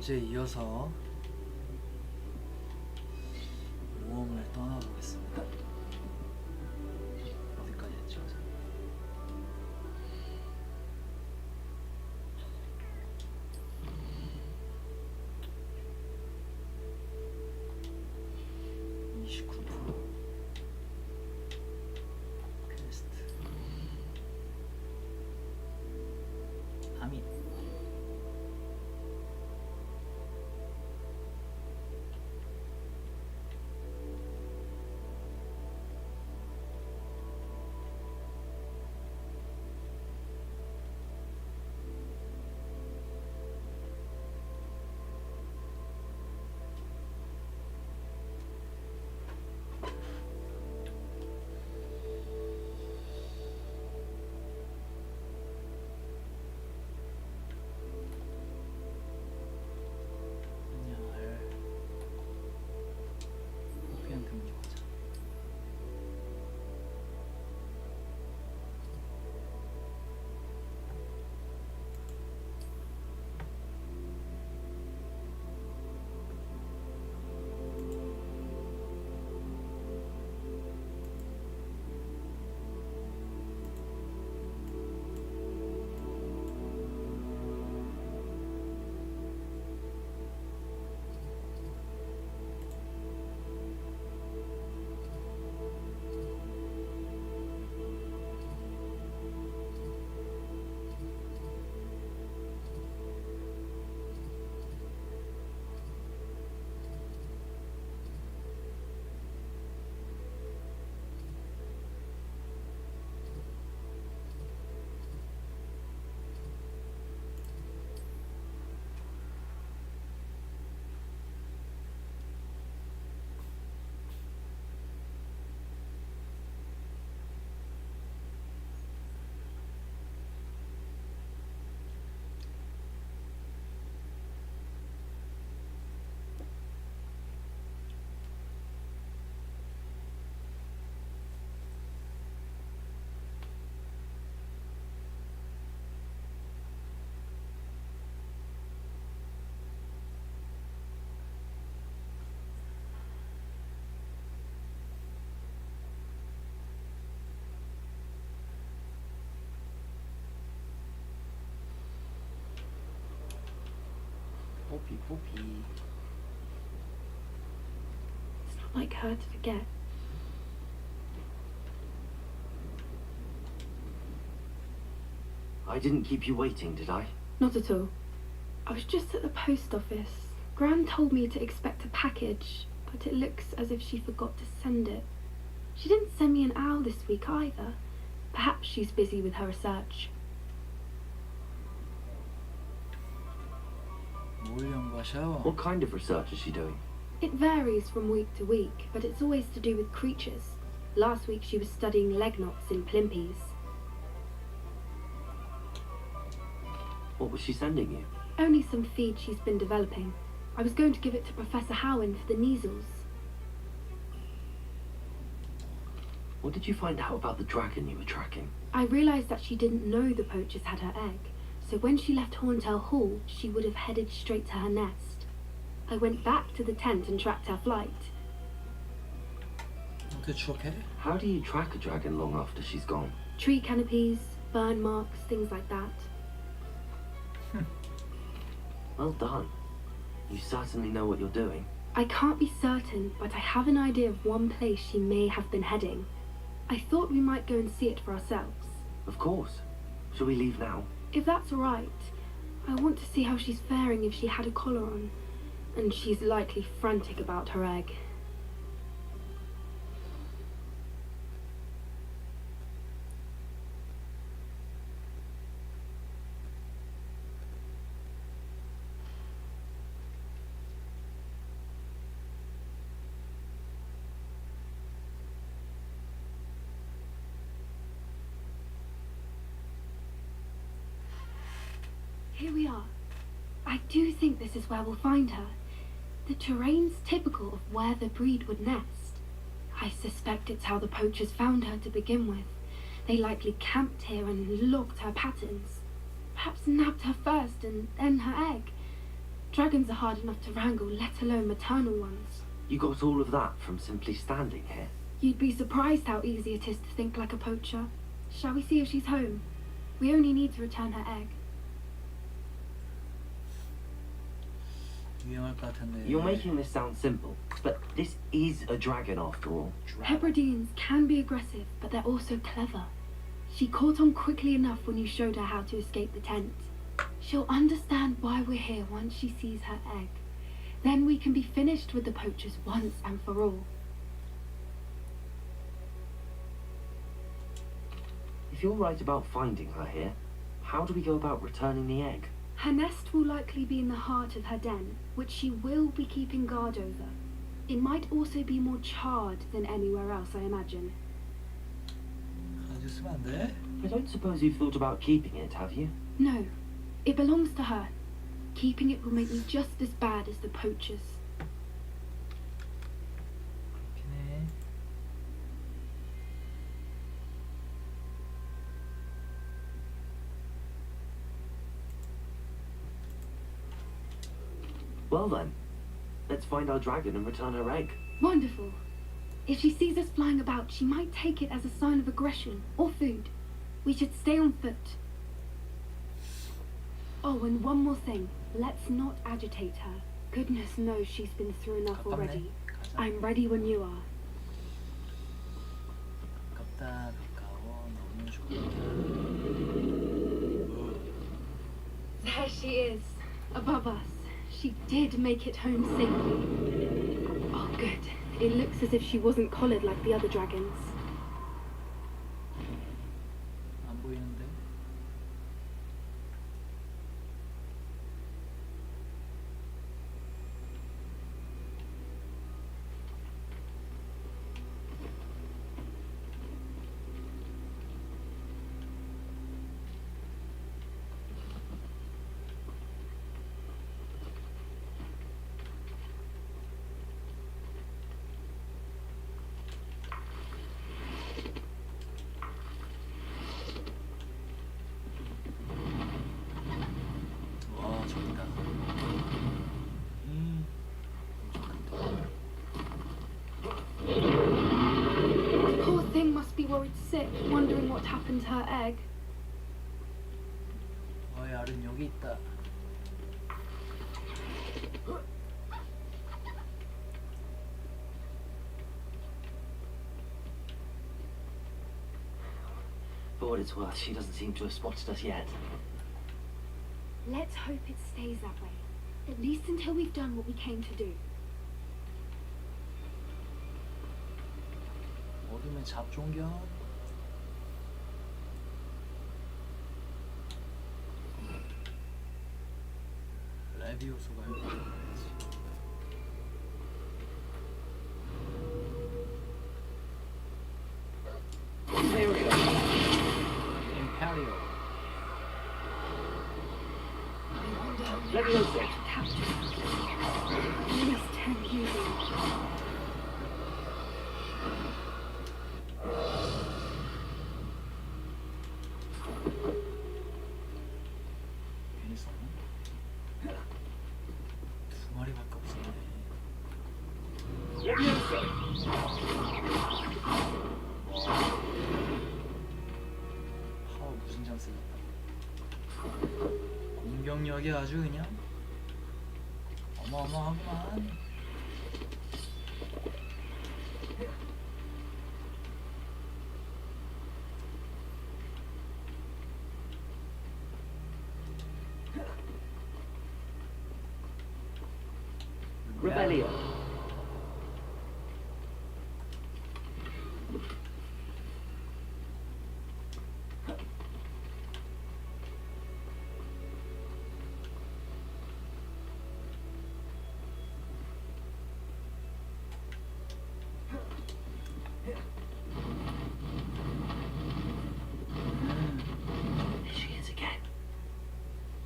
어제에 이어서 모험을 떠나보겠습니다. 어디까지 했죠? 퀘스트 아민 그냥 등록하자. 뽀삐 뽀삐. It's not like her to forget. I didn't keep you waiting, did I? Not at all. I was just at the post office. Gran told me to expect a package, but it looks as if she forgot to send it. She didn't send me an owl this week either. Perhaps she's busy with her research. 뭘 연구하셔? What kind of research is she doing? It varies from week to week, but it's always to do with creatures. Last week she was studying leg knots in plimpies. What was she sending you? Only some feed she's been developing. I was going to give it to Professor Howen for the measles. What did you find out about the dragon you were tracking? I realised that she didn't know the poachers had her egg, so when she left Horntail Hall, she would have headed straight to her nest. I went back to the tent and tracked her flight. 어떻게 추억해? How do you track a dragon long after she's gone? Tree canopies, burn marks, things like that. Well done. You certainly know what you're doing. I can't be certain, but I have an idea of one place she may have been heading. I thought we might go and see it for ourselves. Of course. Shall we leave now? If that's all right, I want to see how she's faring if she had a collar on. And she's likely frantic about her egg. Here we are. I do think this is where we'll find her. The terrain's typical of where the breed would nest. I suspect it's how the poachers found her to begin with. They likely camped here and logged her patterns. Perhaps nabbed her first and then her egg. Dragons are hard enough to wrangle, let alone maternal ones. You got all of that from simply standing here? You'd be surprised how easy it is to think like a poacher. Shall we see if she's home? We only need to return her egg. 유행할 것 같은데. You're making this sound simple, but this is a dragon after all. Hebrideans can be aggressive, but they're also clever. She caught on quickly enough when you showed her how to escape the tent. She'll understand why we're here once she sees her egg. Then we can be finished with the poachers once and for all. If you're right about finding her here, how do we go about returning the egg? Her nest will likely be in the heart of her den, which she will be keeping guard over. It might also be more charred than anywhere else, I imagine. 가져쓰면 안 돼? I don't suppose you've thought about keeping it, have you? No, it belongs to her. Keeping it will make me just as bad as the poachers. 그렇긴 해. Well then, let's find our dragon and return her egg. Wonderful. If she sees us flying about, she might take it as a sign of aggression or food. We should stay on foot. Oh, and one more thing. Let's not agitate her. Goodness knows she's been through enough 가깝네. already. 가자. I'm ready when you are. 가깝다 가까워 너무 좋다. There she is, above us. She did make it home safely. Oh, good. It looks as if she wasn't collared like the other dragons. 안 보이는데? 와 저기다. The poor thing must be worried sick, wondering what happened to her egg. 알은 여기 있다. For what it's worth, she doesn't seem to have spotted us yet. Let's hope it stays that way. At least until we've done what we came to do. 어둠의 잡종견. 레비오소가 여기 있어야지. 임페리오. Levioso. Captain. We must turn using. 괜히 썼나? 두 마리밖에 없었네. 파워 무슨 장 쓰겠다. 공격력이 아주 그냥 어마어마하구만. Rebellion. There she is again.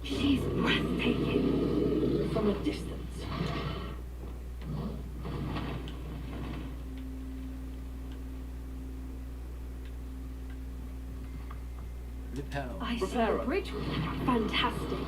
She's breathtaking. From a distance. 리페로. I see the Reparo. bridge. Fantastic.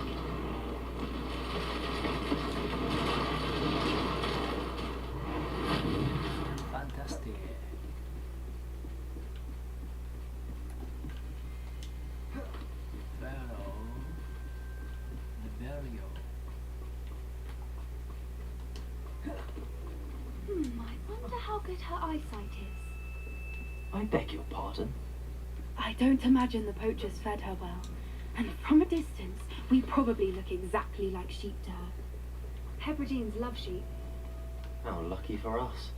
good her eyesight is. I beg your pardon? I don't imagine the poachers fed her well. And from a distance, we probably look exactly like sheep to her. Hebrideans love sheep. How lucky for us.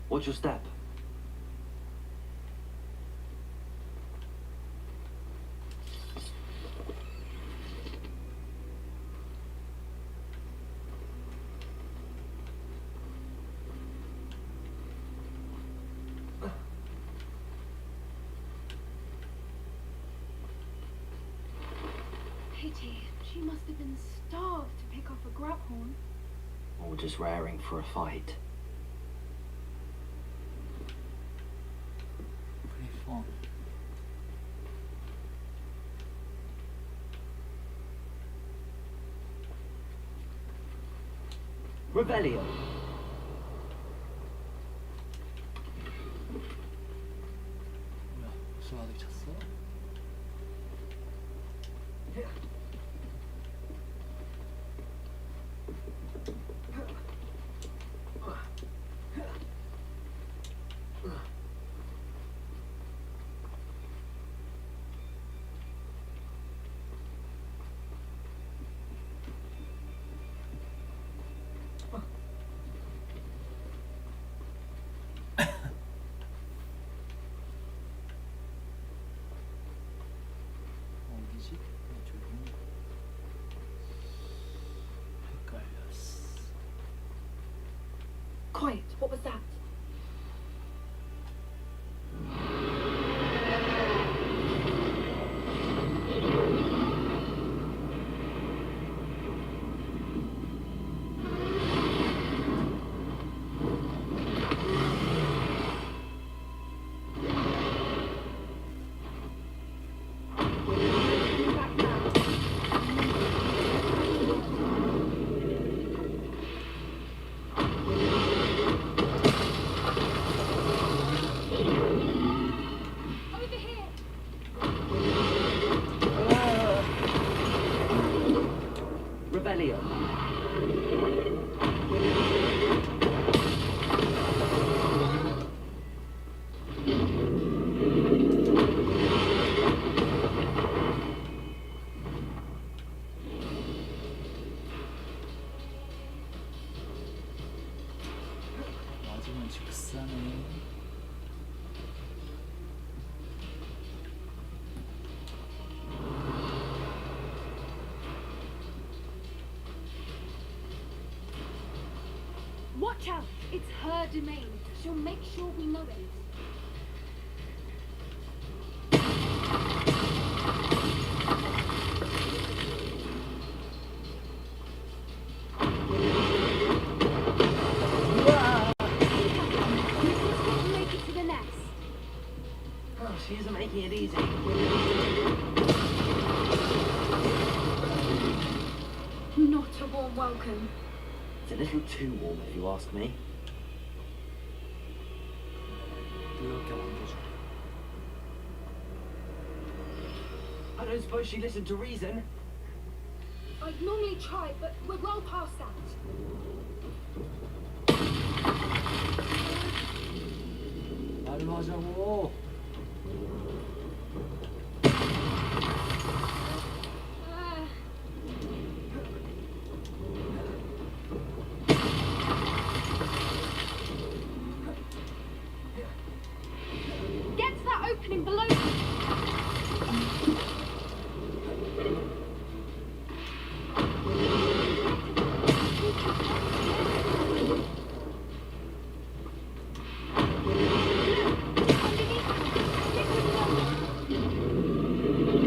What's your step? Pity. She must have been starved to pick off a grubhorn. Or just raring for a fight? Griffon. Rebellion! 뭐야, 벌써 가득 찼어? 어디지? 이쪽이니? 헷갈렸어. Quiet. What was that? Rebellion! 맞으면 직사네. Watch out! It's her domain. She'll make sure we know it. Make it to the nest. Oh, she isn't making it easy. Not a warm welcome. It's a little too warm if you ask me. 뜨겁게 만들어줄게. I don't suppose she listened to reason. I'd normally try, but we're well past that. 말로 하자고. Get to that opening below.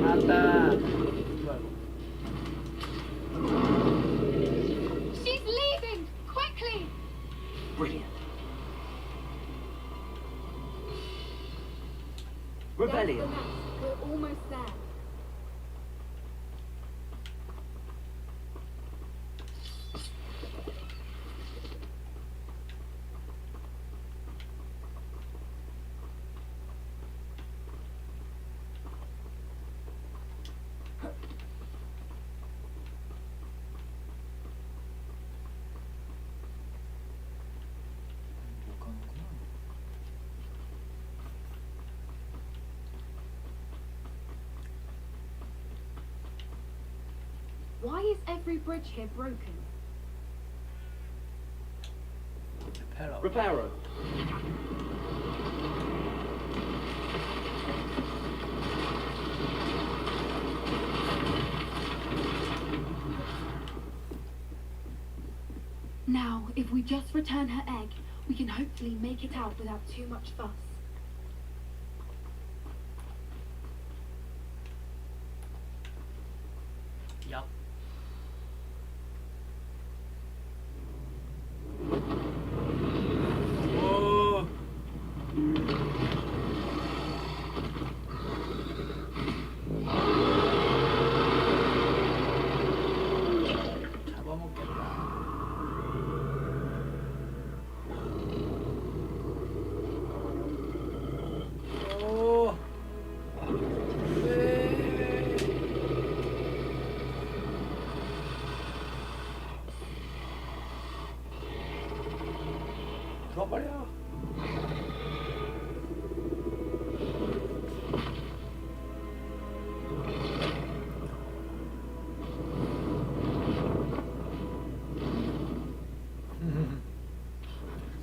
갔다. She's leaving! Quickly! Brilliant. Rebellion! There's the nest. We're almost there. Why is every bridge here broken? Reparo. Reparo. Now, if we just return her egg, we can hopefully make it out without too much fuss. 얍. 오. 잡아먹겠다. 오. 왜? 들어버려.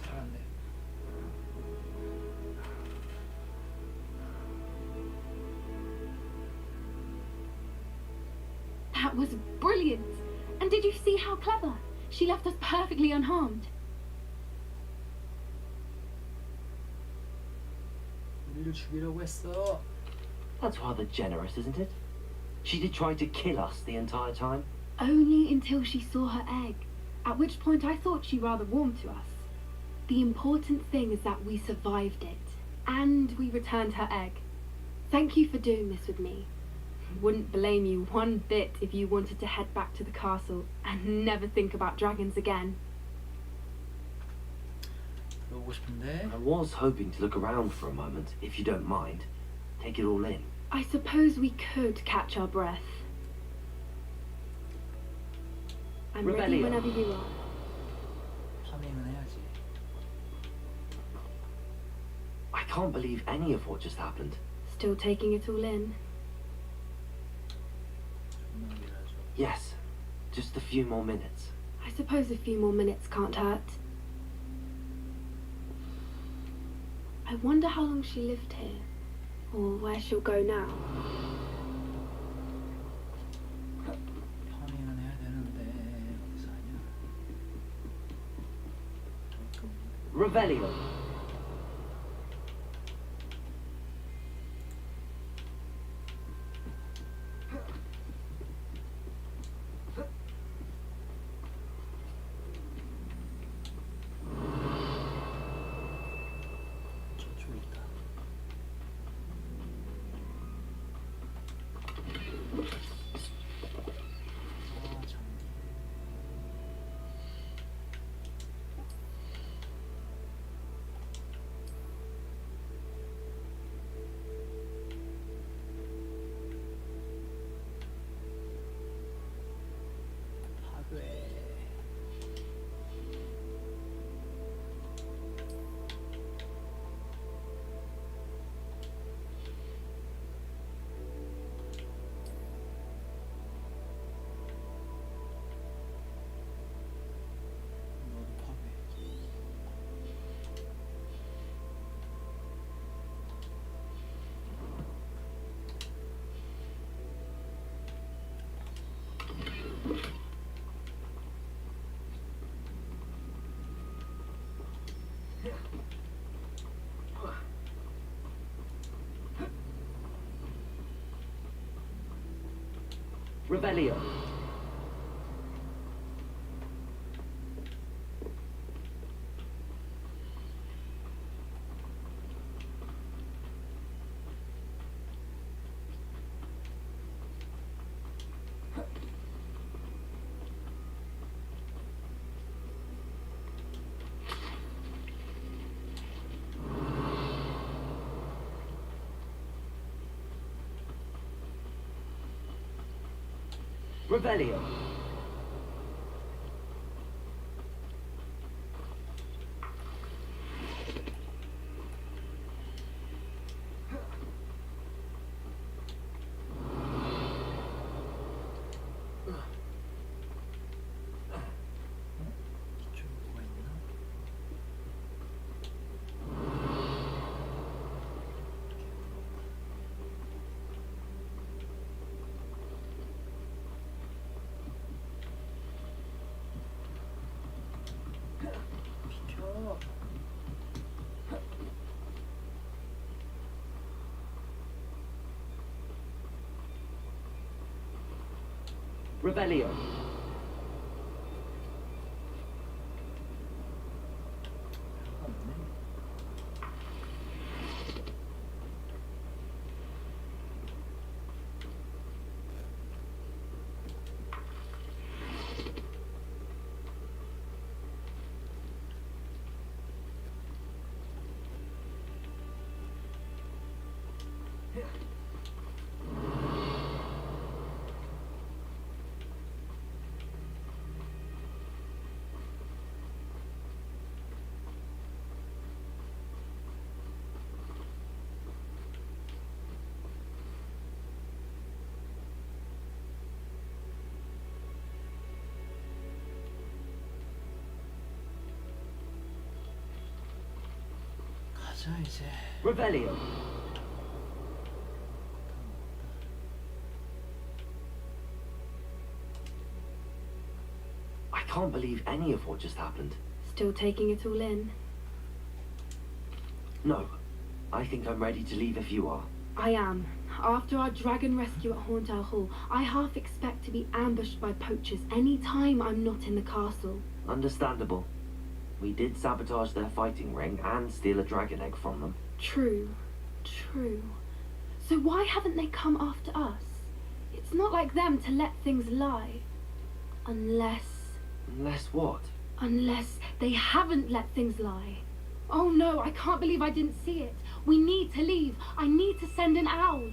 살았네. That was brilliant! And did you see how clever? She left us perfectly unharmed. 우리를 죽이려고 했어. That's rather generous, isn't it? She did try to kill us the entire time. Only until she saw her egg, at which point I thought she rather warmed to us. The important thing is that we survived it, and we returned her egg. Thank you for doing this with me. Wouldn't blame you one bit if you wanted to head back to the castle and never think about dragons again. 그러고 싶은데. I was hoping to look around for a moment, if you don't mind. Take it all in. I suppose we could catch our breath. I'm ready Rebellion. whenever you are. 파밍은 해야지. I can't believe any of what just happened. Still taking it all in. 존나 일하죠. Yes, just a few more minutes. I suppose a few more minutes can't hurt. I wonder how long she lived here, or where she'll go now. 파밍은 해야 되는데 어디서 하냐? Revelio. 저쪽에 있다. 아 참. 파괴. 너도 파괴. Revelio. Revelio. Revelio. 가자 이제. Revelio. I can't believe any of what just happened. Still taking it all in? No. I think I'm ready to leave if you are. I am. After our dragon rescue at Horndale Hall, I half expect to be ambushed by poachers any time I'm not in the castle. Understandable. We did sabotage their fighting ring and steal a dragon egg from them. True. True. So why haven't they come after us? It's not like them to let things lie. Unless What? they haven't let things lie. Oh no, I can't believe I didn't see it. We need to leave. I need to send an owl.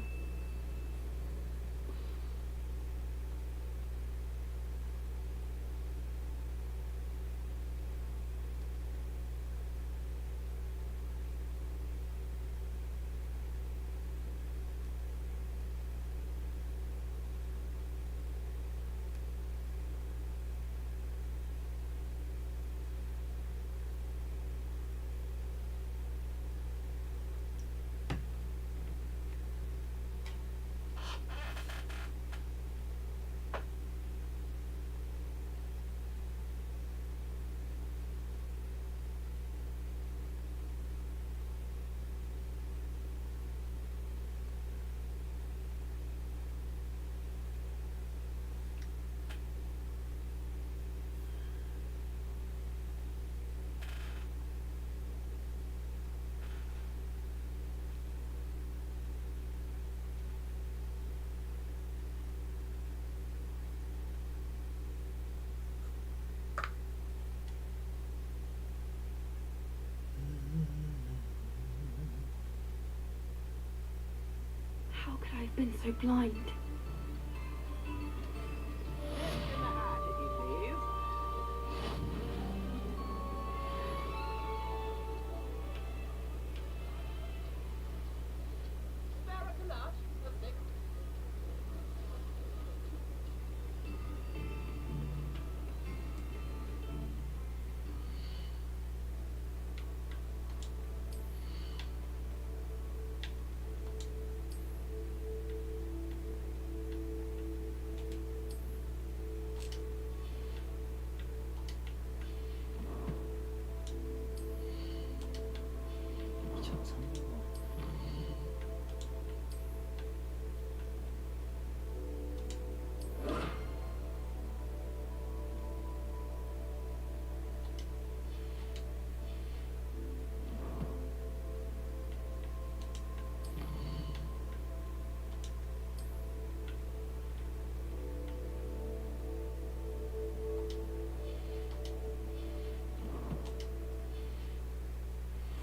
How could I have been so blind?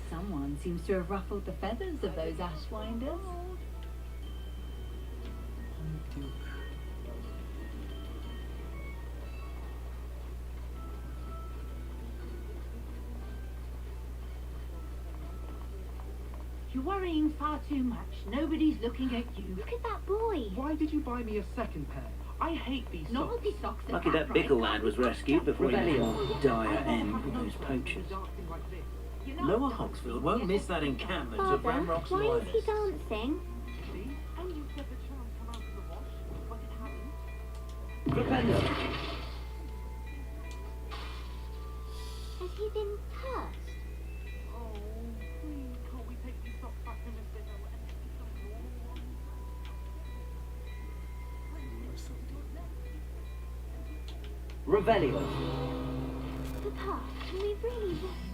Someone seems to have ruffled the feathers of those ashwinders. You're worrying far too much. Nobody's looking at you. Look at that boy. Why did you buy me a second pair? I hate these Not socks. these socks. are Lucky that right. Bickle lad was rescued before he met Revelio. a dire end with those poachers. Like this. You're not- Lower Hoxfield won't miss that encampment of Father, Ramrock's why is he loyalists. dancing? See? And you said the charm come out of the wash, but it hadn't. Revelio. Has he been cursed? Oh, please, can't we take these socks back to Mr. Hill and get you some warm ones? Revelio. Papa, can we really rest?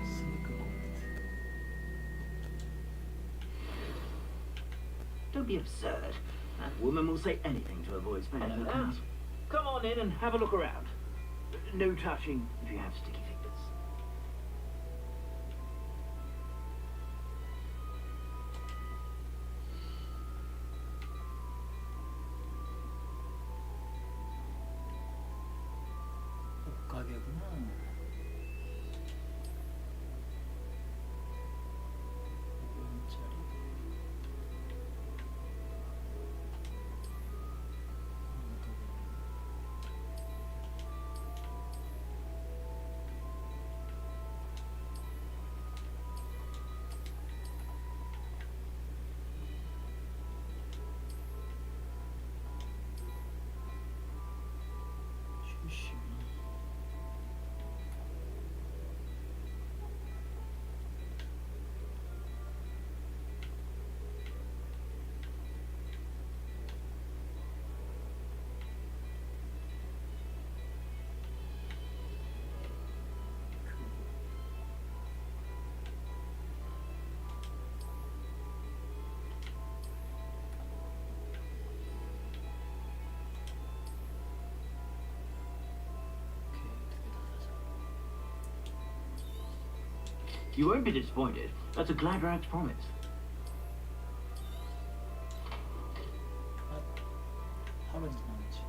스니커 코트. Don't be absurd. That woman will say anything to avoid spending the house. Come on in and have a look around. No touching if you have sticky fingers. 옷가게구나. 5원짜리. 쉬쉬. You won't be disappointed. That's a glad rags promise. 하루 남았지.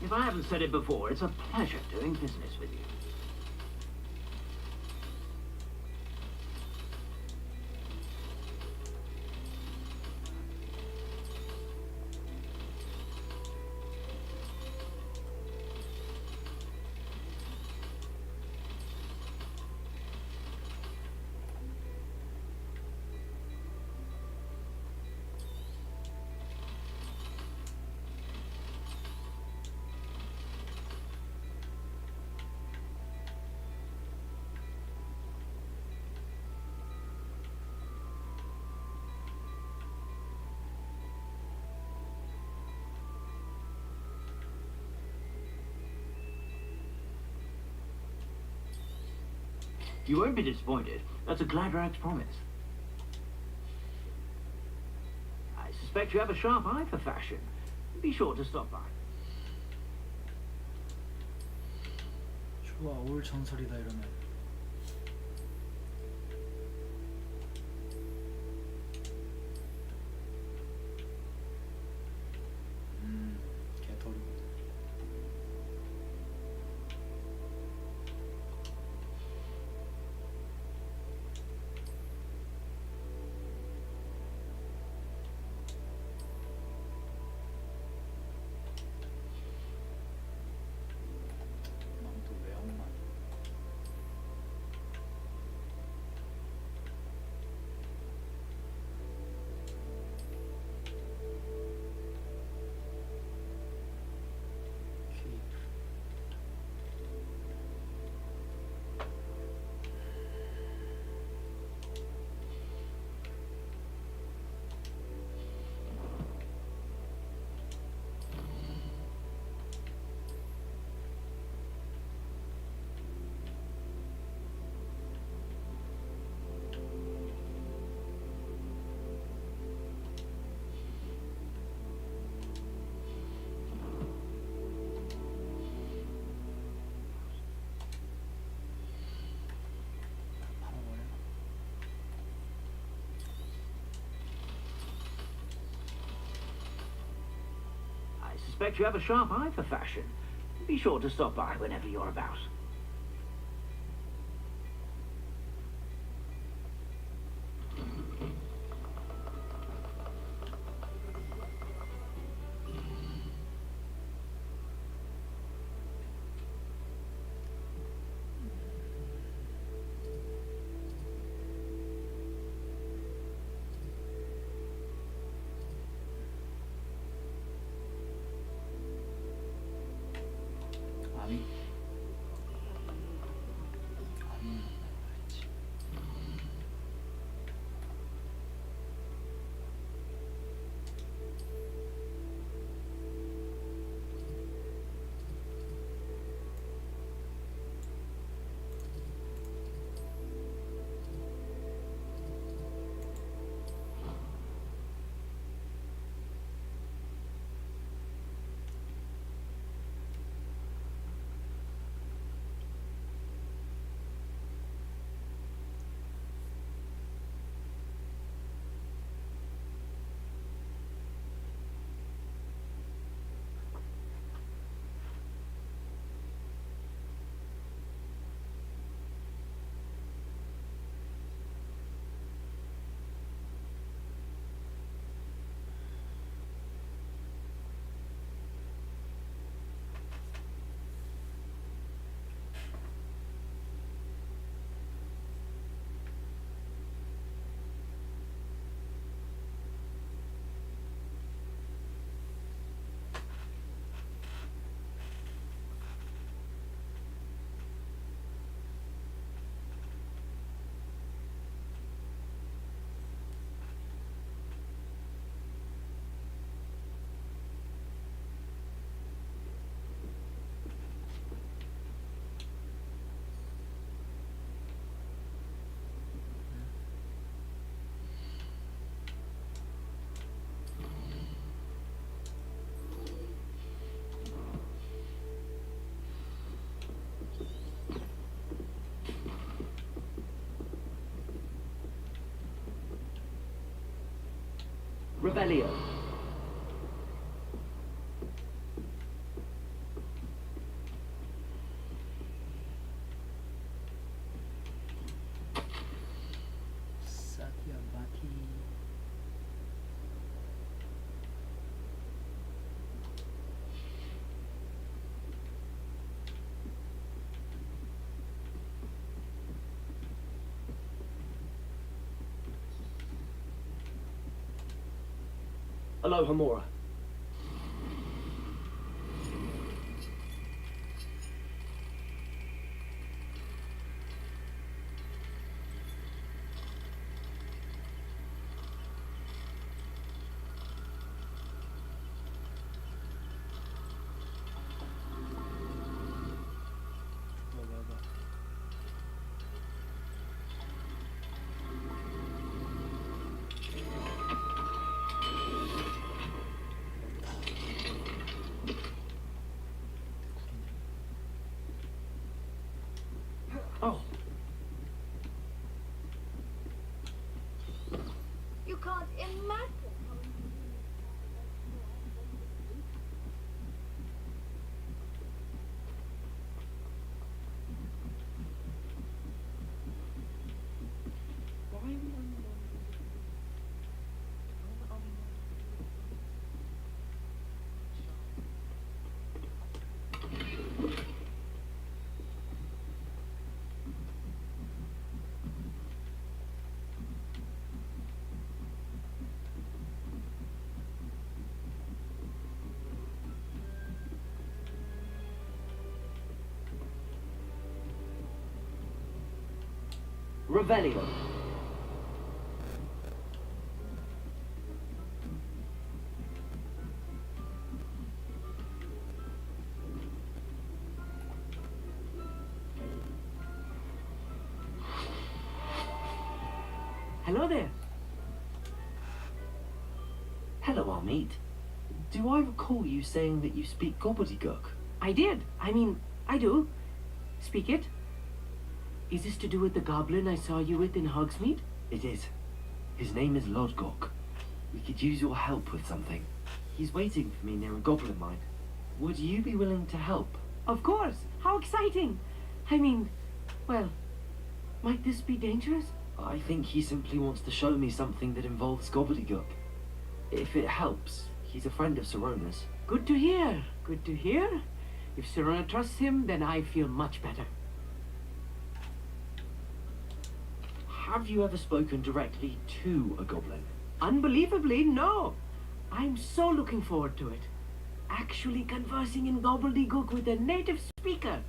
If I haven't said it before, it's a pleasure doing business with you. You won't be disappointed. That's a glad rags promise. I suspect you have a sharp eye for fashion. Be sure to stop by. 좋아, 올 전설이다 이러면. 개털이거든. 넌또 외형만. 케이프. 팔아버려. I suspect you have a sharp eye for fashion. Be sure to stop by whenever you're about. 아미. 아미 말했지. Revelio. 사티아바티. Aloha Mora. 봐봐봐. Oh, You can't imagine how Revelio. Hello there. Hello, Armeet. Do I recall you saying that you speak gobbledygook? I did. I mean, I do. Speak it. Is this to do with the goblin I saw you with in Hogsmeade? It is. His name is Lodgok. We could use your help with something. He's waiting for me near a goblin mine. Would you be willing to help? Of course. How exciting. I mean, well, might this be dangerous? I think he simply wants to show me something that involves gobbledygook. If it helps, he's a friend of Sorona's. Good to hear. Good to hear. If Serona trusts him, then I feel much better. Have you ever spoken directly to a goblin? Unbelievably, no. I'm so looking forward to it. Actually conversing in gobbledygook with a native speaker.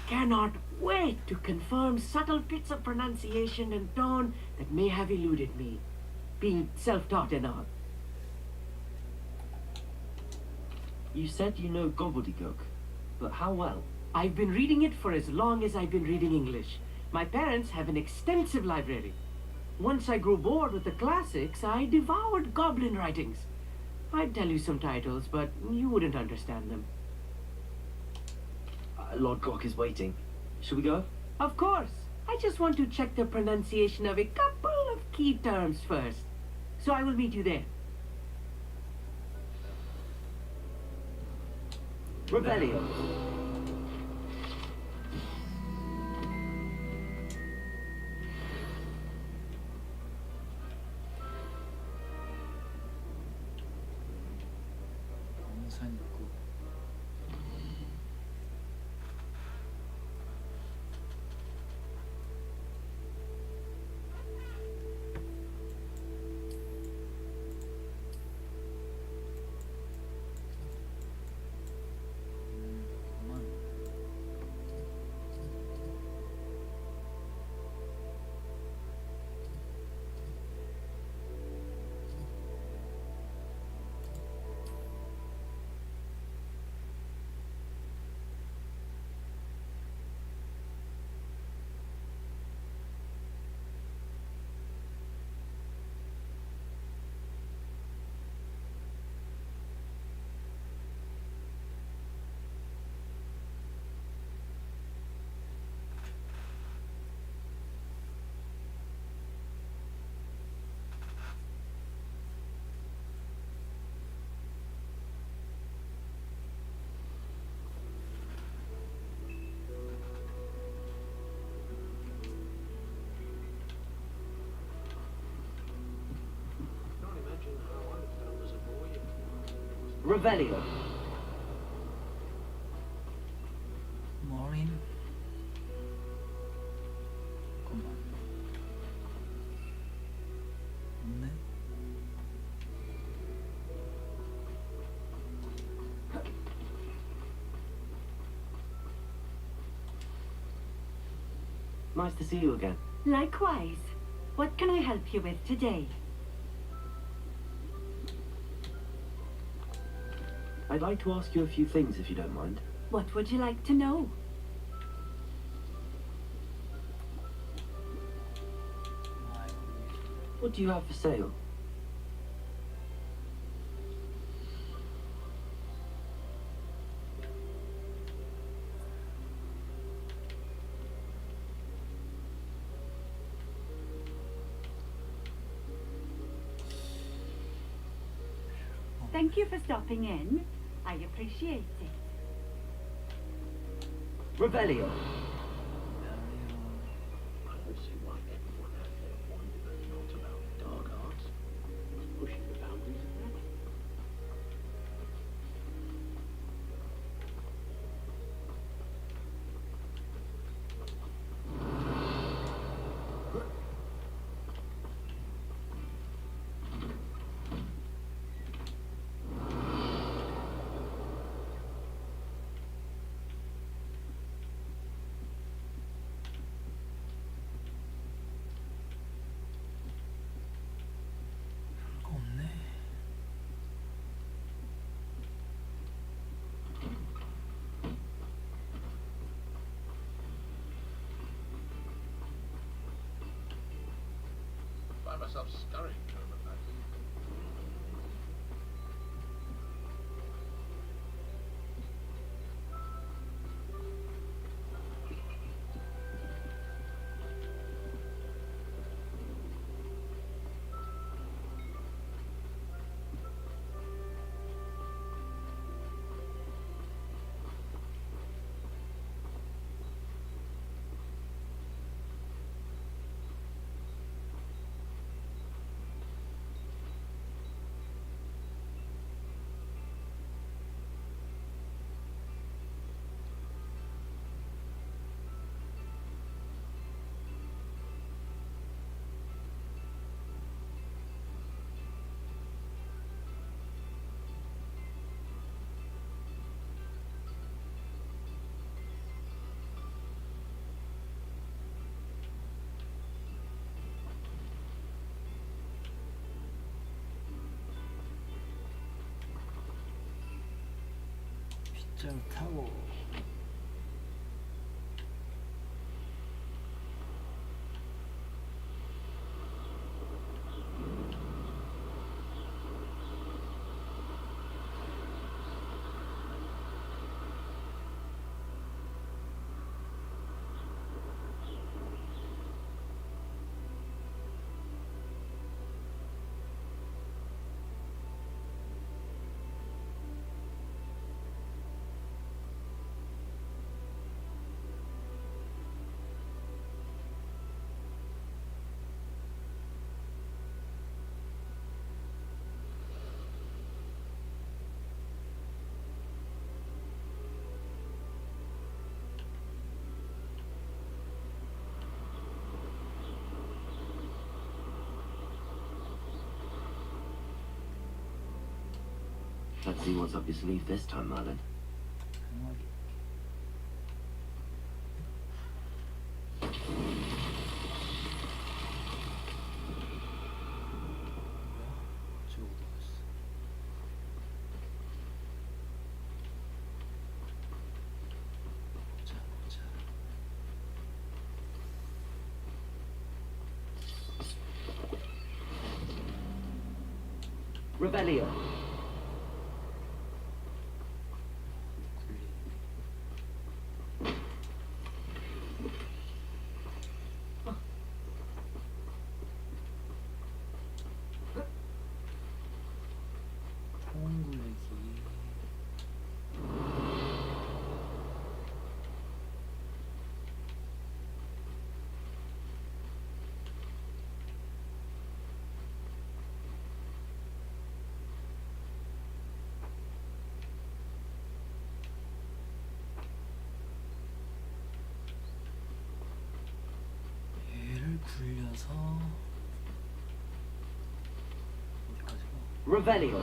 Cannot wait to confirm subtle bits of pronunciation and tone that may have eluded me, being self-taught and all. You said you know gobbledygook, but how well? I've been reading it for as long as I've been reading English. My parents have an extensive library. Once I grew bored with the classics, I devoured goblin writings. I'd tell you some titles, but you wouldn't understand them. Lodgok is waiting. Shall we go? Of course. I just want to check the pronunciation of a couple of key terms first. So I will meet you there. Revelio. 우산 있고. 그만. Revelio. 머린. 잠깐만. 없네. Nice to see you again. Likewise. What can I help you with today? I'd like to ask you a few things if you don't mind. What would you like to know? What do you have for sale? Thank you for stopping in. I appreciate it. Revelio. 별거 없네. Find myself scurrying to him at that. 빗자루 타고. Let's see what's up your sleeve this time, Merlin. 강하게. 뭐야? 저거 어디 갔어? 보자 보자. Revelio. 총구르기. 가서 어디까지 가? Revelio.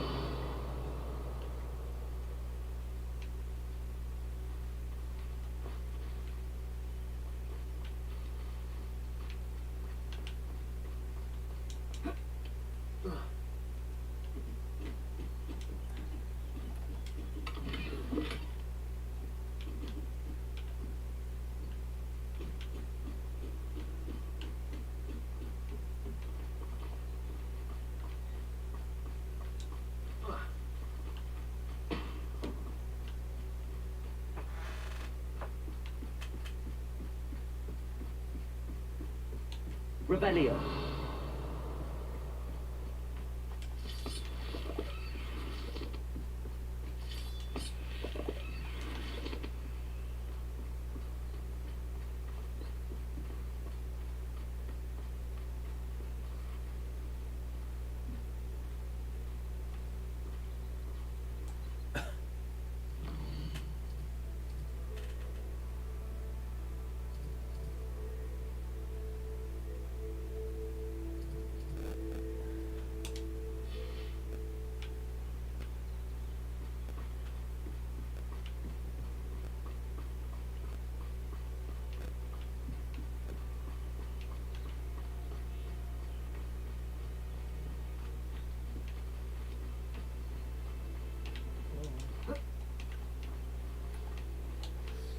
Revelio.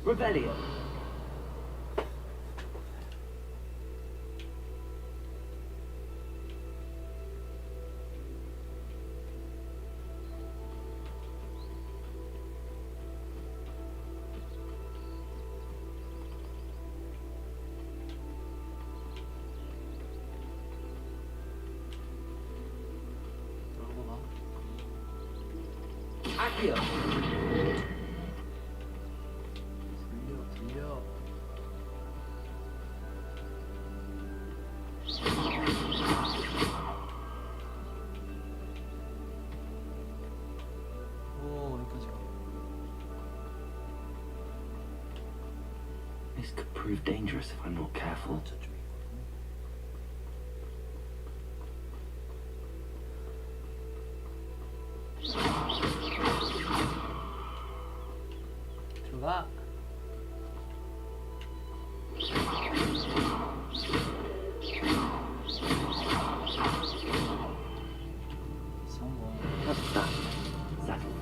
Revelio. 들어가 봐. Accio. 들려. 오, 여기까지 가. This could prove dangerous if I'm not careful. 저쪽이거든. 들어가. 성공. That's that. Settled.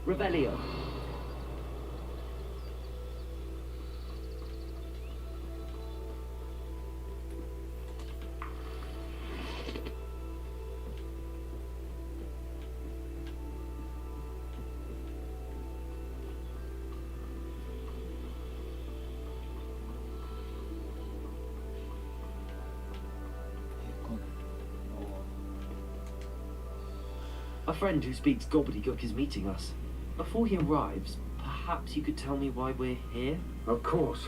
Revelio. 이건 A friend who speaks gobbledygook is meeting us. Before he arrives, perhaps you could tell me why we're here? Of course.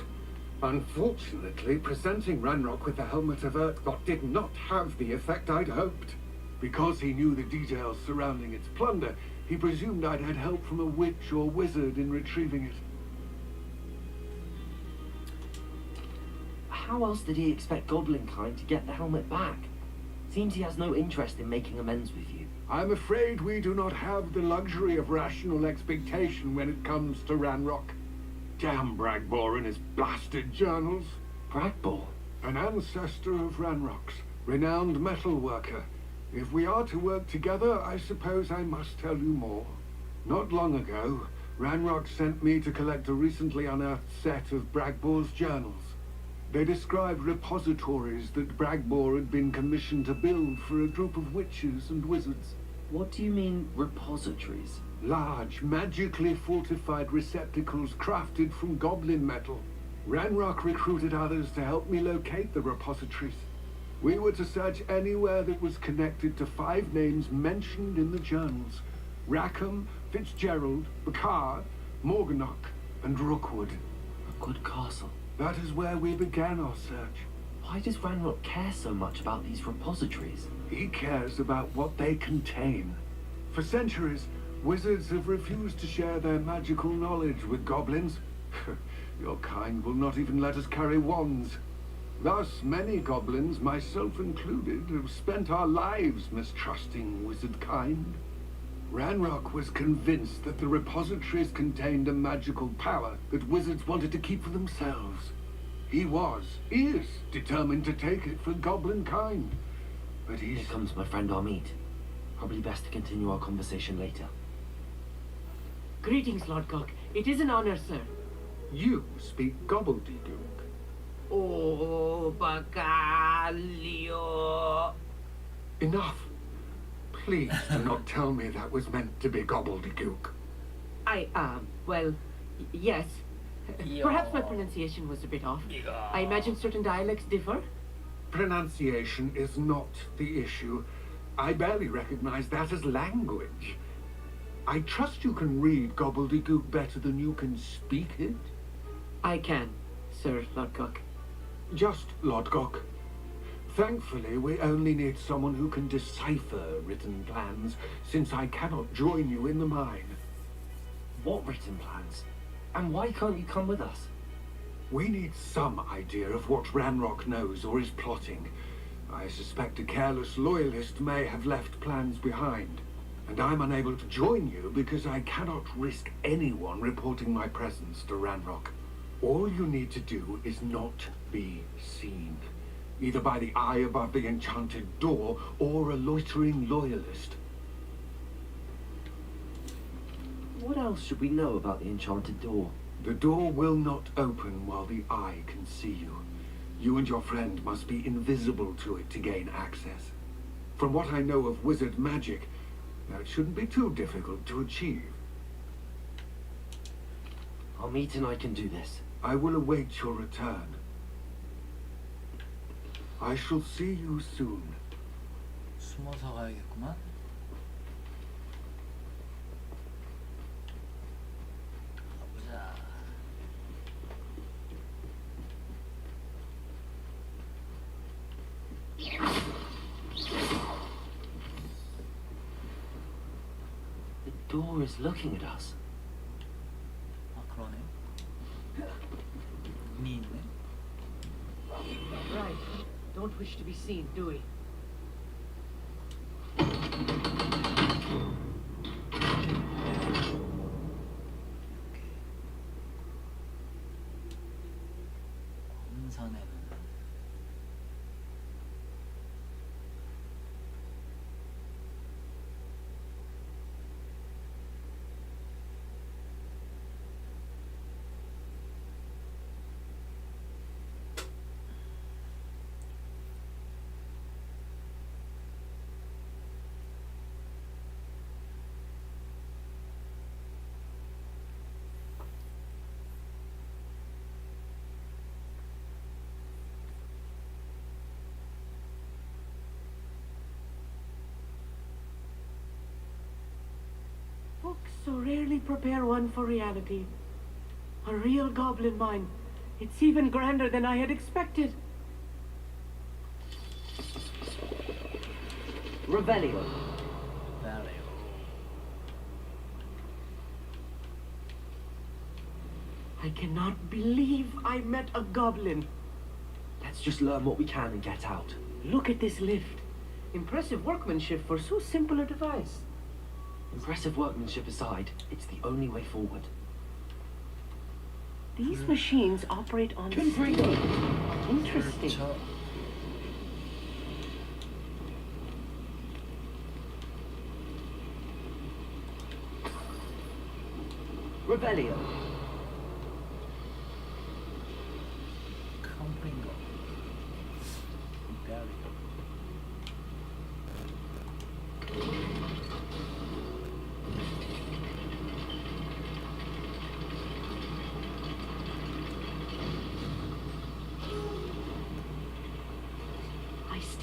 Unfortunately, presenting Ranrock with the helmet of Urtkot did not have the effect I'd hoped. Because he knew the details surrounding its plunder, he presumed I'd had help from a witch or wizard in retrieving it. How else did he expect Goblinkind to get the helmet back? Seems he has no interest in making amends with you. I'm afraid we do not have the luxury of rational expectation when it comes to Ranrock. Damn Bragbor and his blasted journals. Bragbor? An ancestor of Ranrock's, renowned metal worker. If we are to work together, I suppose I must tell you more. Not long ago, Ranrock sent me to collect a recently unearthed set of Bragbor's journals. They described repositories that Bragbor had been commissioned to build for a group of witches and wizards. What do you mean, repositories? Large, magically fortified receptacles crafted from goblin metal. Ranrock recruited others to help me locate the repositories. We were to search anywhere that was connected to 5 names mentioned in the journals. Rackham, Fitzgerald, Bacard, Morganach, and Rookwood. Rookwood Castle. That is where we began our search. Why does Ranrock care so much about these repositories? He cares about what they contain. For centuries, wizards have refused to share their magical knowledge with goblins. Your kind will not even let us carry wands. Thus, many goblins, myself included, have spent our lives mistrusting wizard kind. Ranrock was convinced that the repositories contained a magical power that wizards wanted to keep for themselves. He is determined to take it for goblin kind. But Here comes my friend Armid. Probably best to continue our conversation later. Greetings, Lord Cock. It is an honor, sir. You speak gobbledygook. Oh, Bacalio. Enough. Please do not tell me that was meant to be gobbledygook. Yes. Yeah. Perhaps my pronunciation was a bit off. Yeah. I imagine certain dialects differ. Pronunciation is not the issue. I barely recognize that as language. I trust you can read gobbledygook better than you can speak it. I can, Sir Lord Cock. Just Lodgok. Thankfully, we only need someone who can decipher written plans, since I cannot join you in the mine. What written plans? And why can't you come with us? We need some idea of what Ranrock knows or is plotting. I suspect a careless loyalist may have left plans behind. And I'm unable to join you because I cannot risk anyone reporting my presence to Ranrock. All you need to do is not be seen, either by the eye above the enchanted door or a loitering loyalist. What else should we know about the enchanted door? The door will not open while the eye can see you. You and your friend must be invisible to it to gain access. From what I know of wizard magic, that shouldn't be too difficult to achieve. Armid and I can do this. I will await your return. I shall see you soon. 숨어서 가야겠구만. 가보자. The door is looking at us. 아 그러네. 눈이 있네. Right. Don't wish to be seen, do we? 검산에는 Books so rarely prepare one for reality. A real goblin mine. It's even grander than I had expected. Revelio. Valeo. I cannot believe I met a goblin. Let's just learn what we can and get out. Look at this lift. Impressive workmanship for so simple a device. Impressive workmanship aside, it's the only way forward. These machines operate on Can bring steam. it. Interesting. 그렇죠. Revelio. 컴프링거. Valeo.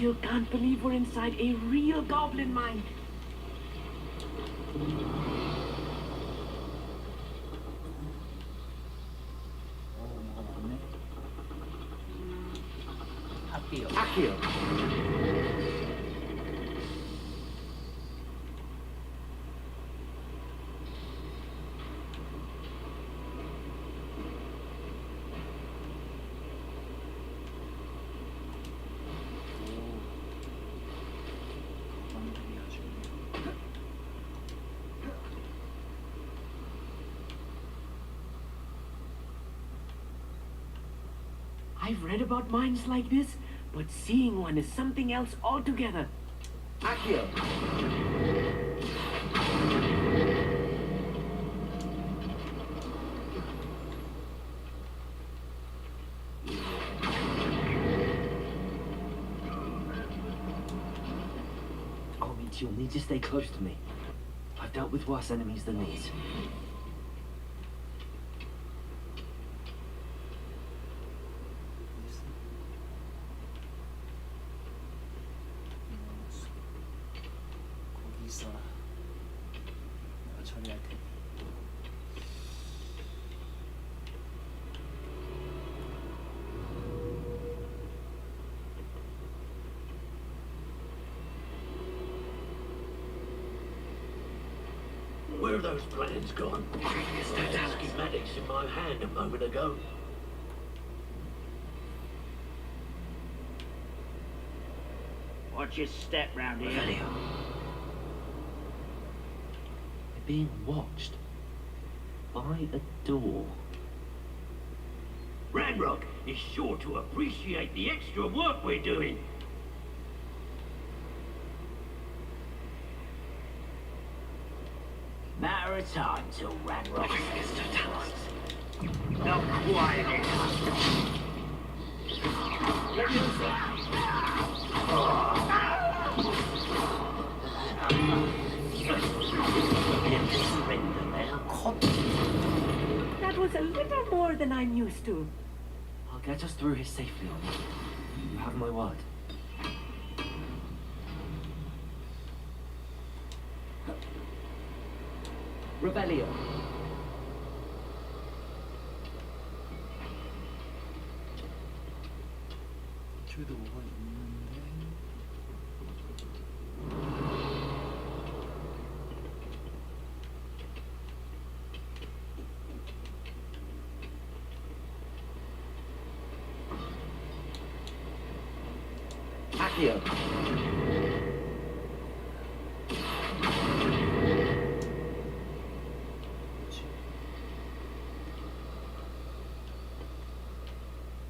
still can't believe we're inside a real goblin mine. 뭐가 많네. 학기요. Akio. 가방들이 아주. I've read about mines like this, but seeing one is something else altogether. Akio. I'll meet you. You'll need to stay close to me. I've dealt with worse enemies than these. 거기 있어라. 내가 처리할 테니. Where are those plans gone? That schematics in my hand a moment ago. Watch your step round here. Revelio. They're being watched by a door. Ranrock is sure to appreciate the extra work we're doing. Matter of time till Ranrock gets to talent. Not quite enough. Surrender now. That was a little more than I'm used to. I'll get us through here safely. You have my word. Revelio. 이쪽에도 뭐가 있는데. Akio.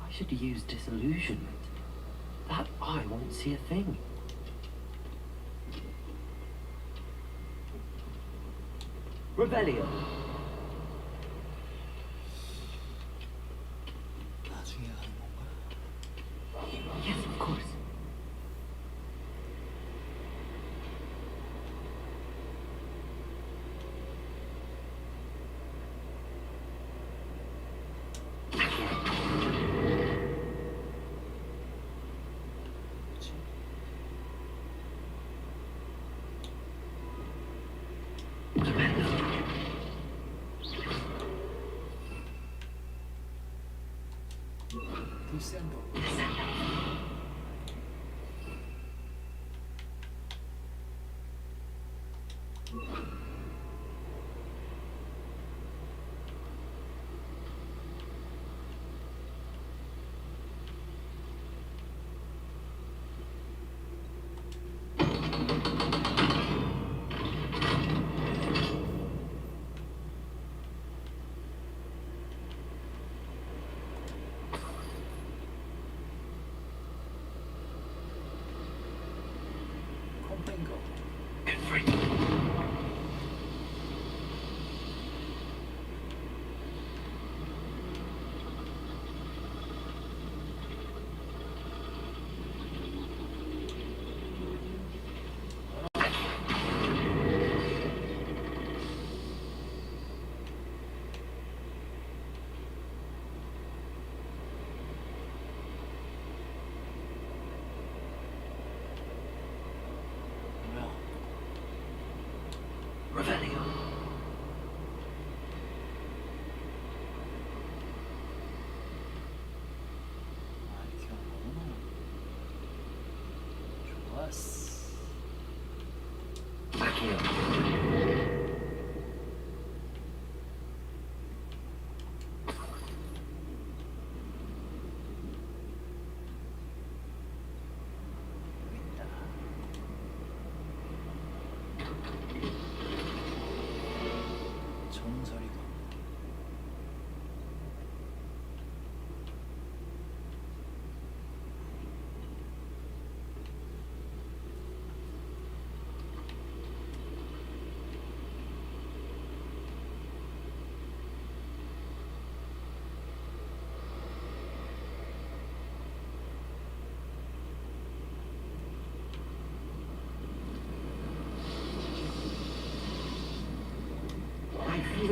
I should use disillusionment. That eye won't see a thing. Revelio. 나중에 가는 건가? Yes, of course. 뭐지? 디센더. 컴플레인거.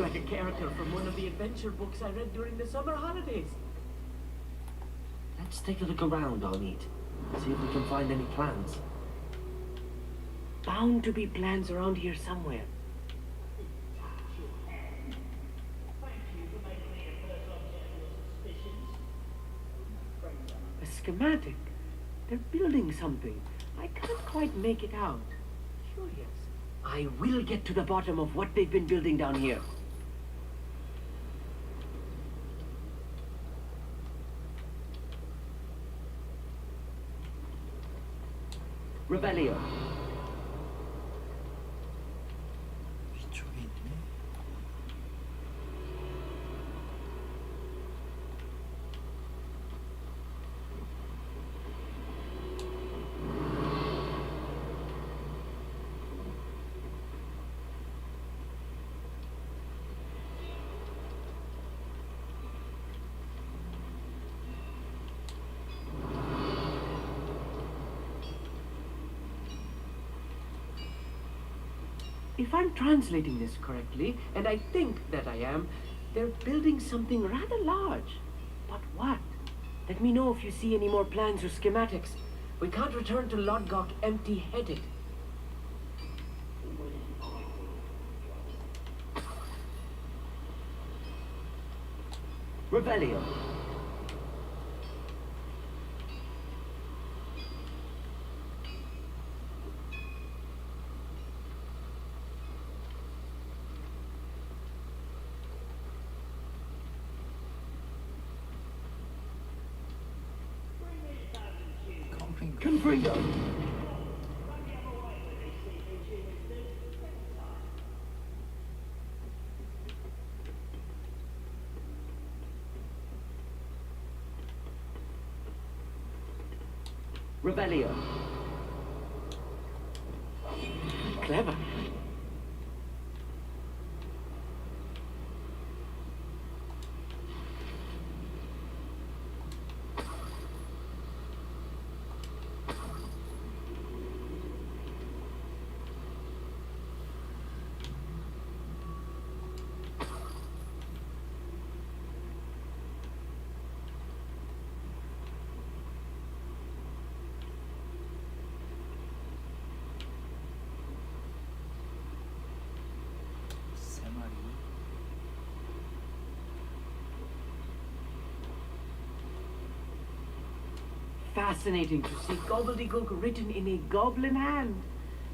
like a character from one of the adventure books I read during the summer holidays. Let's take a look around, Arneet. See if we can find any plans. Bound to be plans around here somewhere. A schematic. They're building something. I can't quite make it out. Curious. I will get to the bottom of what they've been building down here. Revelio. 위쪽에 있네. If I'm translating this correctly, and I think that I am, they're building something rather large. But what? Let me know if you see any more plans or schematics. We can't return to Lodgok empty-headed. Revelio. Confringo. Revelio. Clever. 세 마리. Fascinating to see gobbledygook written in a goblin hand.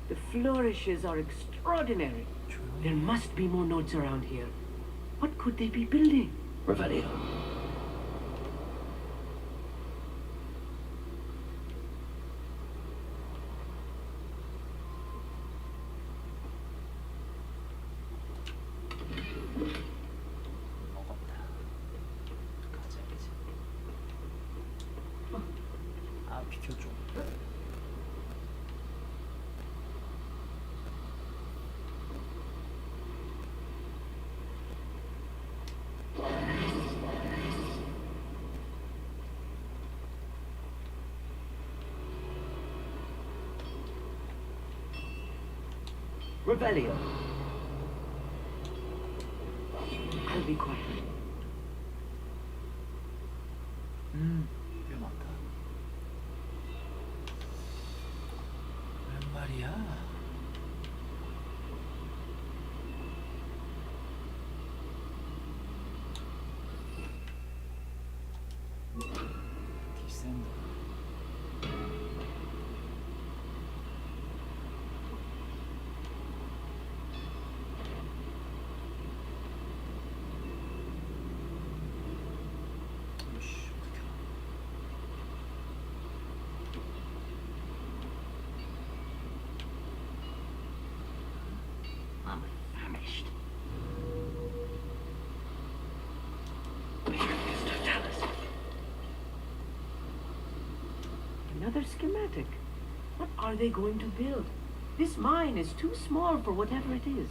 The flourishes are extraordinary. There must be more notes around here. What could they be building? Revelio. 먹었다. 가자 이제. 아 비켜줘. Revelio. I'll be quiet. 꽤 많다. 웬 말이야? 디센더. 오씨, 어떡해. I'm famished. Another schematic. What are they going to build? This mine is too small for whatever it is.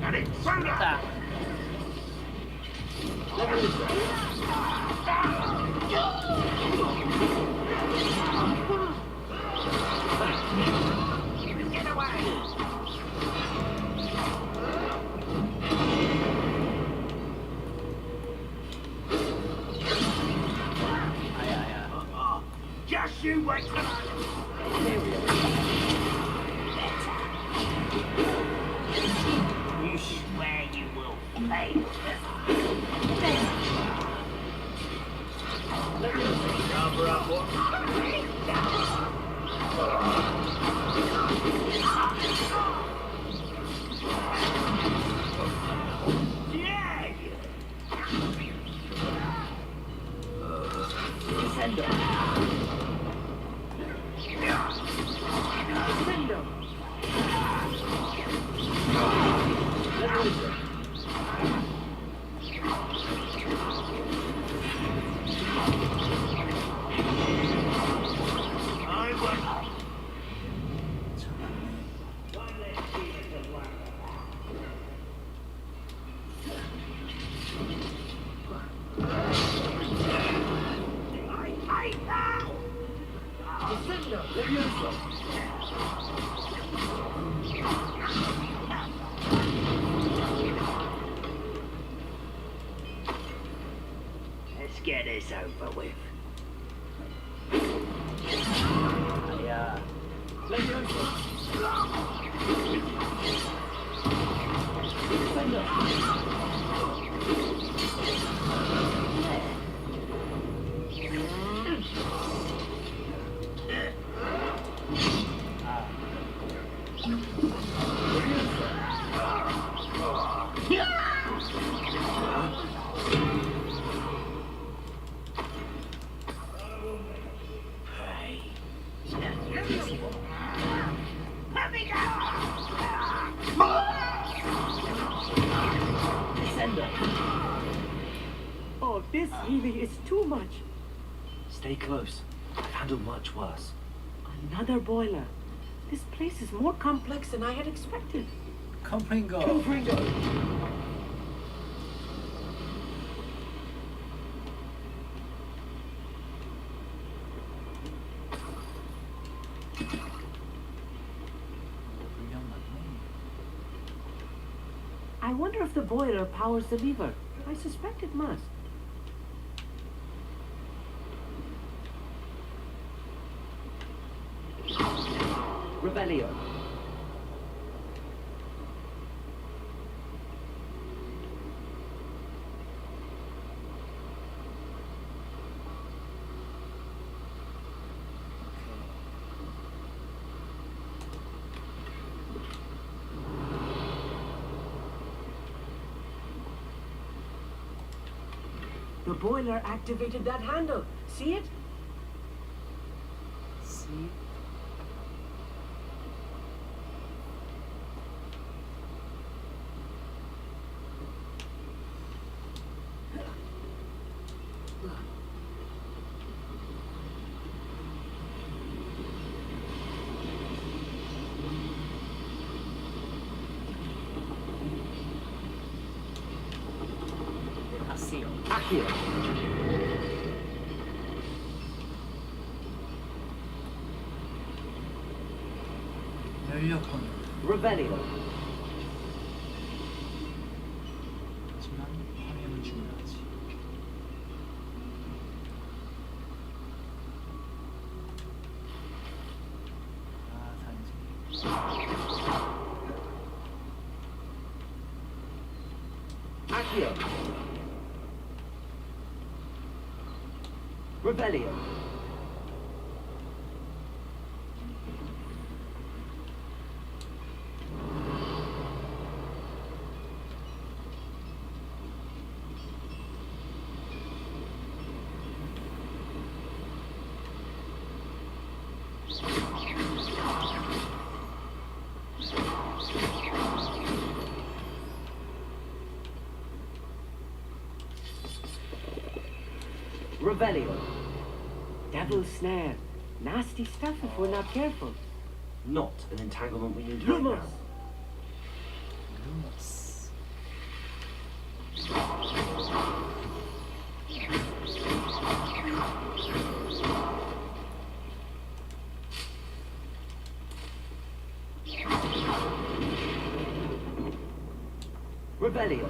And it's soda! Get away! Just you wait till You swear you will fail. Cover up Let's get this over with. Yeah. Oh, this really is too much. Stay close. I've handled much worse. Another boiler. This place is more complex than I had expected. 컴프링거. I wonder if the boiler powers the lever. I suspect it must. Revelio. The boiler activated that handle. See it? See? Accio. 연료콘. Revelio. 하지만 화면은 중요하지. 아, 단지. Accio. Revelio. Revelio. Devil's snare. Nasty stuff if we're not careful. Not an entanglement we need right now. 루머스. Rebellion.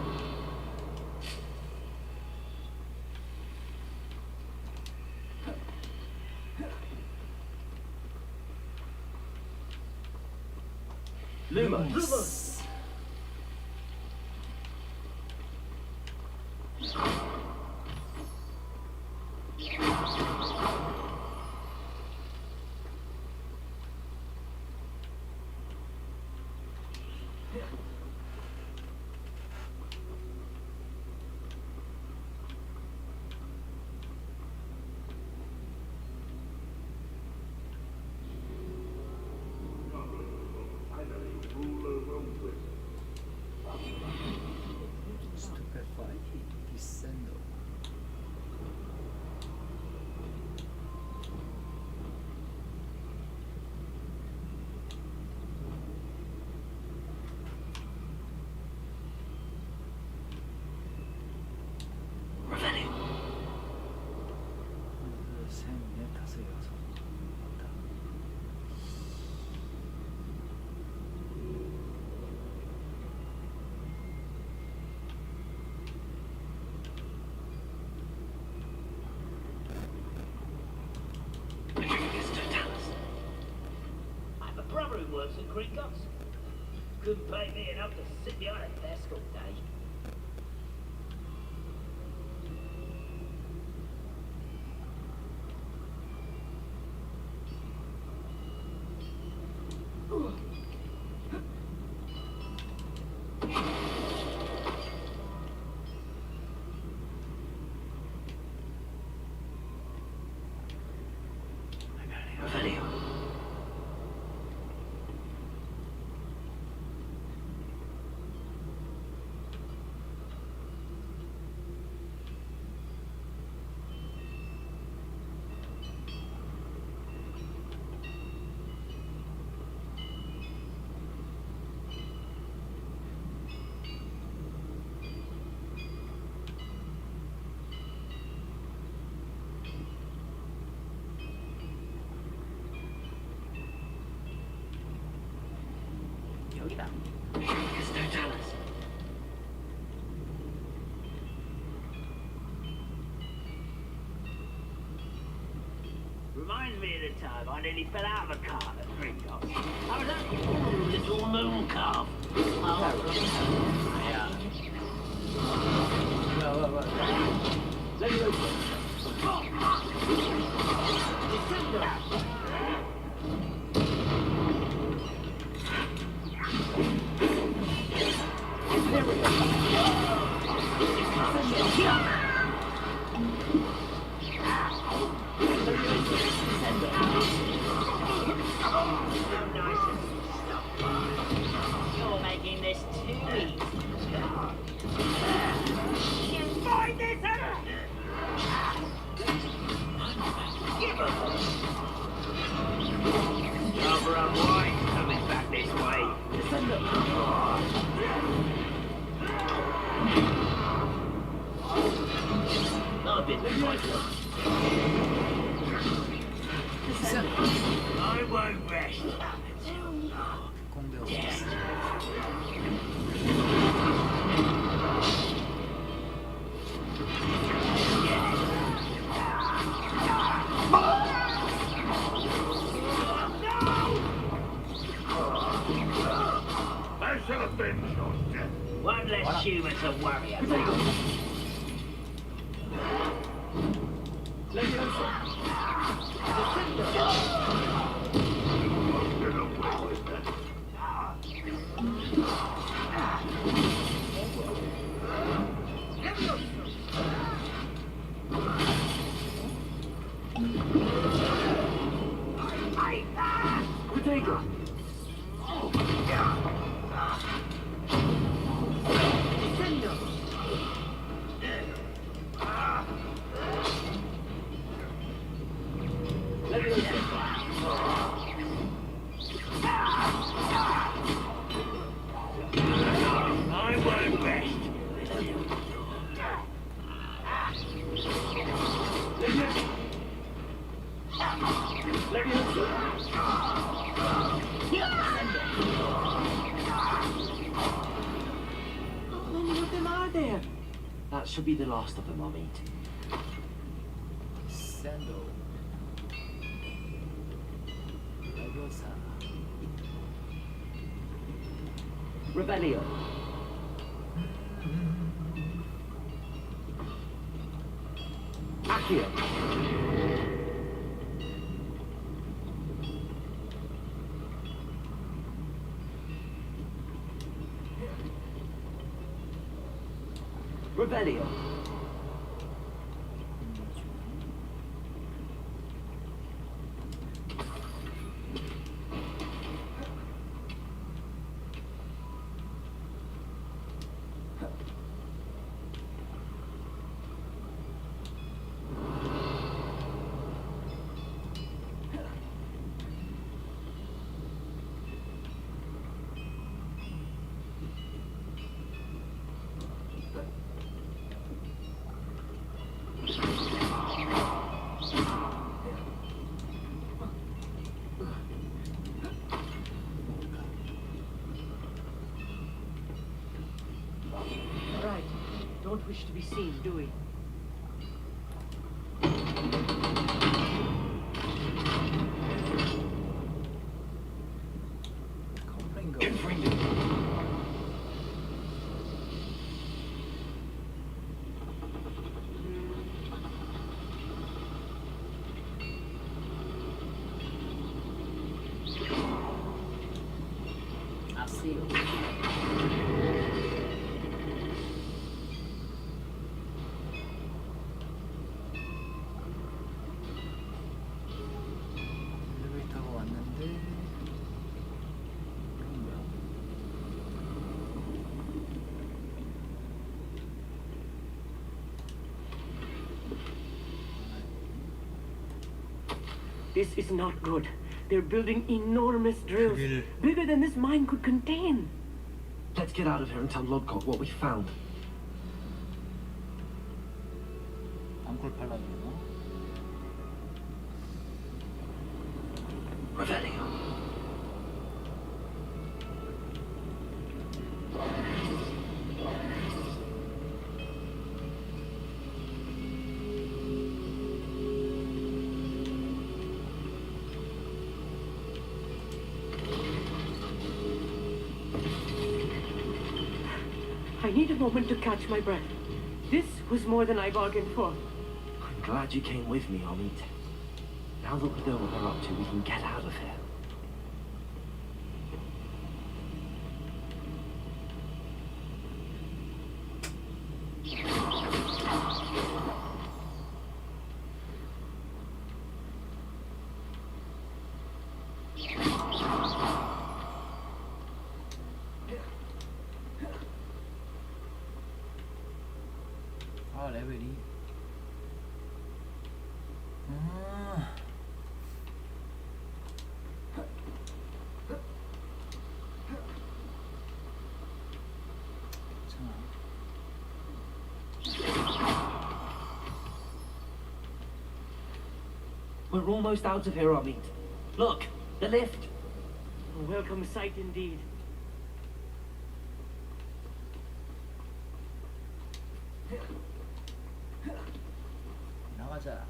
Lumos. Stupefy Descendo. Revelio. 하나, 둘, 셋, 넷, 다섯, 여섯. 맞다. I have a brother who works at Greek Guts. Couldn't pay me enough to sit behind a desk all day. Revelio. 여기다. Reminds me of the time I nearly fell out of a car at Greek Guts. I was only a little moon calf. 뭐야. 뭐야. Let me go. You're making this too easy. Find this out! Give us Cover up white coming back this way. I've been I won't rest until 공대 없었어. I shall avenge your death. one less human to worry about. Potato. many of them are there? That should be the last of them, Amit. 샌도 라교사 Revelio. Accio. Revelio. Right. Don't wish to be seen, do we? 컴프레인거 아세요 엘리베이터가 왔는데 이건 뭐야? This is not good. They're building enormous drills, 그길 bigger than this mine could contain. Let's get out of here and tell Lodcock what we found. 앙콜 팔라드나? Revelio. I need a moment to catch my breath. This was more than I bargained for. I'm glad you came with me, Amit. Now that we know what they're up to, we can get out of here. 아 레벨이 We're almost out of here, Amit. Look, the lift. A welcome sight indeed. 나가자.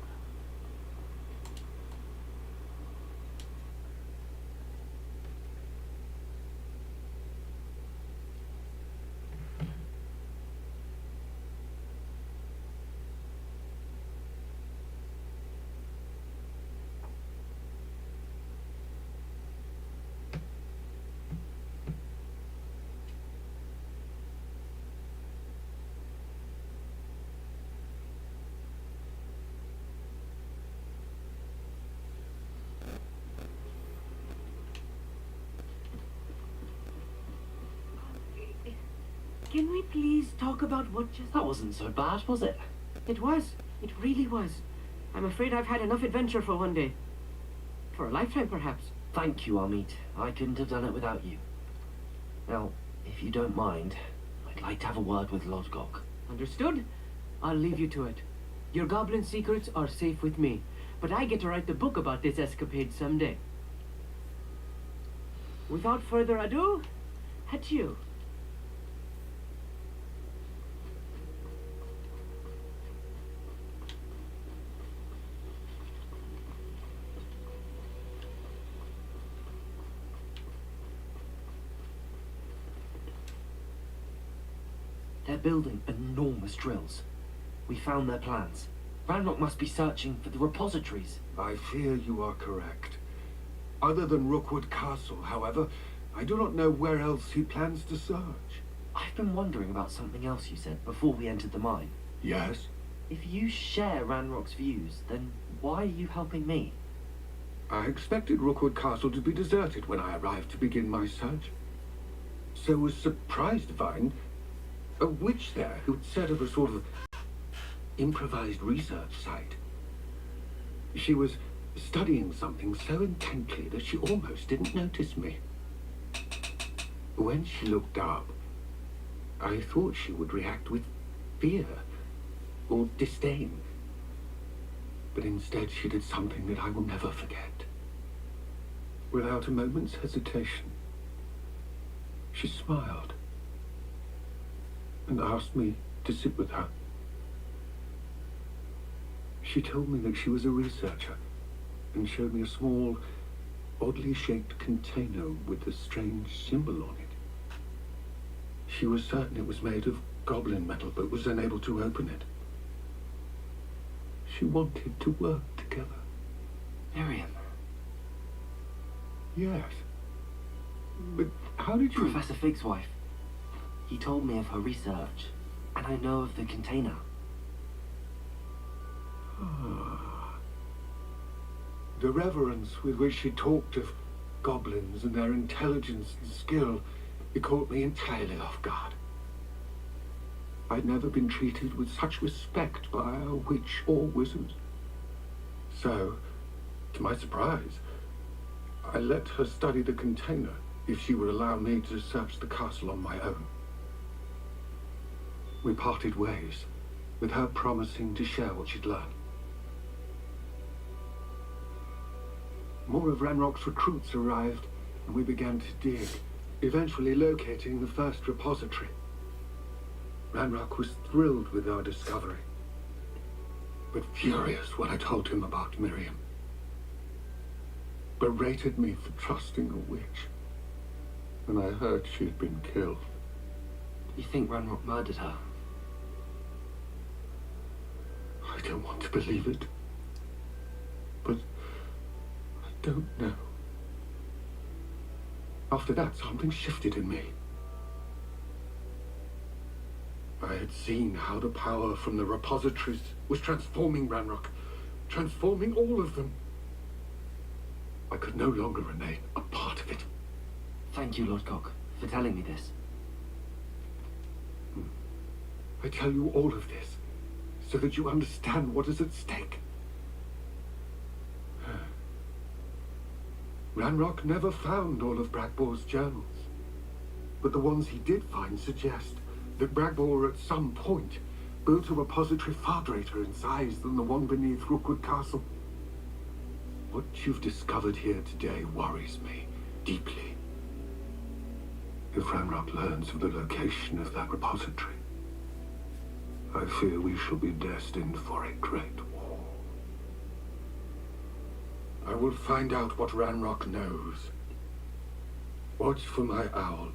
Can we please talk about what just... That wasn't so bad, was it? It was. It really was. I'm afraid I've had enough adventure for one day. For a lifetime, perhaps. Thank you, Amit. I couldn't have done it without you. Now, if you don't mind, I'd like to have a word with Lodgok. Understood? I'll leave you to it. Your goblin secrets are safe with me, but I get to write the book about this escapade someday. Without further ado, adieu. They're building enormous drills. We found their plans. Ranrock must be searching for the repositories. I fear you are correct. Other than Rookwood Castle, however, I do not know where else he plans to search. I've been wondering about something else you said before we entered the mine. Yes? If you share Ranrock's views, then why are you helping me? I expected Rookwood Castle to be deserted when I arrived to begin my search. So was surprised to find a witch there who'd set up a sort of improvised research site. She was studying something so intently that she almost didn't notice me. When she looked up, I thought she would react with fear or disdain. But instead she did something that I will never forget. Without a moment's hesitation, she smiled and asked me to sit with her. She told me that she was a researcher and showed me a small, oddly shaped container with a strange symbol on it. She was certain it was made of goblin metal, but was unable to open it. She wanted to work together. Miriam. Yes. But how did you... Professor Fig's wife. He told me of her research, and I know of the container. The reverence with which she talked of goblins and their intelligence and skill, it caught me entirely off guard. I'd never been treated with such respect by a witch or wizard. So, to my surprise, I let her study the container if she would allow me to search the castle on my own. We parted ways, with her promising to share what she'd learned. More of Ranrock's recruits arrived, and we began to dig, eventually locating the first repository. Ranrock was thrilled with our discovery, but furious when I told him about Miriam. Berated me for trusting a witch, and I heard she had been killed. You think Ranrock murdered her? I don't want to believe it, but I don't know. After that, something shifted in me. I had seen how the power from the repositories was transforming Ranrock, transforming all of them. I could no longer remain a part of it. Thank you, Lodgok, for telling me this. I tell you all of this so that you understand what is at stake. Ranrock never found all of Bragbor's journals, but the ones he did find suggest that Bragbor at some point built a repository far greater in size than the one beneath Rookwood Castle. What you've discovered here today worries me deeply. If Ranrock learns of the location of that repository, I fear we shall be destined for a great war. I will find out what Ranrock knows. Watch for my owl.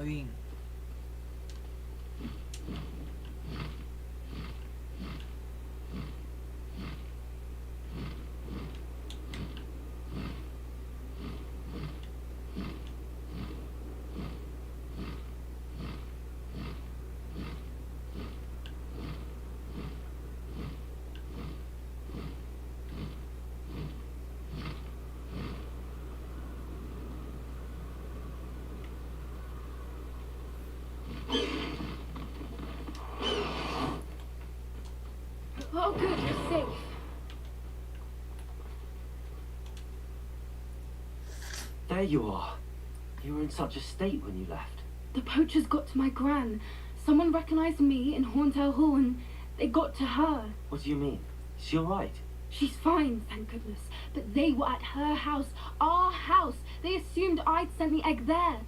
윙. Oh, good, you're safe. There you are. You were in such a state when you left. The poachers got to my gran. Someone recognized me in Horntail Hall and they got to her. What do you mean? Is she alright? She's fine, thank goodness. But they were at her house, our house. They assumed I'd sent the egg there.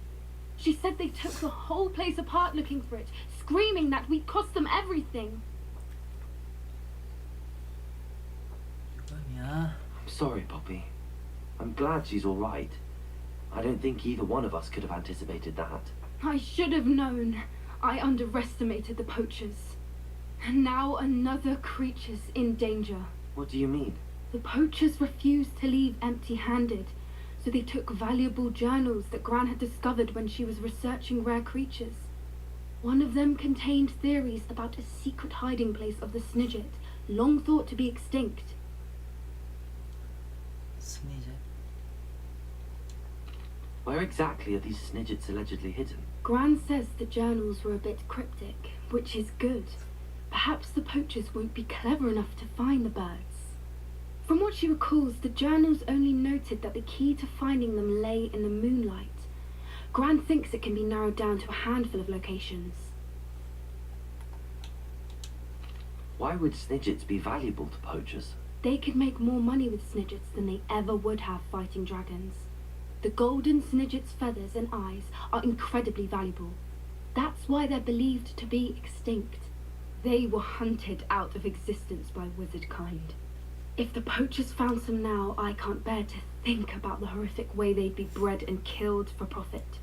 She said they took the whole place apart looking for it, screaming that we'd cost them everything. 유감이야. I'm sorry, Poppy. I'm glad she's alright. I don't think either one of us could have anticipated that. I should have known. I underestimated the poachers. And now another creature's in danger. What do you mean? The poachers refused to leave empty-handed, so they took valuable journals that Gran had discovered when she was researching rare creatures. One of them contained theories about a secret hiding place of the Snidget, long thought to be extinct. 스니제. Where exactly are these Snidgets allegedly hidden? Gran says the journals were a bit cryptic, which is good. Perhaps the poachers won't be clever enough to find the birds. From what she recalls, the journals only noted that the key to finding them lay in the moonlight. Gran thinks it can be narrowed down to a handful of locations. Why would Snidgets be valuable to poachers? They could make more money with Snidgets than they ever would have fighting dragons. The golden Snidget's feathers and eyes are incredibly valuable. That's why they're believed to be extinct. They were hunted out of existence by wizard kind. If the poachers found some now, I can't bear to think about the horrific way they'd be bred and killed for profit.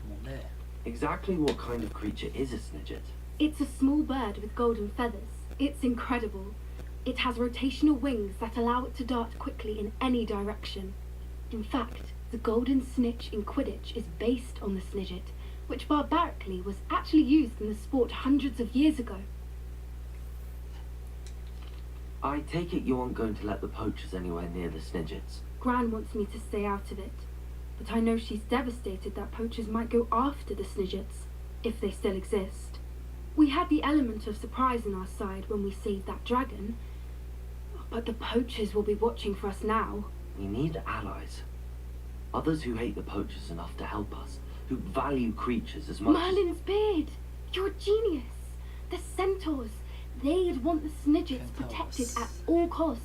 뭔데? Exactly what kind of creature is a Snidget? It's a small bird with golden feathers. It's incredible. It has rotational wings that allow it to dart quickly in any direction. In fact, the golden snitch in Quidditch is based on the Snidget, which barbarically was actually used in the sport hundreds of years ago. I take it you aren't going to let the poachers anywhere near the Snidgets. Gran wants me to stay out of it, but I know she's devastated that poachers might go after the Snidgets, if they still exist. We had the element of surprise on our side when we saved that dragon, but the poachers will be watching for us now. We need allies. Others who hate the poachers enough to help us, who value creatures as much Merlin's beard! You're a genius! The centaurs! They'd want the Snidgets protected at all costs.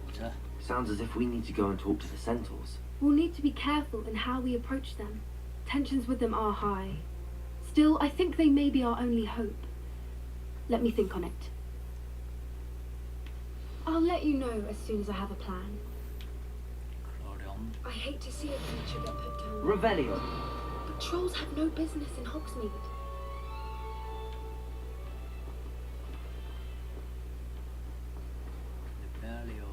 해보자. Sounds as if we need to go and talk to the centaurs. We'll need to be careful in how we approach them. Tensions with them are high. Still, I think they may be our only hope. Let me think on it. I'll let you know as soon as I have a plan. 그러렴. I hate to see a creature get put down. Revelio. But trolls have no business in Hogsmeade. 레벨리오.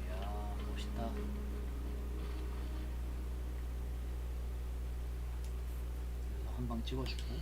이야, 멋있다. 여기서 한 방 찍어주고.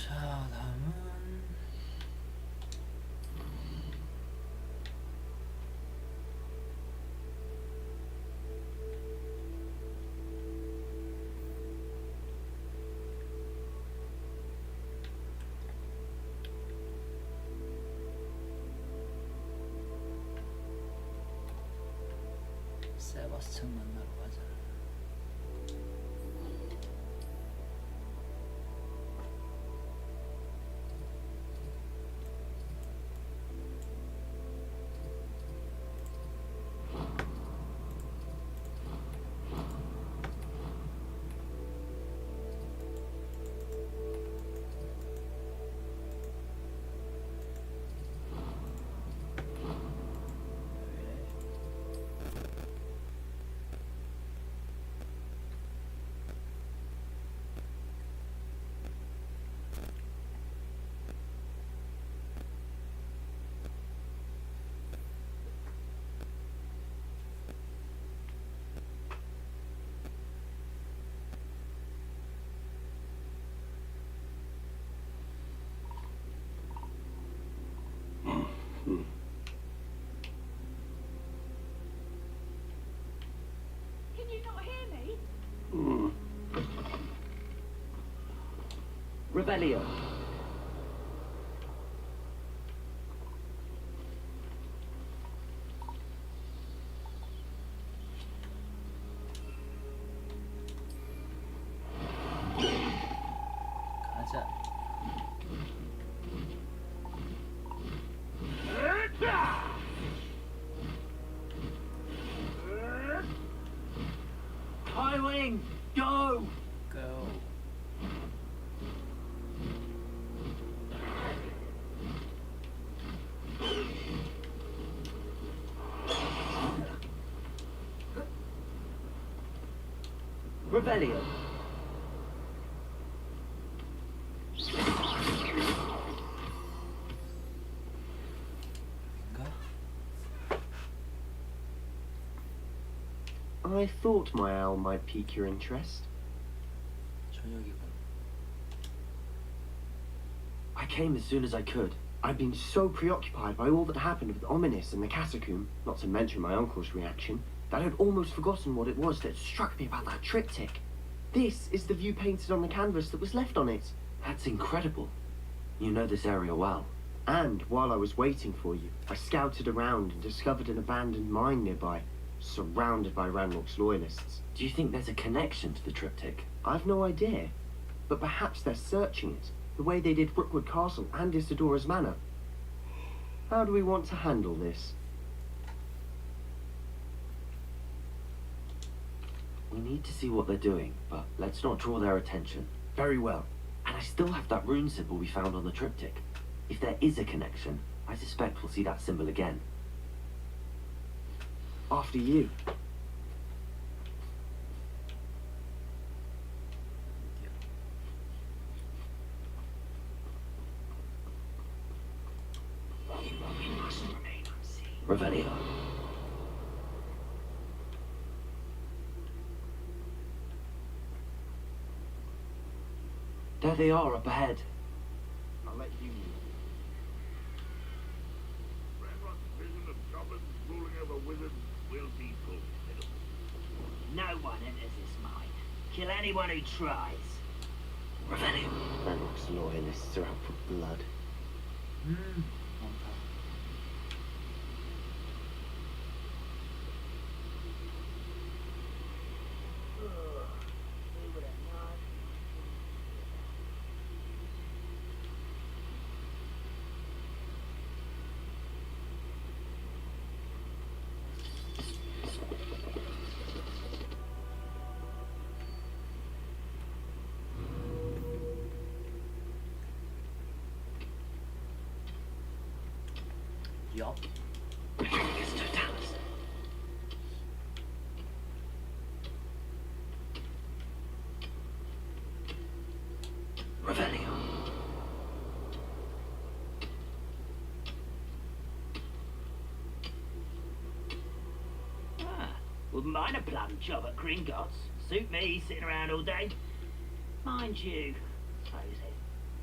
자, 다음은 세바스찬 만나러 가자. Can you not hear me? Revelio. 가자. High wing, go! Go. Revelio. 인가? I thought my owl might pique your interest. 저녁이군. I came as soon as I could. I've been so preoccupied by all that happened with Ominous and the catacomb, not to mention my uncle's reaction, that I'd almost forgotten what it was that struck me about that triptych. This is the view painted on the canvas that was left on it. That's incredible. You know this area well. And while I was waiting for you, I scouted around and discovered an abandoned mine nearby, surrounded by Ranrock's loyalists. Do you think there's a connection to the triptych? I've no idea, but perhaps they're searching it, the way they did Brookwood Castle and Isidora's Manor. How do we want to handle this? We need to see what they're doing, but let's not draw their attention. Very well. And I still have that rune symbol we found on the triptych. If there is a connection, I suspect we'll see that symbol again. After you. Revelio. There they are up ahead. I'll let you move. Ranrock's vision of goblins ruling over wizards will be fulfilled. No one enters this mine. Kill anyone who tries. Revelio. Ranrock's loyalists are out for blood. 많다. Yup. It's Totalis. Revelio. Wouldn't mind a plum job at Gringotts. Suit me, sitting around all day. Mind you, suppose it.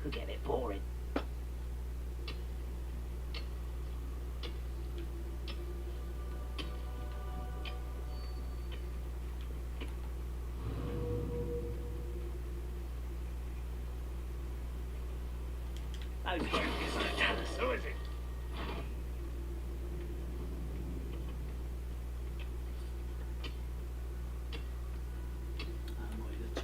Could get a bit boring. Those guys don't tell us. Who is it? 안 걸렸지.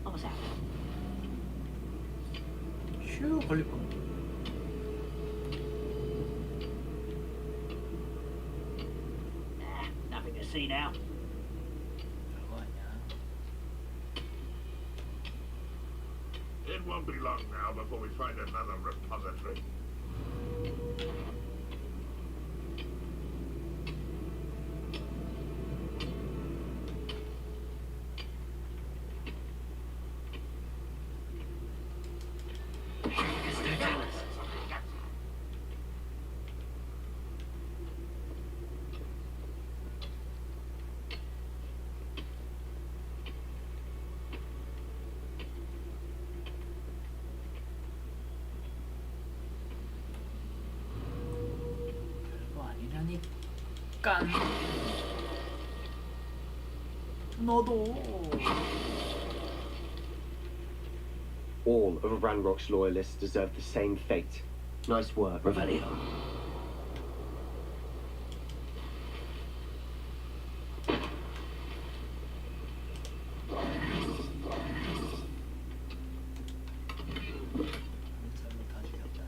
What was that? 휴 걸릴 뻔. Nothing to see now. 별거 아니야. It won't be long now before we find another repository. 별거 아니라니까. 너도. All of Ranrock's loyalists deserve the same fate. Nice work. Revelio. 잘못 다 죽였다.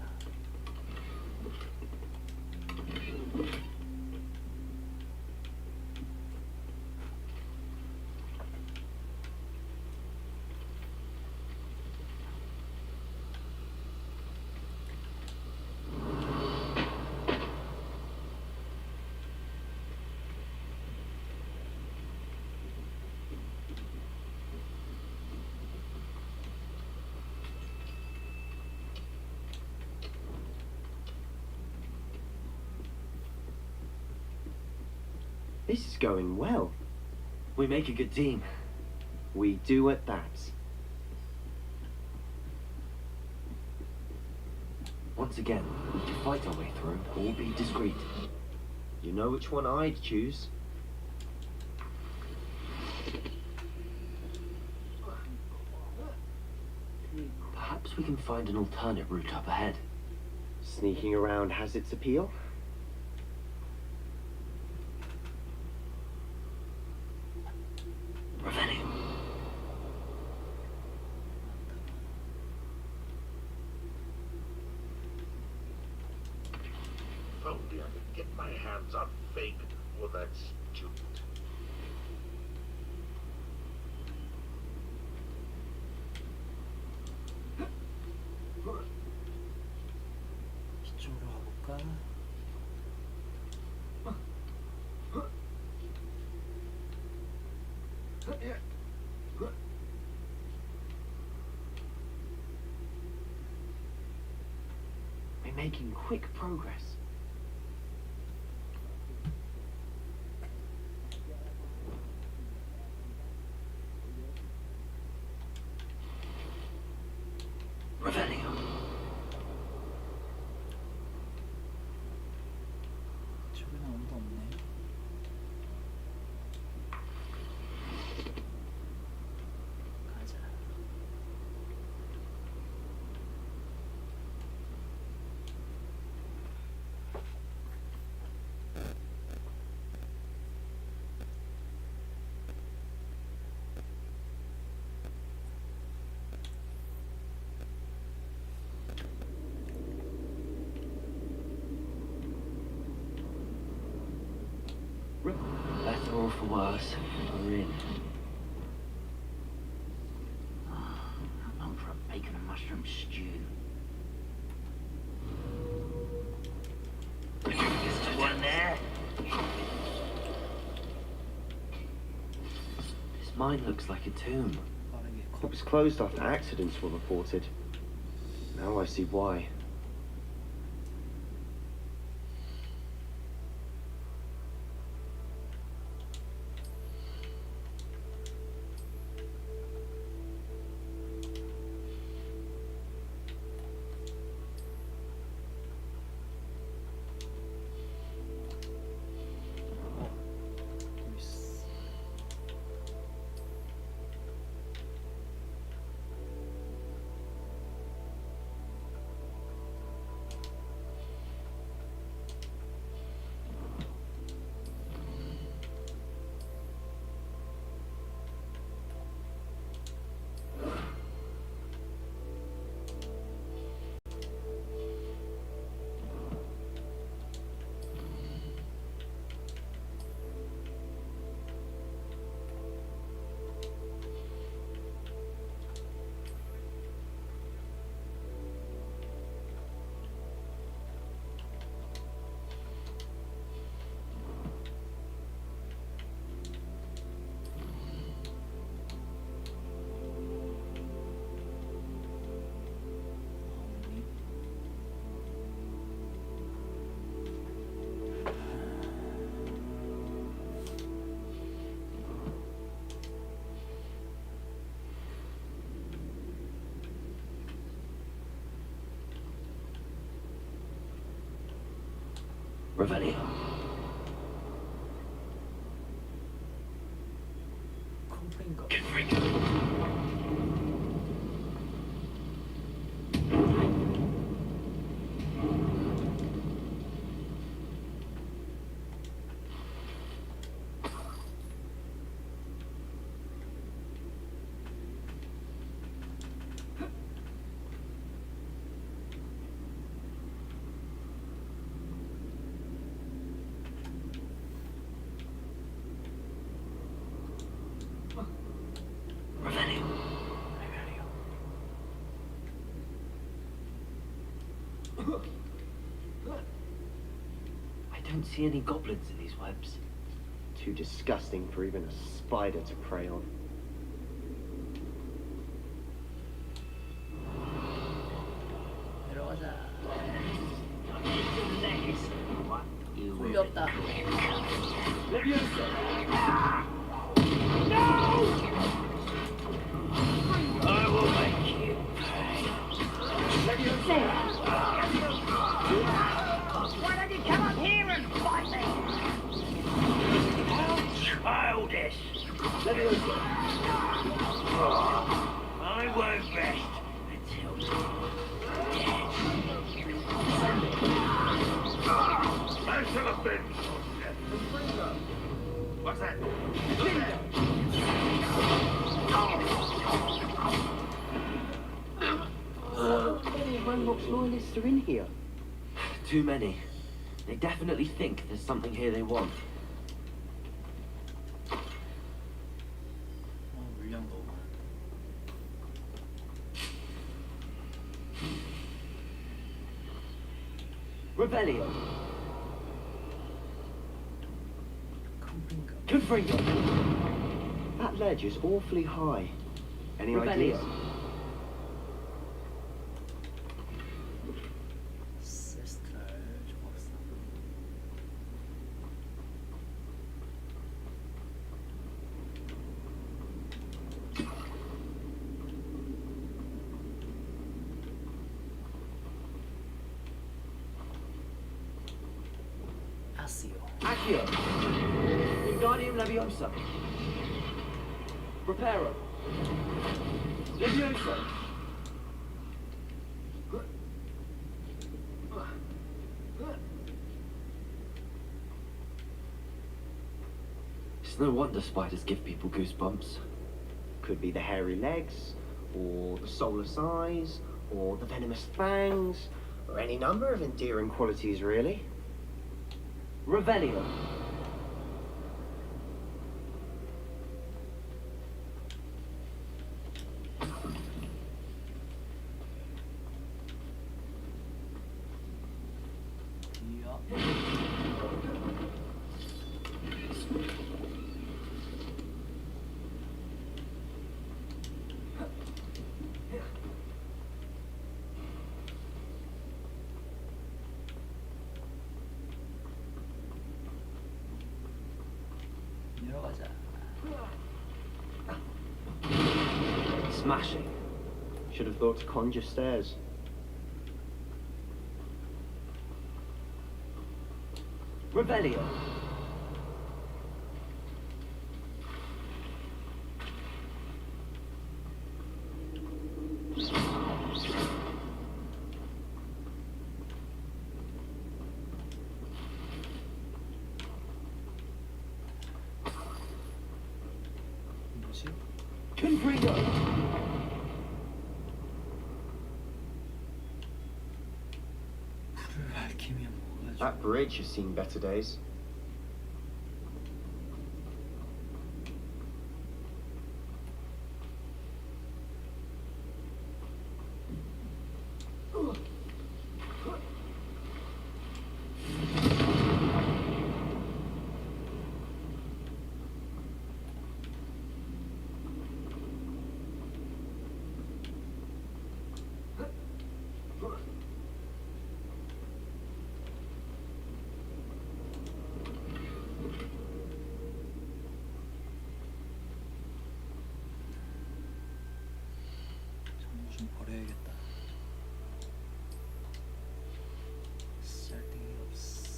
This is going well. We make a good team. We do at that. Once again, we can fight our way through, but we'll be discreet. You know which one I'd choose. Perhaps we can find an alternate route up ahead. Sneaking around has its appeal. Revelio. If only I could get my hands on Fake or that student. 이쪽으로 가볼까? We're making quick progress. Revelio. 이쪽에는 아무도 없네. 가자. Better or for worse, we're in. I'm on for a bacon and mushroom stew. One there. This mine looks like a tomb. 빠르게 It was closed after accidents were reported. Now I see why. Revelio. I don't see any goblins in these webs. Too disgusting for even a spider to prey on. 내려가자. You 풀렸다. I will make you pay. Why don't you come up here and fight me? How childish! I won't rest until you're dead. Thanks to the bin. What's that? How many Ranrock's loyalists are in here? Too many. They definitely think there's something here they want. 물량 너무. Revelio. 컴플인가? Confringo. That ledge is awfully high. Any Revelio. ideas? 세스트랄 조각사. 아시오. Accio. Wingardium Leviosa. Reparo. Leviosa. It's no wonder spiders give people goosebumps. Could be the hairy legs, or the soulless eyes, or the venomous fangs, or any number of endearing qualities, really. Revelio. Smashing. Should have thought to conjure stairs. Revelio. 뭐지? Confringo. 불을 밝히면 뭐가 좋아? That bridge has seen better days. 좀 버려야겠다. 쓸데기 없어.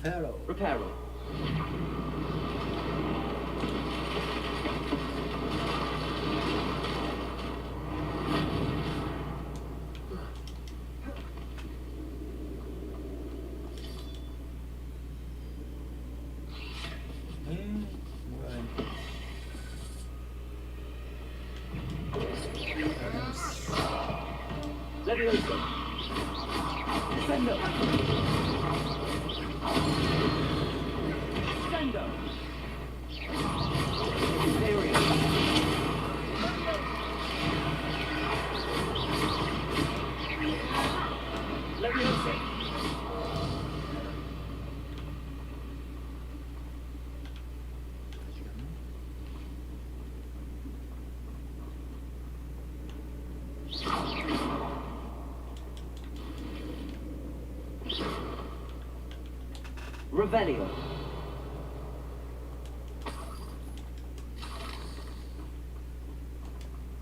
Reparo. Reparo. 뭐야? Leviosa. Defendo. Defendo. Imperial. Leviosa. Revelio.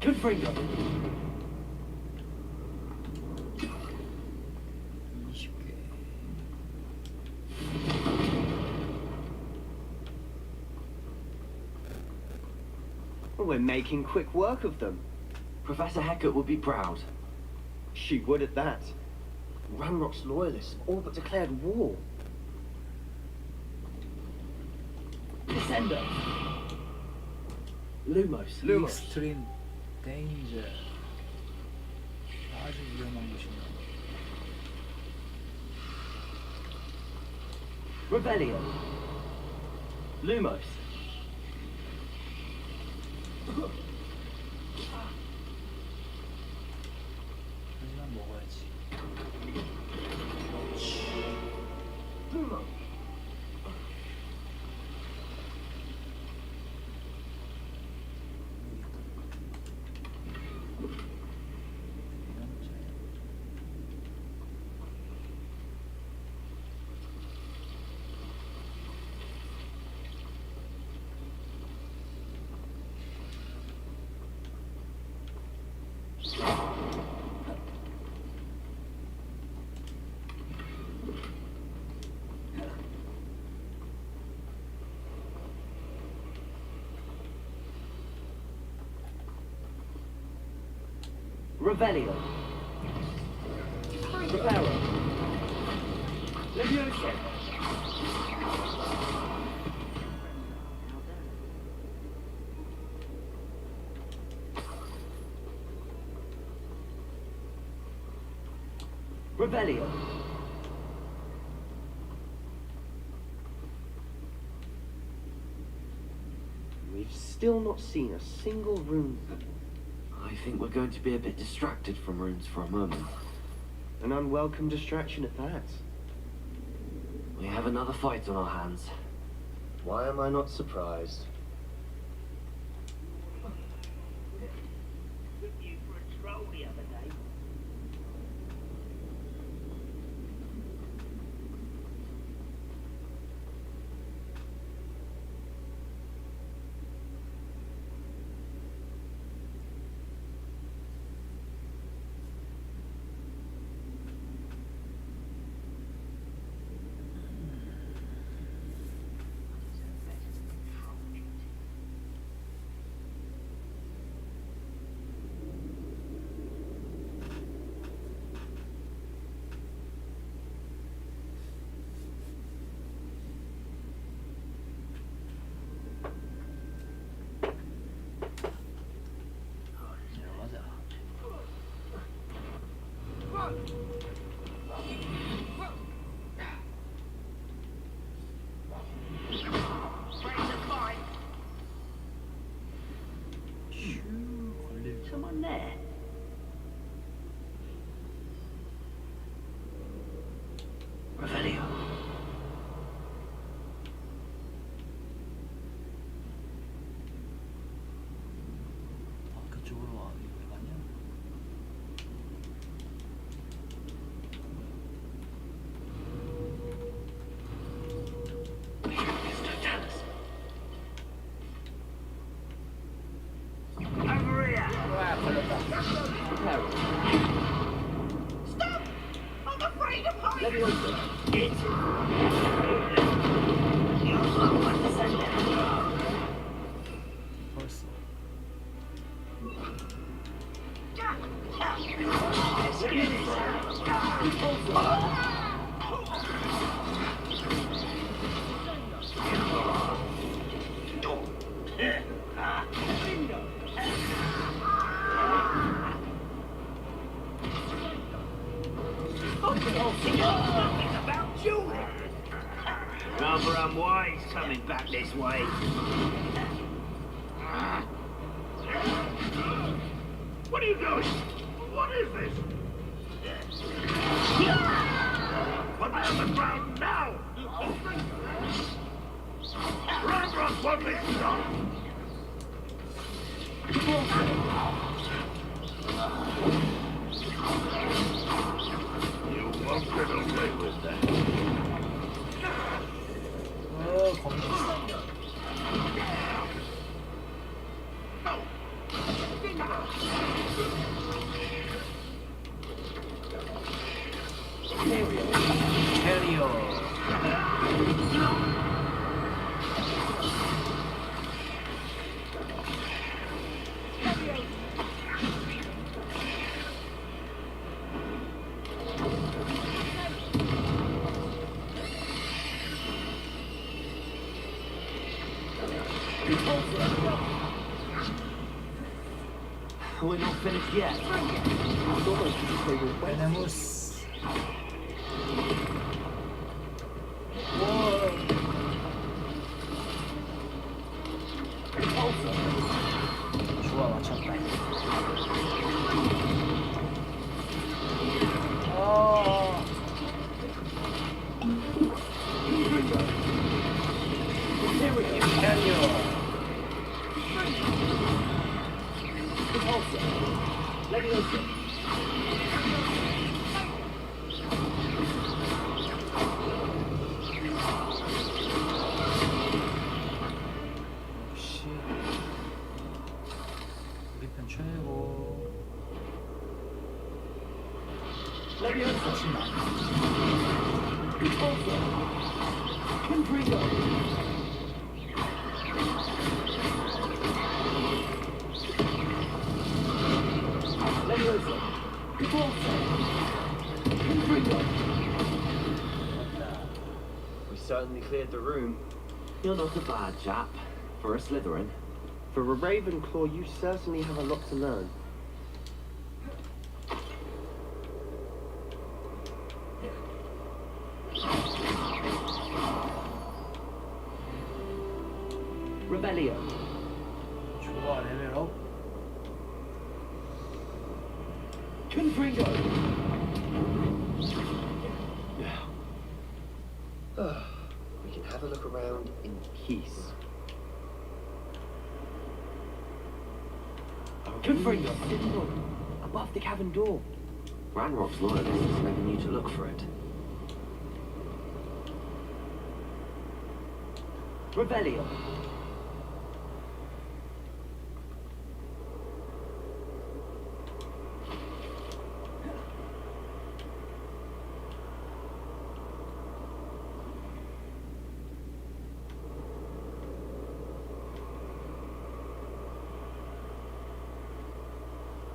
Confringo. 20개. Well, we're making quick work of them. Professor Hecat would be proud. She would at that. Ranrock's loyalists all but declared war. Descendo. Lumos. 익스트림 데인저. 아주 위험한 곳이네요. Revelio. Lumos. 하지만 먹어야지. Lumos. Revelio. Reparo. Leviosa. Revelio. We've still not seen a single rune. I think we're going to be a bit distracted from runes for a moment. An unwelcome distraction at that. We have another fight on our hands. Why am I not surprised? Took you for a stroll the other day. 내려가자. 걸릴 Someone there. Revelio. 그쪽으로 와. 이거 왜 갔냐? Over here. 와, 걸렸다. Stop! I'm afraid of heights. Leviosa. It. You're someone to send it. 벌써. Nothing about you. Rather unwise coming back this way. What are you doing? What is this? Put me on the ground now! Ranrock won't let you stop! You won't get away with that. 거기 캐리어. We're not finished yet. 베네무스. 좋아, 맞췄다. 캐리어. Leviosa. 역시 우리 편 최고. Leviosa. 신나. Repulsor. Confringo. Leviosa. Repulsor. Confringo. 맞다. certainly cleared the room. You're not a bad chap. For a Slytherin. For a Ravenclaw, you certainly have a lot to learn. Rebellion. 좋아, 레벨업. Confringo. We can have a look around in peace. Confringo. Symbol above the cavern door. Ranrock's loyalists never knew to look for it. Rebellion.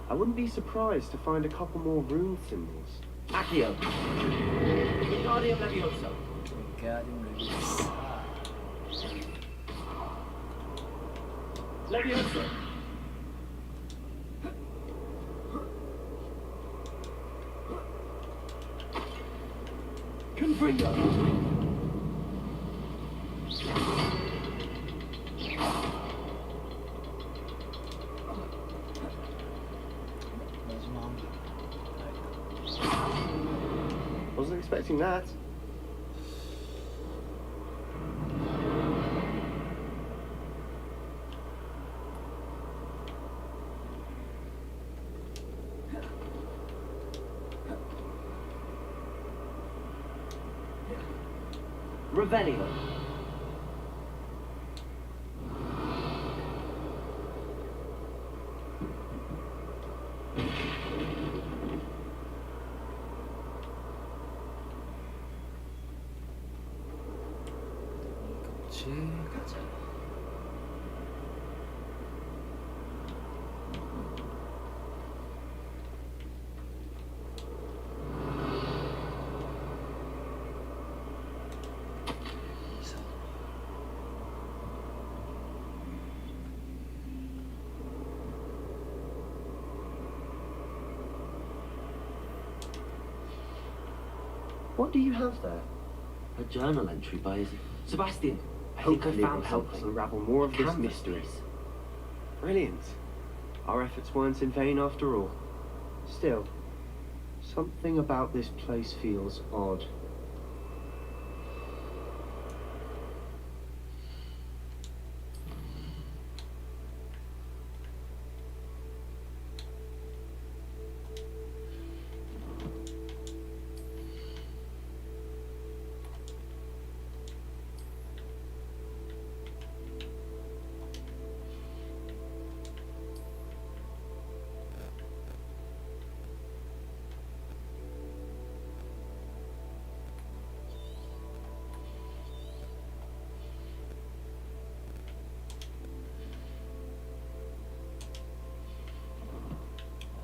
I wouldn't be surprised to find a couple more rune symbols. Accio. Wingardium Levioso. Wingardium Leviosa. Levioso. Confringo. Wasn't expecting that. Revelio. 그렇지, 가자. What do you have there? A journal entry by Sebastian. I think I Hopefully it will found help us something. unravel more of this Canvas, mystery. please. Brilliant. Our efforts weren't in vain after all. Still, something about this place feels odd.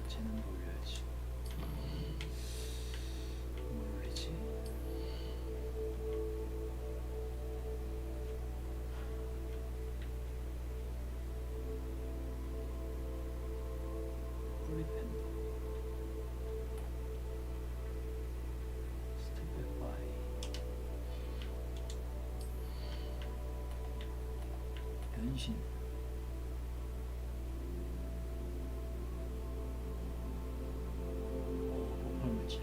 쟤는 몰려야지. 뭘 올리지? 뿌리펜더. 스텝백 바이. 변신. 폭발물질.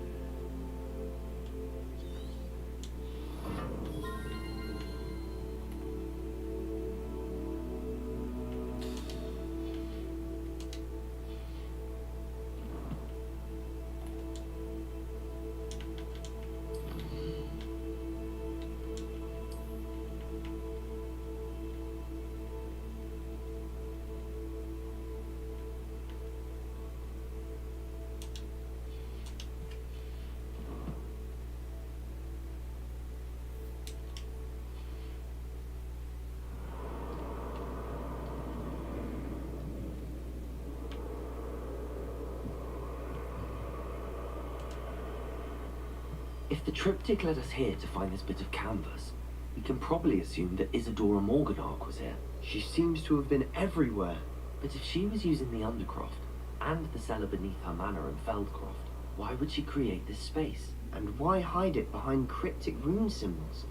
If the triptych led us here to find this bit of canvas, We can probably assume that Isadora Morganark was here. She seems to have been everywhere. But if she was using the Undercroft and the cellar beneath her manor in Feldcroft, why would she create this space? And why hide it behind cryptic rune symbols?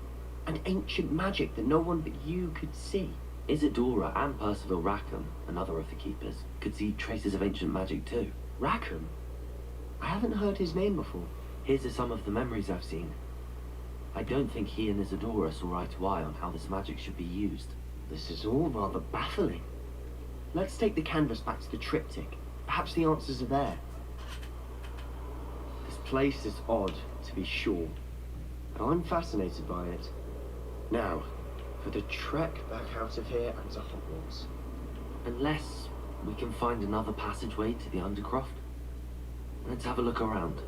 And ancient magic that no one but you could see? Isadora and Percival Rackham, another of the keepers, could see traces of ancient magic too. Rackham? I haven't heard his name before. His are some of the memories I've seen. I don't think he and Isadora saw eye to eye on how this magic should be used. This is all rather baffling. Let's take the canvas back to the triptych. Perhaps the answers are there. This place is odd, to be sure, but I'm fascinated by it. Now, for the trek back out of here and to Hogwarts. Unless we can find another passageway to the Undercroft. Let's have a look around.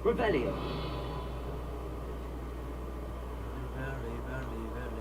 Revelio! Very, very, very.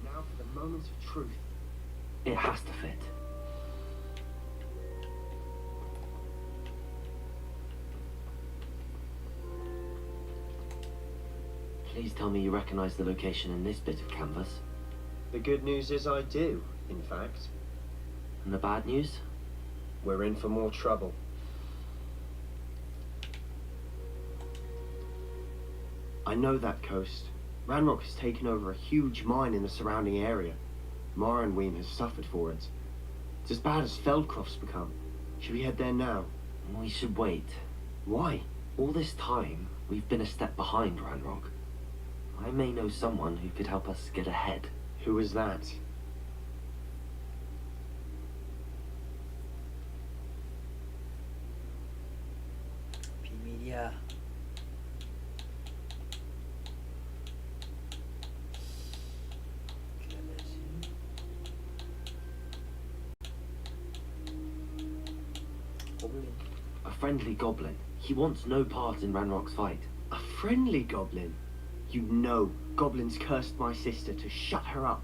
Now for the moment of truth. It has to fit. Please tell me you recognize the location in this bit of canvas. The good news is I do, in fact. And the bad news? We're in for more trouble. I know that coast. Ranrock has taken over a huge mine in the surrounding area. Morrowind has suffered for it. It's as bad as Feldcroft's become. Should we head there now? We should wait. Why? All this time, we've been a step behind Ranrock. I may know someone who could help us get ahead. Who is that? 비밀이야. 고블린. A friendly goblin. He wants no part in Ranrock's fight. A friendly goblin? You know, goblins cursed my sister to shut her up.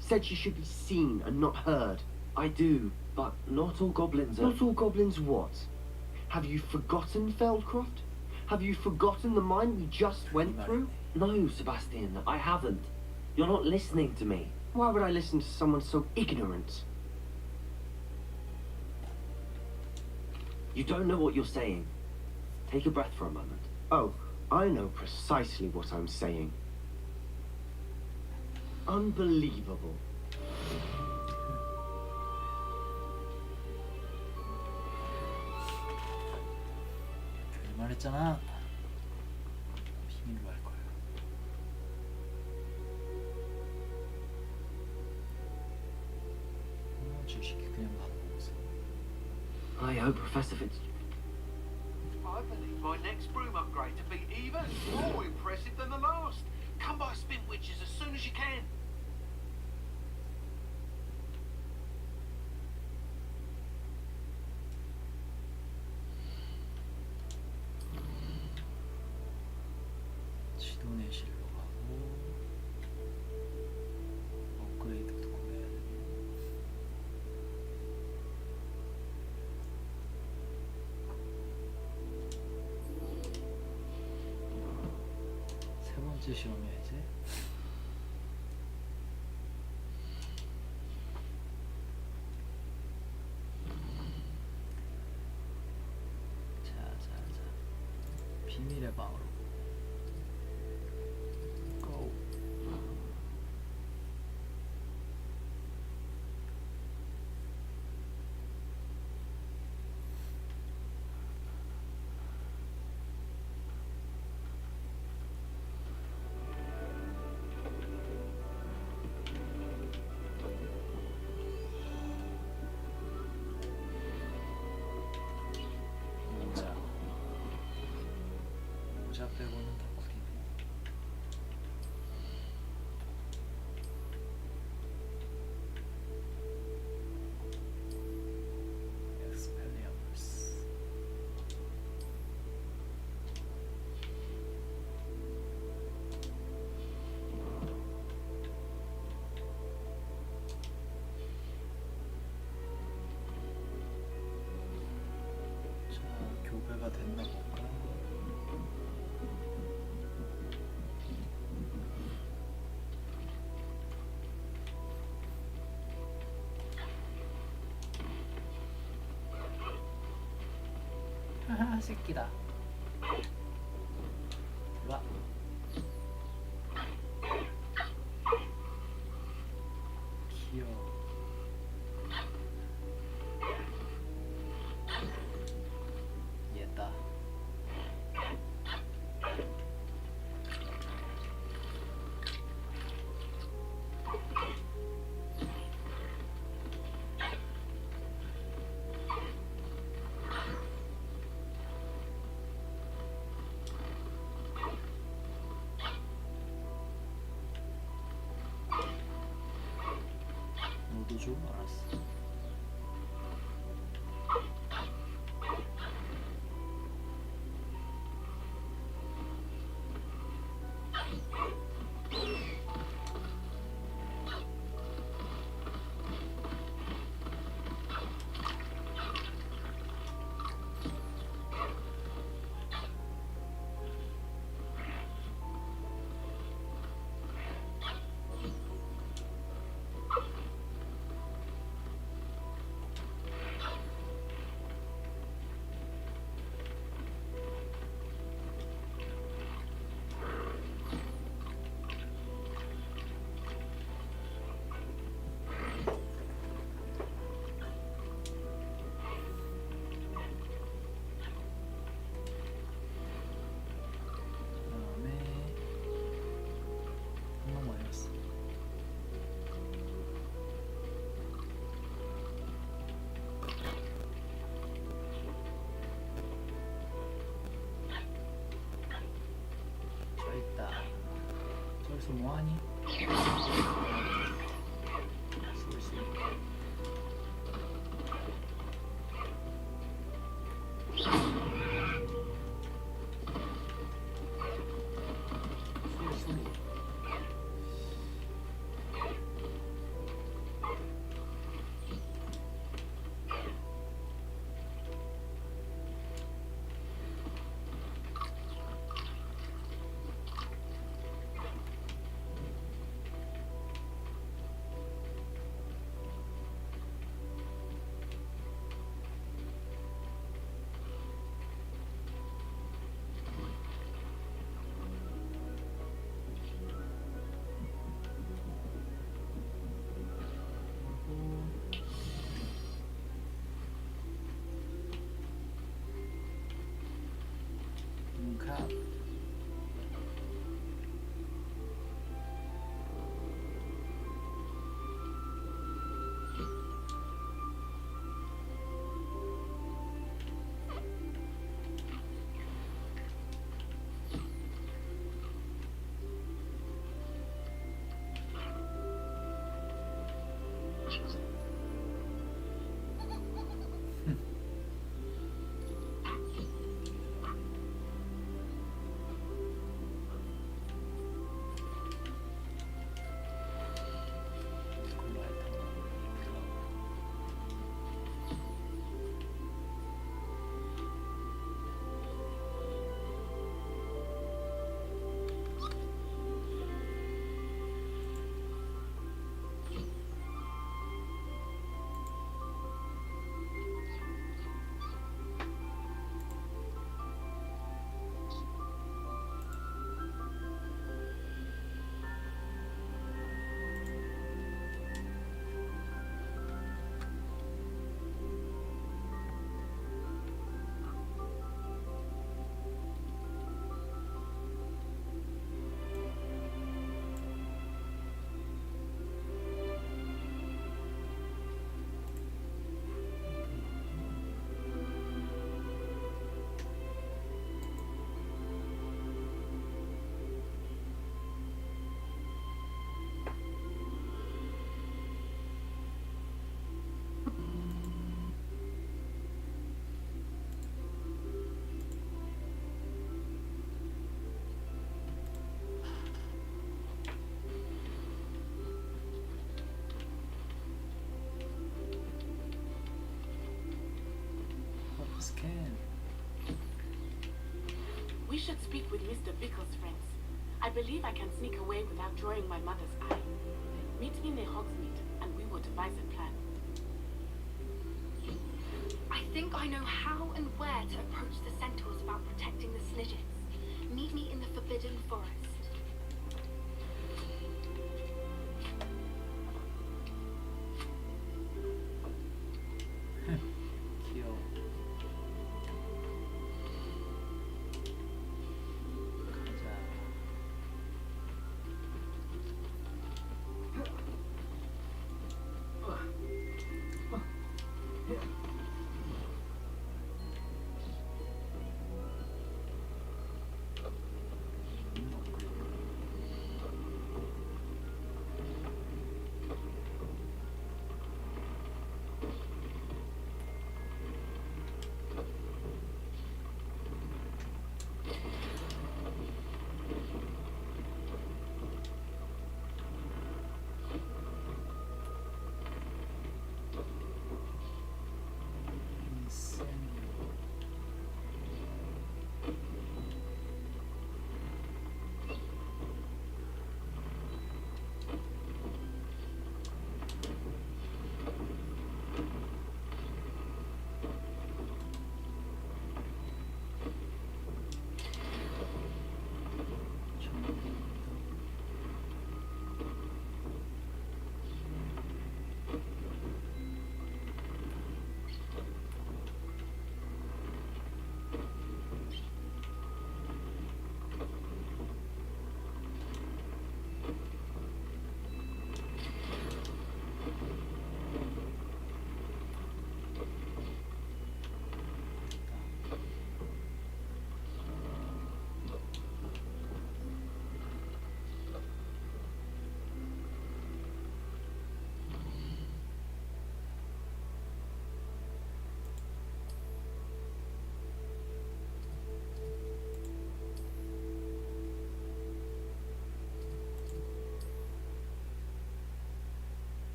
Said she should be seen and not heard. I do, but not all goblins are... Not all goblins what? Have you forgotten Feldcroft? Have you forgotten the mine we just went through? No, Sebastian, I haven't. You're not listening to me. Why would I listen to someone so ignorant? You don't know what you're saying. Take a breath for a moment. Oh, I know precisely what I'm saying. Unbelievable. 괜히 말했잖아. 비밀로 할 거야. 주식이 그냥 가는 거였어. I hope Professor Fitz... I believe my next broom upgrade to be even more impressive than the last. Come by Spin Witches as soon as you can. 지도내실로 가고 업그레이드도 구해야 되고. 세 번째 시험이야 이제. 자자자 비밀의 방으로 고. 모자 빼고는 다 쿨이네. 엑스펠리아블스. 자, 교배가 됐나 볼까? 하하, 새끼다. 와. 귀여워. 얘다. 너도 줘? 알았어. 저기서 뭐하니? speak with Mr. Bickle's friends. I believe I can sneak away without drawing my mother's eye. Meet me near Hogsmeade, and we will devise a plan. I think I know how and where to approach the centaurs about protecting the Snidgets. Meet me in the Forbidden Forest. 귀여워. 가자.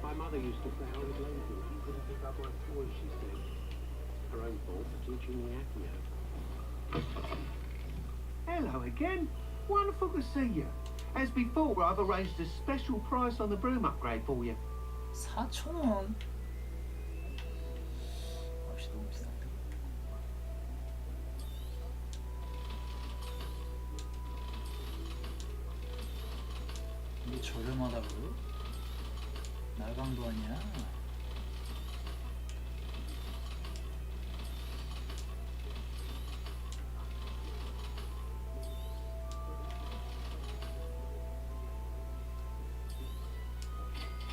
My mother used to say I was lazy. She couldn't pick up my toys, she said. Her own fault for teaching me acne. Hello again. Wonderful to see you. As before, I've arranged a special price on the broom upgrade for you. 4,000원. 역시 너무 비싼데. 이게 저렴하다고요? 날강도 아니야?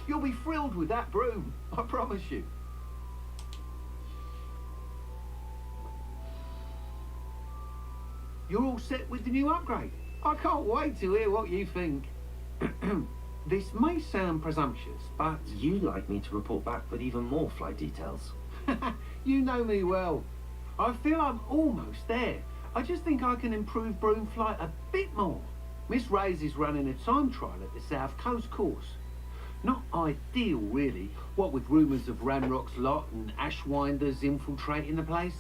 You'll be thrilled with that broom, I promise you. You're all set with the new upgrade. I can't wait to hear what you think. This may sound presumptuous, but... You'd like me to report back with even more flight details. You know me well. I feel I'm almost there. I just think I can improve broom flight a bit more. Miss Ray's is running a time trial at the South Coast course. Not ideal, really, what with rumours of Ranrock's lot and Ashwinders infiltrating the place.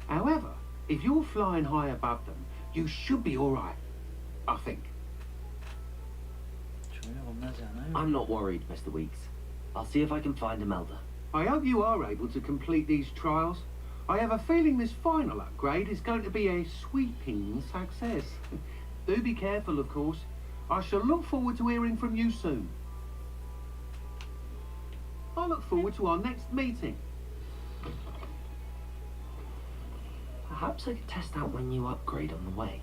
However, if you're flying high above them, you should be all right, I think. I'm not worried, Mr. Weeks. I'll see if I can find Imelda. I hope you are able to complete these trials. I have a feeling this final upgrade is going to be a sweeping success. Do be careful, of course. I shall look forward to hearing from you soon. I look forward to our next meeting. Perhaps I could test out my new upgrade on the way.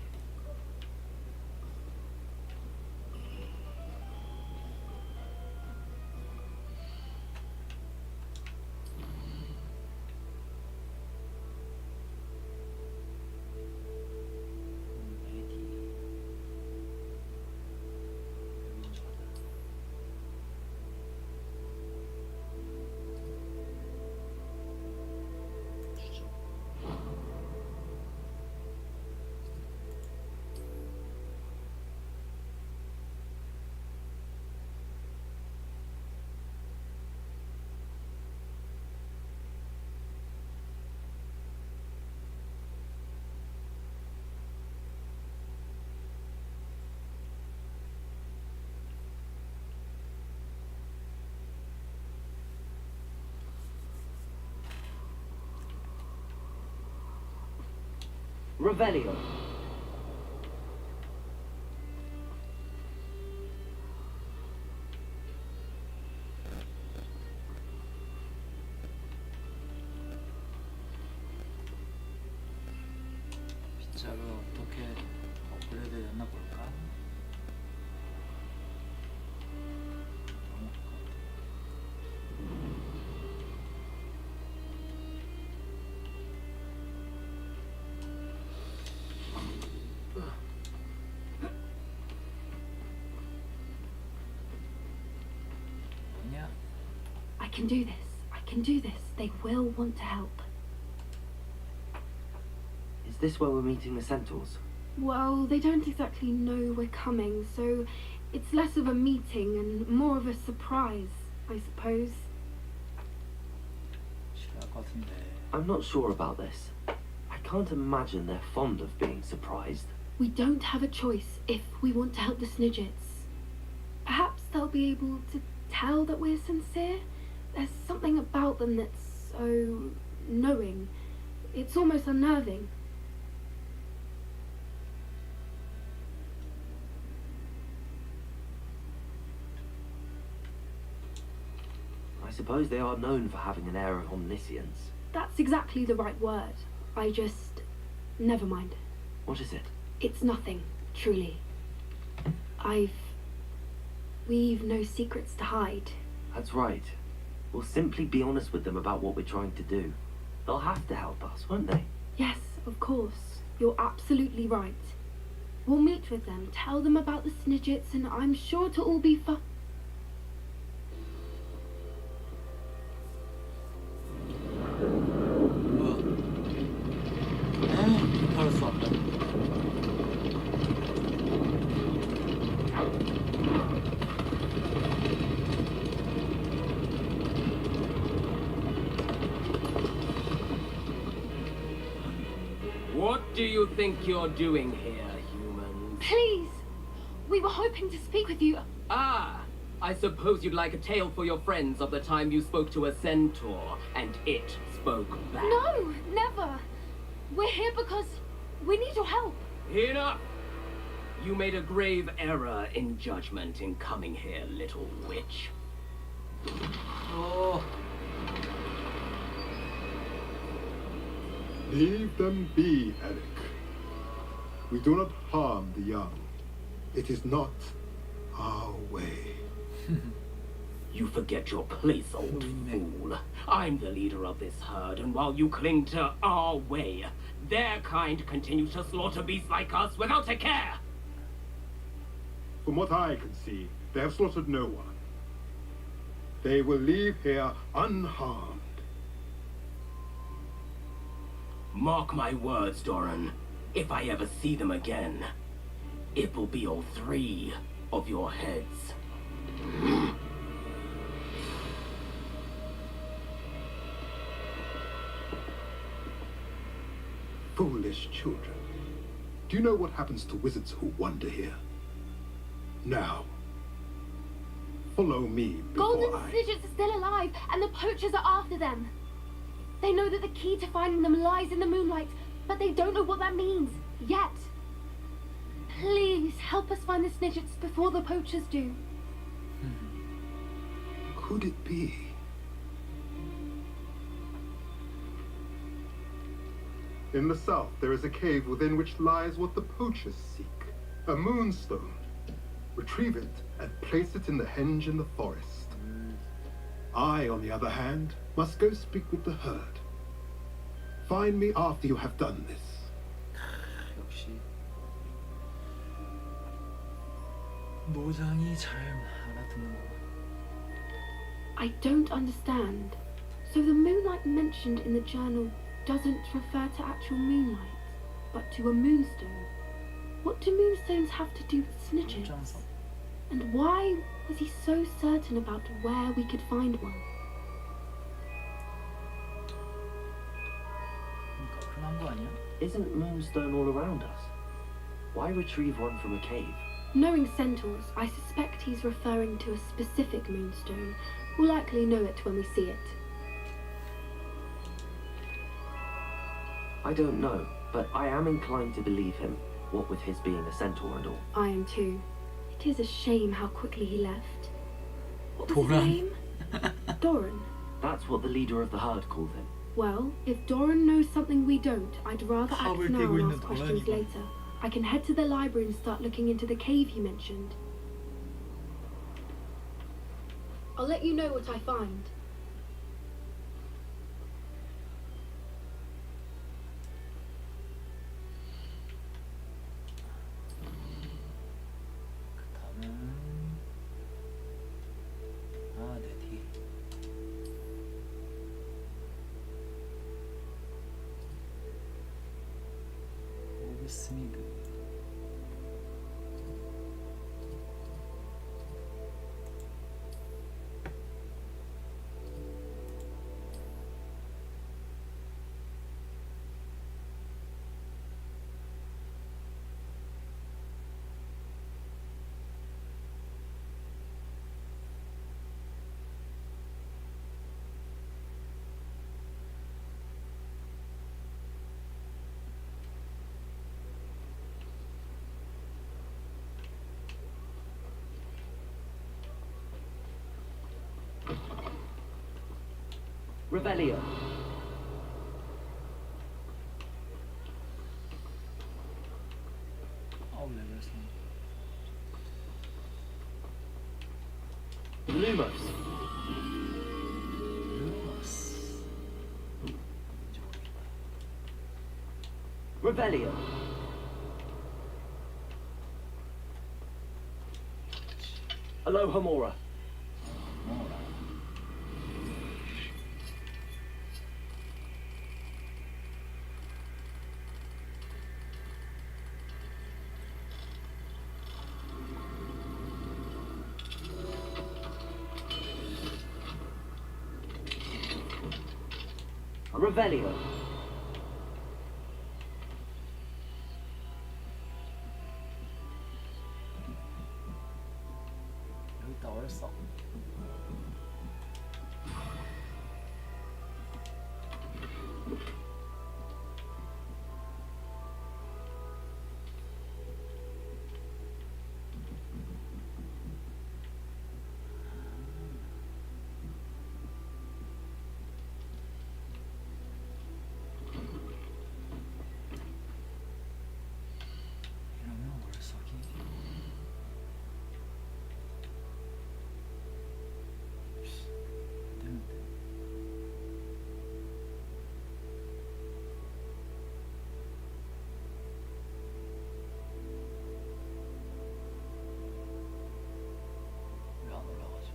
Revelio. 빗자루 어떻게 업그레이드 됐나 볼까? 뭐냐? I can do this. I can do this. They will want to help. Is this where we're meeting the centaurs? Well, they don't exactly know we're coming, so it's less of a meeting and more of a surprise, I suppose. 싫어할 것 같은데. I'm not sure about this. I can't imagine they're fond of being surprised. We don't have a choice if we want to help the Snidgets. Perhaps they'll be able to tell that we're sincere. There's something about them that's so knowing. It's almost unnerving. I suppose they are known for having an air of omniscience. That's exactly the right word. I just... Never mind. What is it? It's nothing, truly. We've no secrets to hide. That's right. We'll simply be honest with them about what we're trying to do. They'll have to help us, won't they? Yes, of course. You're absolutely right. We'll meet with them, tell them about the Snidgets, and I'm sure to all be fun. 알았어. What do you think you're doing here, humans? Please! We were hoping to speak with you. Ah! I suppose you'd like a tale for your friends of the time you spoke to a centaur, and it spoke back. No, never. We're here because we need your help. Enough! You made a grave error in judgment in coming here, little witch. Oh. Leave them be, Eric. We do not harm the young. It is not our way. You forget your place, old fool. I'm the leader of this herd, and while you cling to our way, their kind continue to slaughter beasts like us without a care. From what I can see, they have slaughtered no one. They will leave here unharmed. Mark my words, Doran. If I ever see them again, it will be all 3 of your heads. Foolish children. Do you know what happens to wizards who wander here? Now, follow me before Golden I... Snidgets are still alive, and the poachers are after them. They know that the key to finding them lies in the moonlight, but they don't know what that means, yet. Please, help us find the Snidgets before the poachers do. Could it be? In the south, there is a cave within which lies what the poachers seek. A moonstone. Retrieve it and place it in the henge in the forest. I, on the other hand, must go speak with the herd. Find me after you have done this. 역시 노장이 잘 알아듣는구나. I don't understand. So the moonlight mentioned in the journal doesn't refer to actual moonlight, but to a moonstone. What do moonstones have to do with Snidgets? And why was he so certain about where we could find one? 흔한 거 아니야? Isn't Moonstone all around us? Why retrieve one from a cave? Knowing centaurs, I suspect he's referring to a specific moonstone. We'll likely know it when we see it. I don't know, But I am inclined to believe him, what with his being a centaur and all. I am too. It is a shame how quickly he left. What was his Doran. name? Doran. That's what the leader of the herd called him. Well, if Doran knows something we don't, I'd rather act 밥을 now 떼고 and 있는 ask questions 도란이다. later. I can head to the library and start looking into the cave you mentioned. I'll let you know what I find. 다음은 내 뒤. 오브스미그. Revelio. 레벨 3. Lumos. 루머스. Revelio. Alohomora. Revelio. 여기 있다 어렸어. 이러면 월석이 안 되는데. 왜 안 올라가지?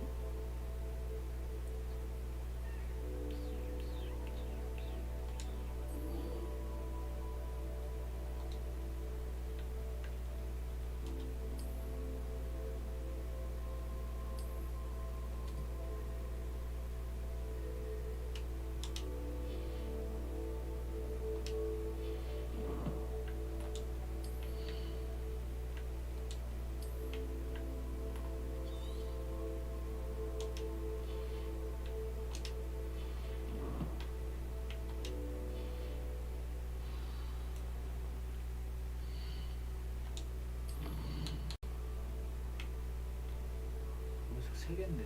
월석 3개인데.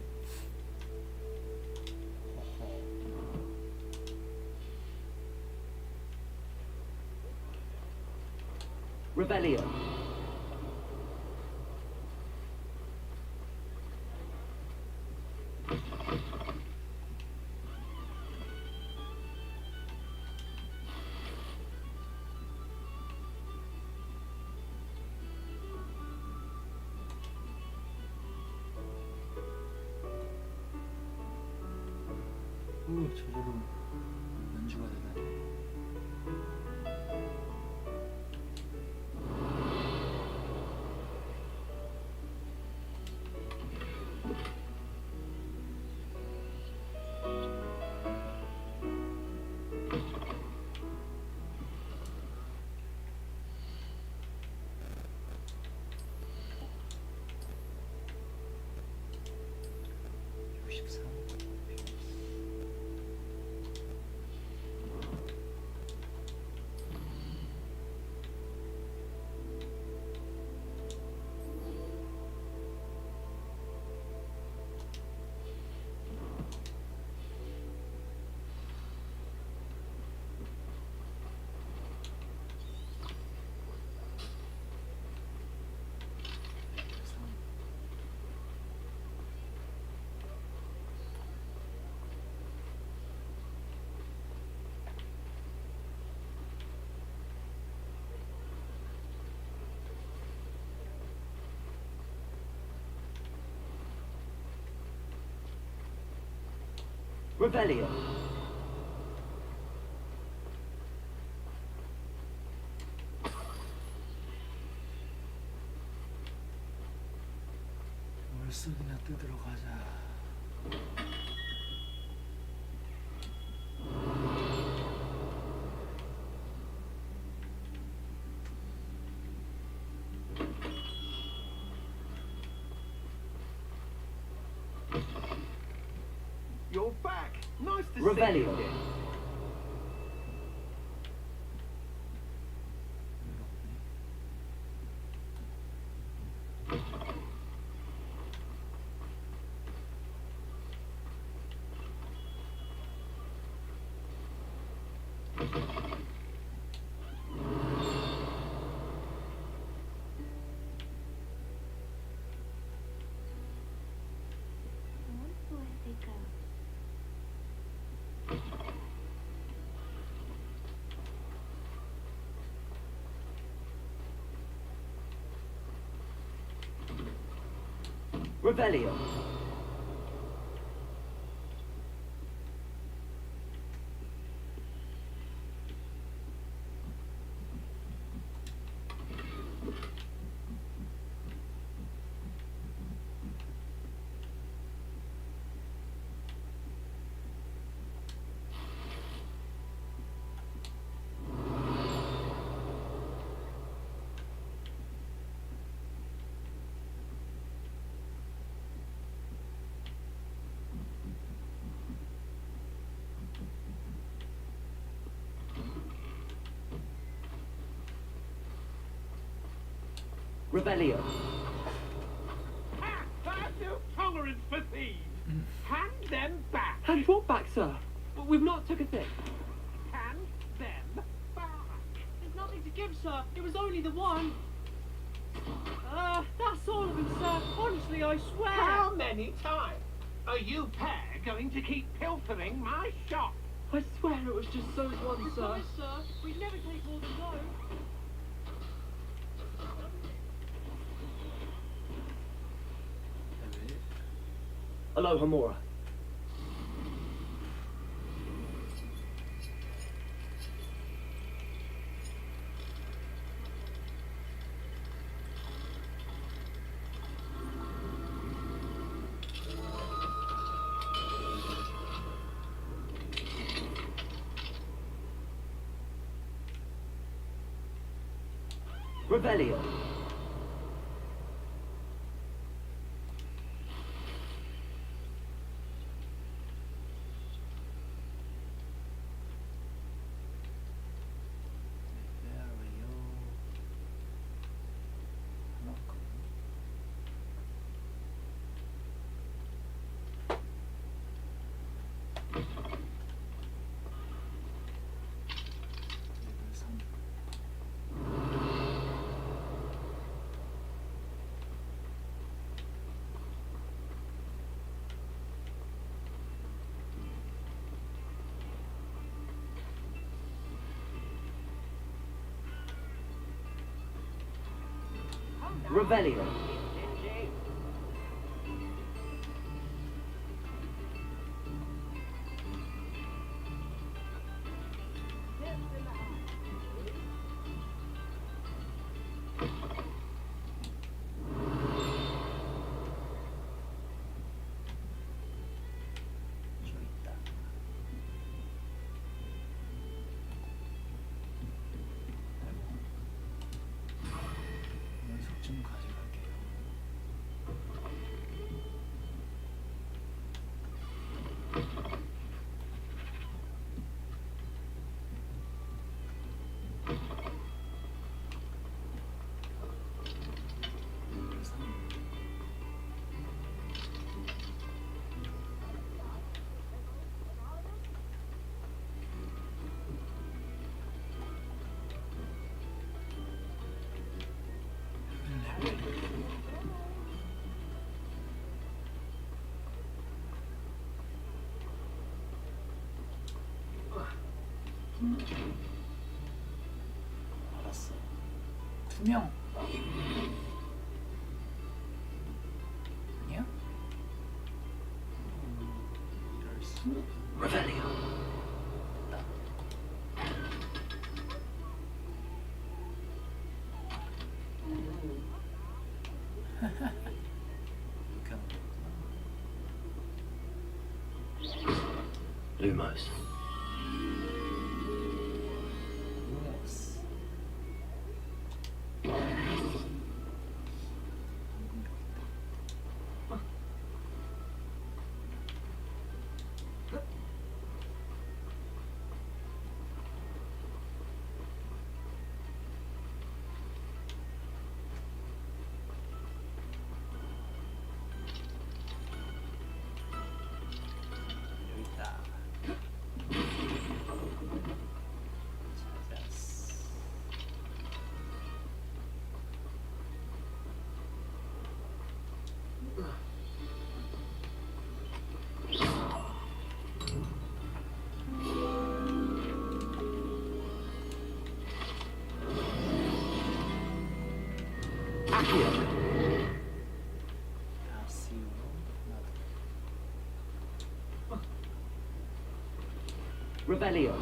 어허. Revelio. 저절로 연주가 되다니. Revelio. 월석이나 뜯으러 가자. You're back. Nice to Revelio. see you again. Where they go? Revelio. Revelio. Have no tolerance for thieves. Hand them back. Hand what back, sir? We've not took a thing. Hand them back. There's nothing to give, sir. It was only the one. That's all of them, sir. Honestly, I swear. How many times are you pair going to keep pilfering my shop? I swear it was just those ones, sir. Sir, we'd never take more than those. Hello, Hamura. Revelio. Revelio. 좀 가져갈게요. 알았어. 투명. 아니야? 이럴 수. Revelio. Lumos. Revelio.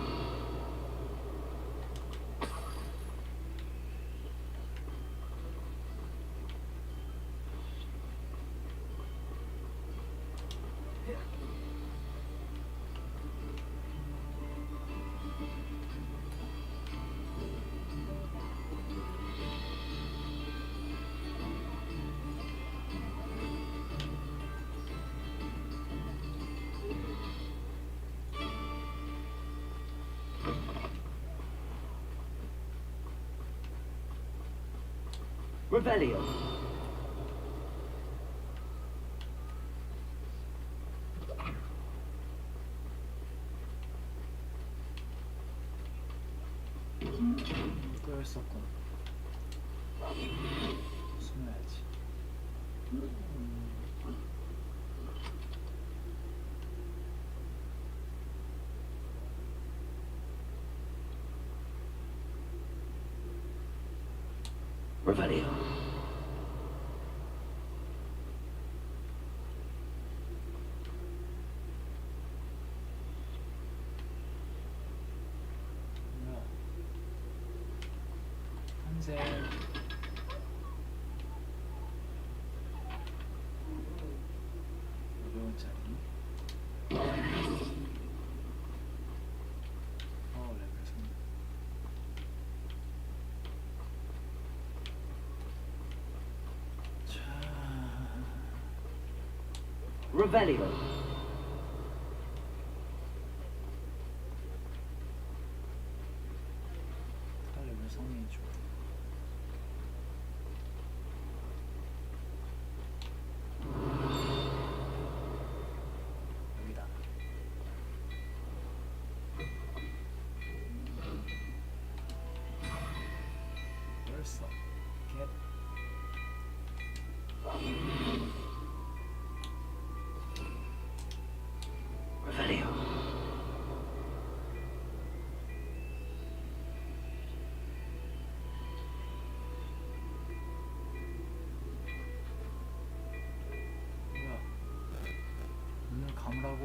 Revelio. 또 했었군. 숨어야지. Revelio. 한세. 어려운 자리. 레벨 3. Revelio. 레벨 3이 좋아. 여기다. 벌써 겟. Revelio. 뭐야? 눈을 감으라고.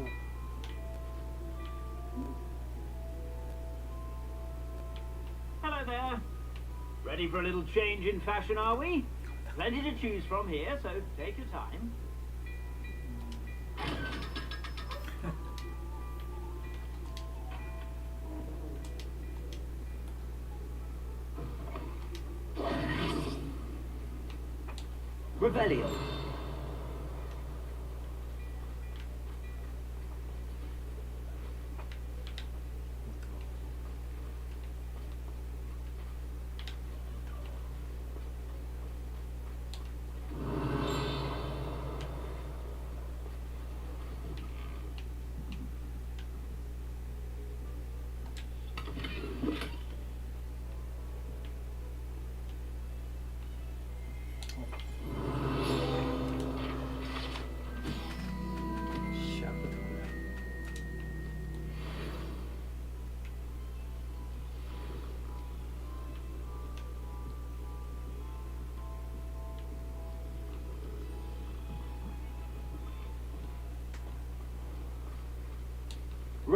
Hello there. Ready for a little change in fashion, are we? Plenty to choose from here, so take your time. Revelio.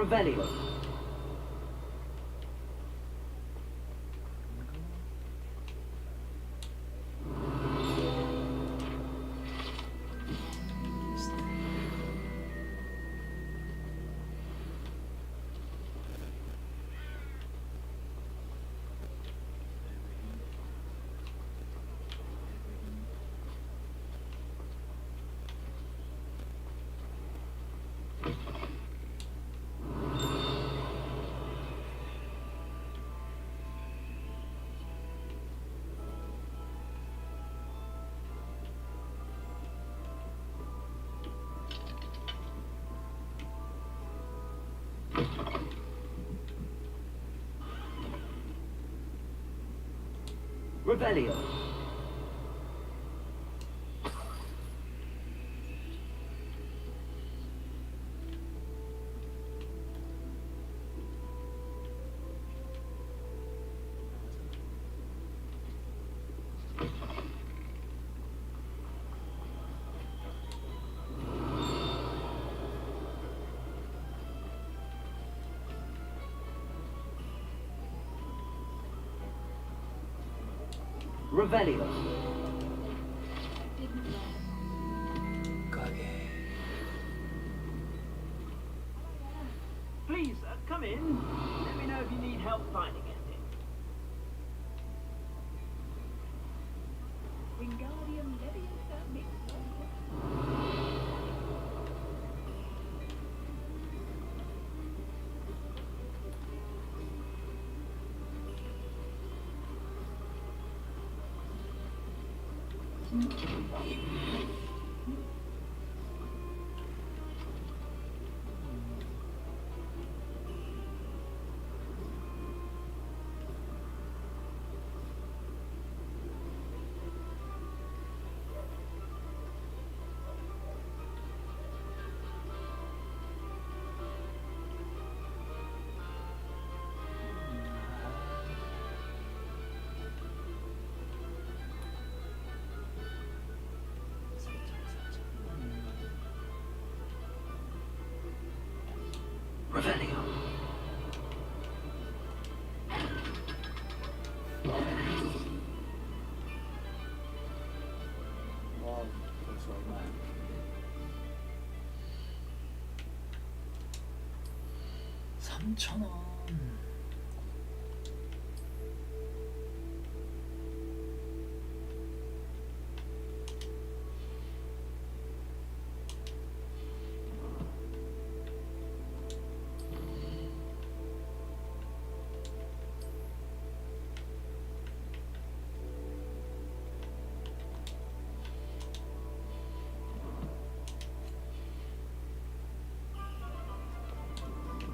Revelio. Revelio. Revelio. Please, come in. Let me know if you need help finding anything. Wingardium Leviosa Mixed. Revelio. 와, 벌써 얼마야? 3,000원.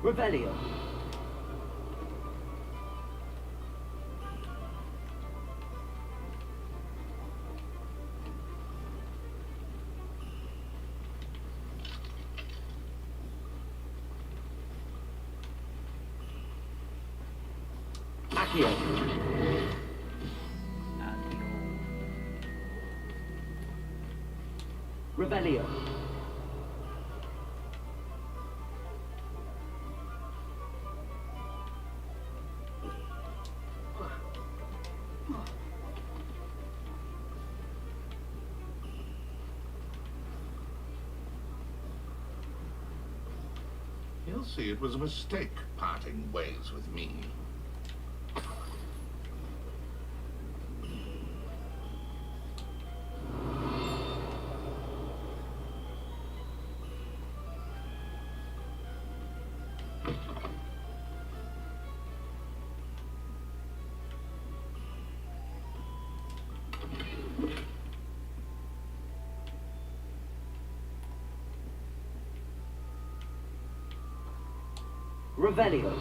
Revelio. Accio. Revelio. He'll see it was a mistake parting ways with me. Revelio.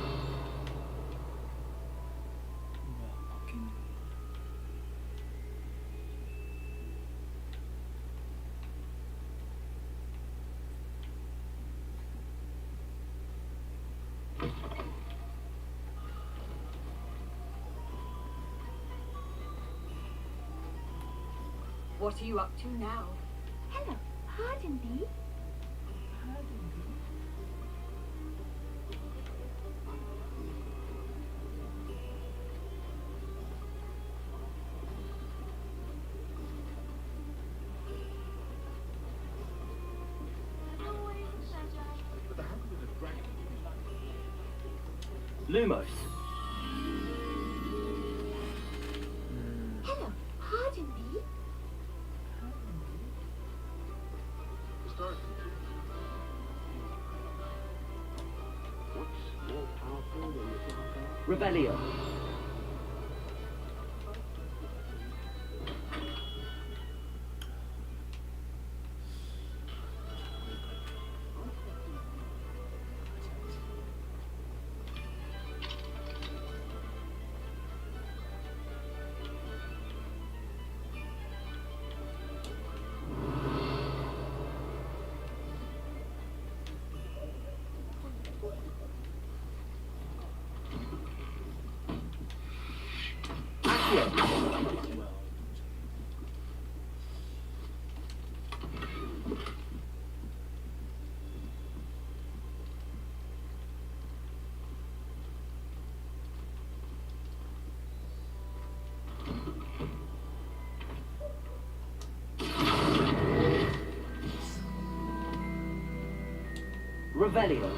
What are you up to now? Hello, pardon me. Lumos. Hello, pardon me. What's more powerful than the Drago? Revelio. Revelio.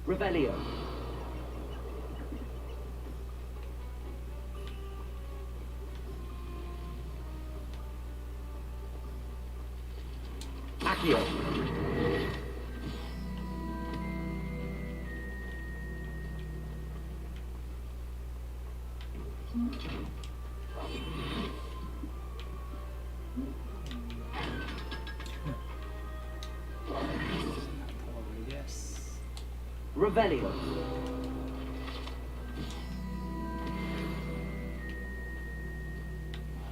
Revelio. Accio. Revelio.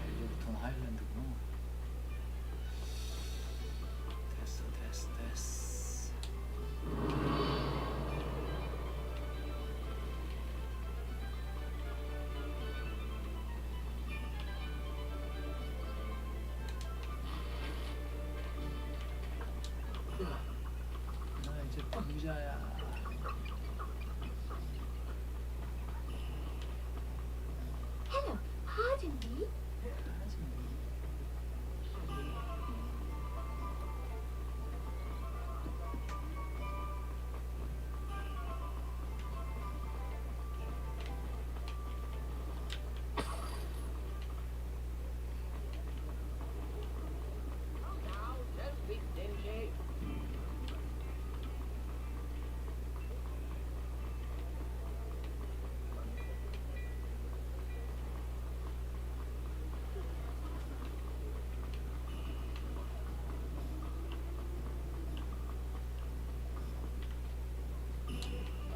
이제부터는 하일랜드구나. 됐어. 나 이제 부자야. Hello, pardon me.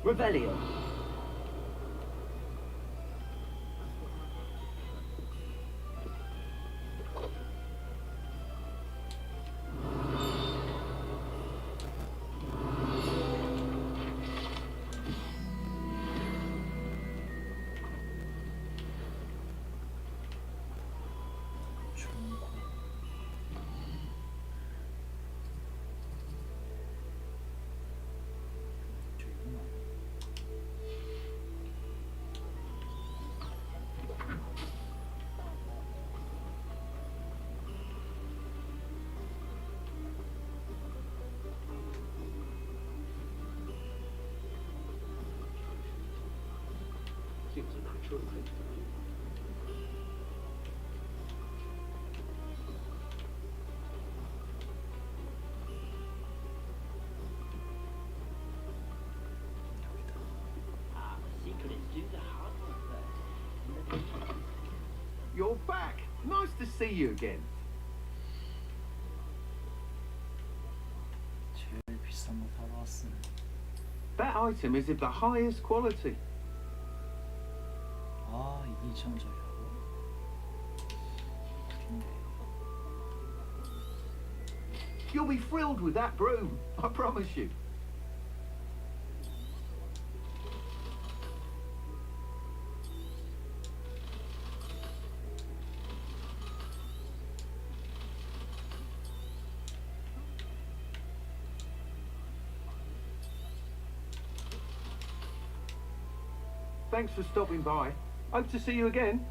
Revelio. Seems a natural length to me. to see you again. 제일 비싼 거 사러 왔음. That item is of the highest quality. 아, 이게 2,000원짜리라고? You'll be thrilled with that broom, I promise you. Thanks for stopping by. Hope to see you again.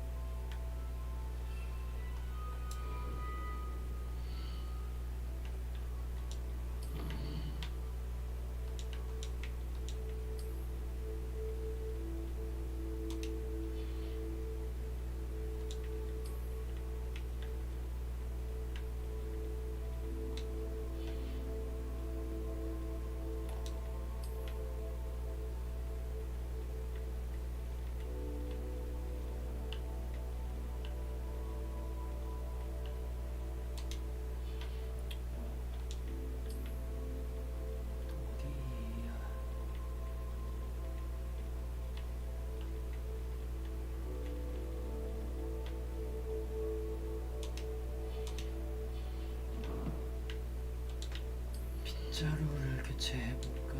빗자루를 교체해볼까?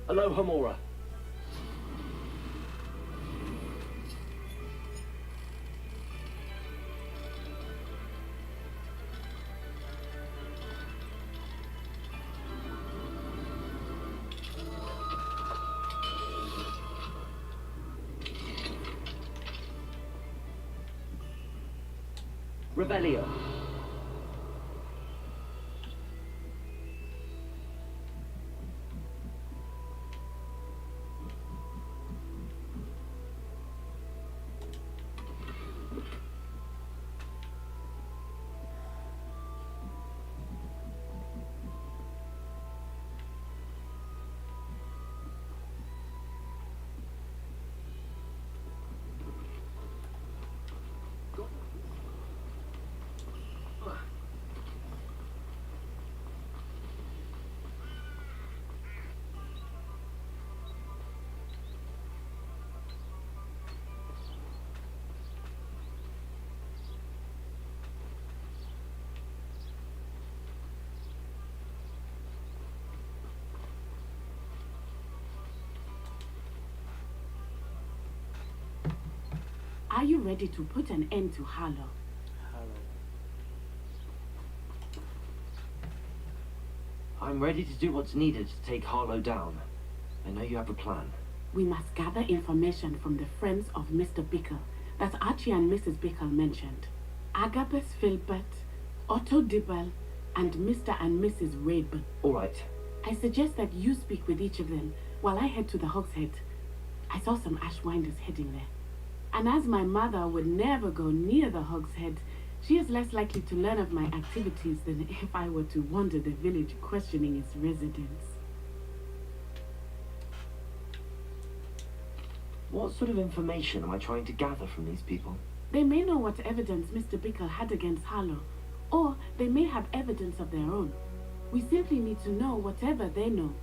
Aloha Mora. Revelio. Are you ready to put an end to Harlow? I'm ready to do what's needed to take Harlow down. I know you have a plan. We must gather information from the friends of Mr. Bickle that Archie and Mrs. Bickle mentioned. Agabus Filbert, Otto Dibble, and Mr. and Mrs. Rabe. All right. I suggest that you speak with each of them while I head to the Hogshead. I saw some Ashwinders heading there. And as my mother would never go near the Hogshead, she is less likely to learn of my activities than if I were to wander the village questioning its residents. What sort of information am I trying to gather from these people? They may know what evidence Mr. Bickle had against Harlow, or they may have evidence of their own. We simply need to know whatever they know.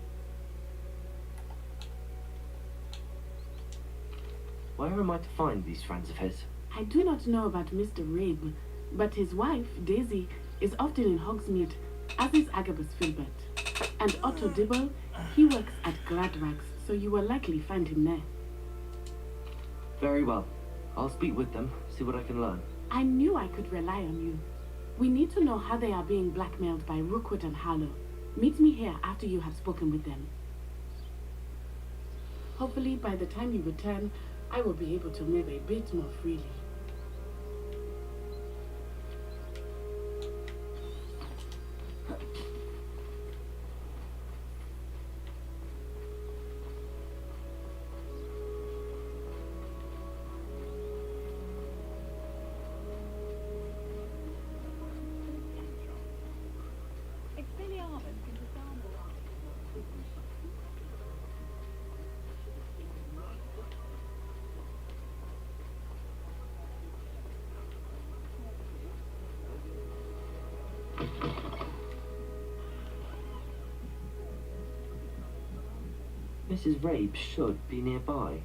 Where am I to find these friends of his? I do not know about Mr. Rabe, but his wife, Daisy, is often in Hogsmeade, as is Agabus Filbert. And Otto Dibble, he works at Gladrags, so you will likely find him there. Very well. I'll speak with them, see what I can learn. I knew I could rely on you. We need to know how they are being blackmailed by Rookwood and Harlow. Meet me here after you have spoken with them. Hopefully, by the time you return, I will be able to move a bit more freely. Mrs. Rabe should be nearby.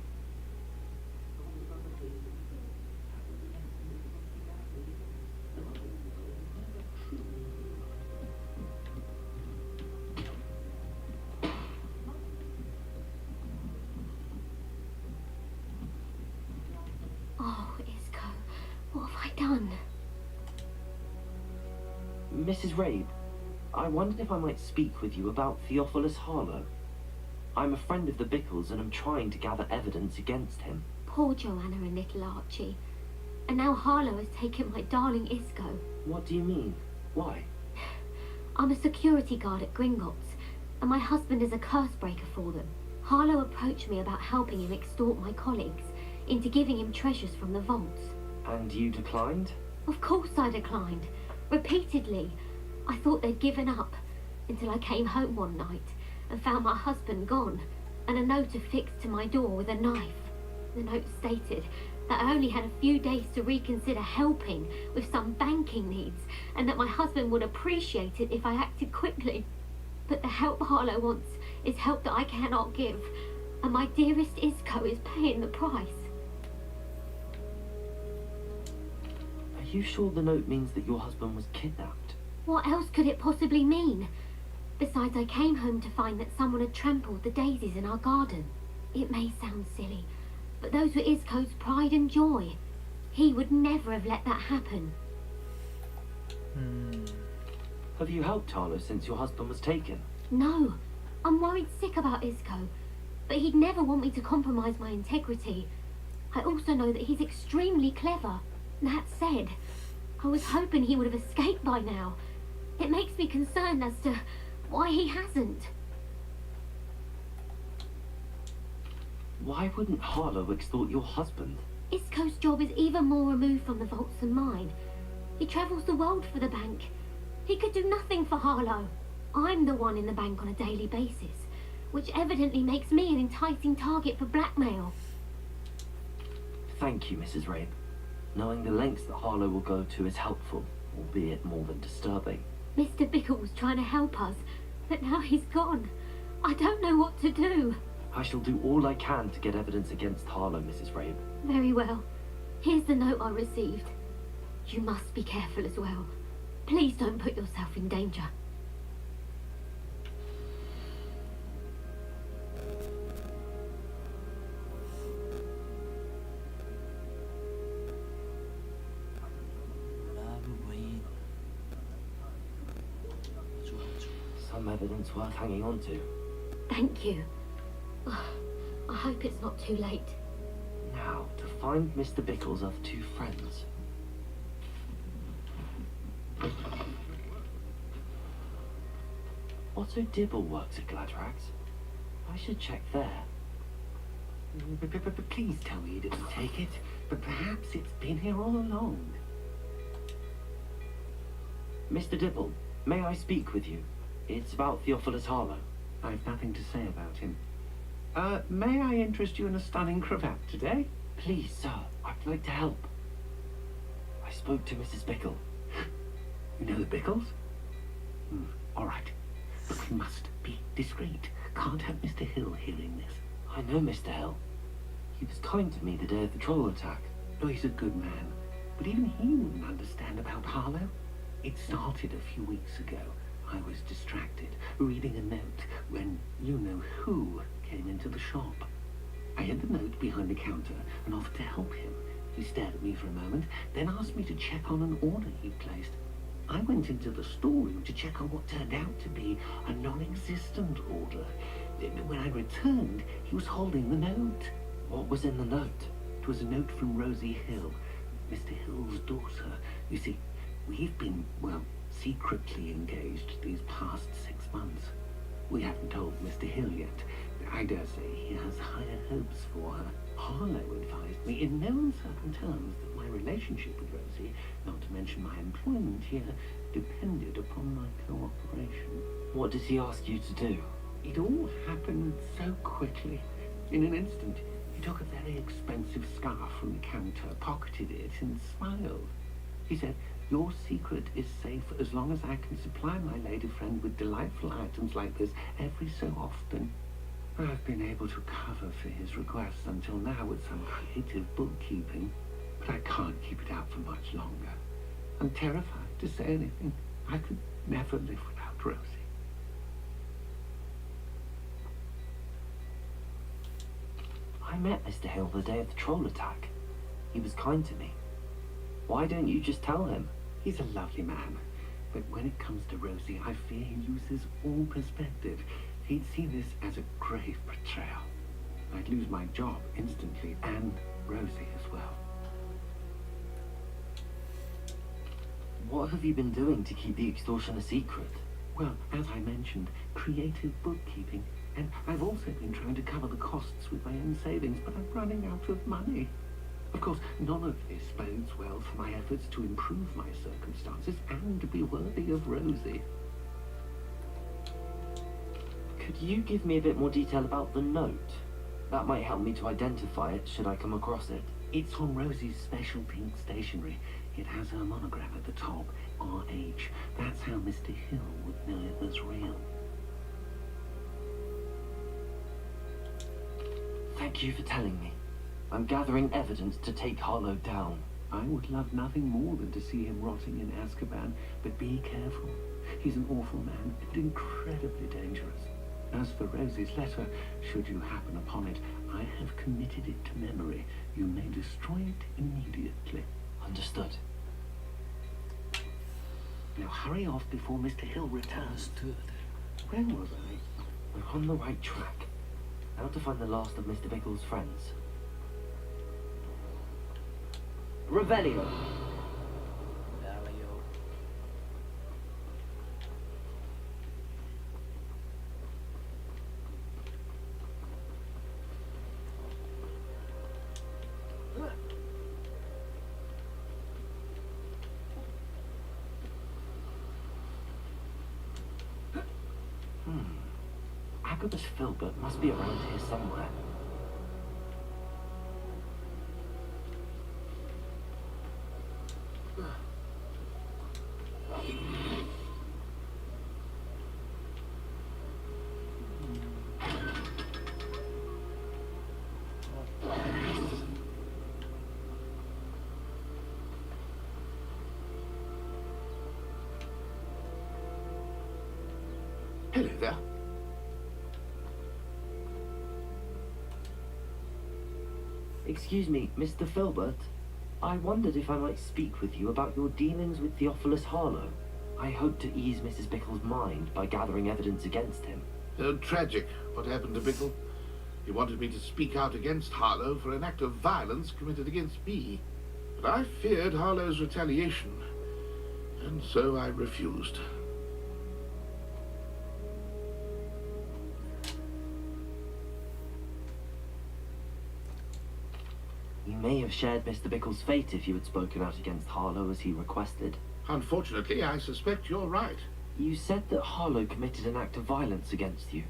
Oh, Isco, what have I done? Mrs. Rabe, I wondered if I might speak with you about Theophilus Harlow. I'm a friend of the Bickles and I'm trying to gather evidence against him. Poor Joanna and little Archie. And now Harlow has taken my darling Isco. What do you mean? Why? I'm a security guard at Gringotts, and my husband is a curse breaker for them. Harlow approached me about helping him extort my colleagues into giving him treasures from the vaults. And you declined? Of course I declined. Repeatedly. I thought they'd given up, until I came home one night and found my husband gone, and a note affixed to my door with a knife. The note stated that I only had a few days to reconsider helping with some banking needs, and that my husband would appreciate it if I acted quickly. But the help Harlow wants is help that I cannot give, and my dearest Isco is paying the price. Are you sure the note means that your husband was kidnapped? What else could it possibly mean? Besides, I came home to find that someone had trampled the daisies in our garden. It may sound silly, but those were Isco's pride and joy. He would never have let that happen. Have you helped Harlow since your husband was taken? No, I'm worried sick about Isco, but he'd never want me to compromise my integrity. I also know that he's extremely clever. That said, I was hoping he would have escaped by now. It makes me concerned as to why he hasn't. Why wouldn't Harlow extort your husband? Isco's job is even more removed from the vaults than mine. He travels the world for the bank. He could do nothing for Harlow. I'm the one in the bank on a daily basis, which evidently makes me an enticing target for blackmail. Thank you, Mrs. Rabe. Knowing the lengths that Harlow will go to is helpful, albeit more than disturbing. Mr. Bickle was trying to help us, but now he's gone. I don't know what to do. I shall do all I can to get evidence against Harlow, Mrs. Rabe. Very well. Here's the note I received. You must be careful as well. Please don't put yourself in danger. Some evidence worth hanging on to. Thank you. I hope it's not too late. Now, to find Mr. Bickle's other two friends. Otto Dibble works at Gladrags. I should check there. Please tell me you didn't take it. But perhaps it's been here all along. Mr. Dibble, may I speak with you? It's about Theophilus Harlow. I've nothing to say about him. May I interest you in a stunning cravat today? Please, sir, I'd like to help. I spoke to Mrs. Bickle. You know the Bickles? All right. But we must be discreet. Can't have Mr. Hill hearing this. I know Mr. Hill. He was kind to me the day of the troll attack. Oh, he's a good man. But even he wouldn't understand about Harlow. It started a few weeks ago. I was distracted, reading a note, when you-know-who came into the shop. I hid the note behind the counter and offered to help him. He stared at me for a moment, then asked me to check on an order he'd placed. I went into the storeroom to check on what turned out to be a non-existent order. When I returned, he was holding the note. What was in the note? It was a note from Rosie Hill, Mr. Hill's daughter. You see, we've been, well, secretly engaged these past 6 months. We haven't told Mr. Hill yet. I dare say he has higher hopes for her. Harlow advised me in no uncertain terms that my relationship with Rosie, not to mention my employment here, depended upon my cooperation. What did he ask you to do? It all happened so quickly. In an instant, he took a very expensive scarf from the counter, pocketed it, and smiled. He said, "Your secret is safe as long as I can supply my lady friend with delightful items like this every so often." I've been able to cover for his requests until now with some creative bookkeeping, but I can't keep it out for much longer. I'm terrified to say anything. I could never live without Rosie. I met Mr. Hill the day of the troll attack. He was kind to me. Why don't you just tell him? He's a lovely man, but when it comes to Rosie, I fear he loses all perspective. He'd see this as a grave betrayal. I'd lose my job instantly, and Rosie as well. What have you been doing to keep the extortion a secret? Well, as I mentioned, creative bookkeeping, and I've also been trying to cover the costs with my own savings, but I'm running out of money. Of course, none of this bodes well for my efforts to improve my circumstances and to be worthy of Rosie. Could you give me a bit more detail about the note? That might help me to identify it should I come across it. It's on Rosie's special pink stationery. It has her monogram at the top, RH. That's how Mr. Hill would know it was real. Thank you for telling me. I'm gathering evidence to take Harlow down. I would love nothing more than to see him rotting in Azkaban, but be careful. He's an awful man and incredibly dangerous. As for Rosie's letter, should you happen upon it, I have committed it to memory. You may destroy it immediately. Understood. Now hurry off before Mr. Hill returns. Understood. Where was I? We're on the right track. Now to find the last of Mr. Bickle's friends. Revelio. Agabus Filbert must be around here somewhere. Hello there. Excuse me, Mr. Filbert. I wondered if I might speak with you about your dealings with Theophilus Harlow. I hope to ease Mrs. Bickle's mind by gathering evidence against him. So tragic what happened to Bickle. He wanted me to speak out against Harlow for an act of violence committed against me. But I feared Harlow's retaliation, and so I refused. You may have shared Mr. Bickle's fate if you had spoken out against Harlow as he requested. Unfortunately, I suspect you're right. You said that Harlow committed an act of violence against you.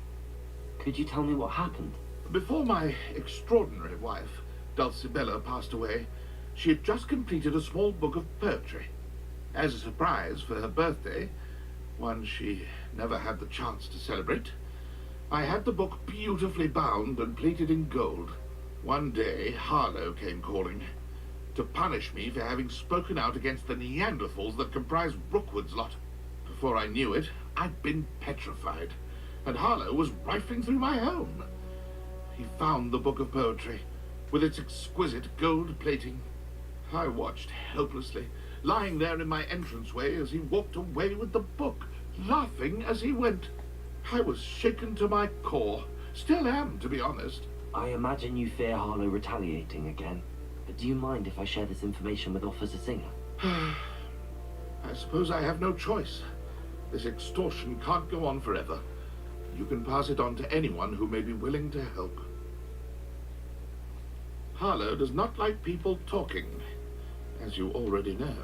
Could you tell me what happened? Before my extraordinary wife, Dulcibella, passed away, she had just completed a small book of poetry. As a surprise for her birthday, one she never had the chance to celebrate, I had the book beautifully bound and plated in gold. One day, Harlow came calling to punish me for having spoken out against the Neanderthals that comprised Rookwood's lot. Before I knew it, I'd been petrified, and Harlow was rifling through my home. He found the book of poetry, with its exquisite gold plating. I watched helplessly, lying there in my entranceway as he walked away with the book, laughing as he went. I was shaken to my core, Still am, to be honest. I imagine you fear Harlow retaliating again. But do you mind if I share this information with Officer Singer? I suppose I have no choice. This extortion can't go on forever. You can pass it on to anyone who may be willing to help. Harlow does not like people talking, as you already know.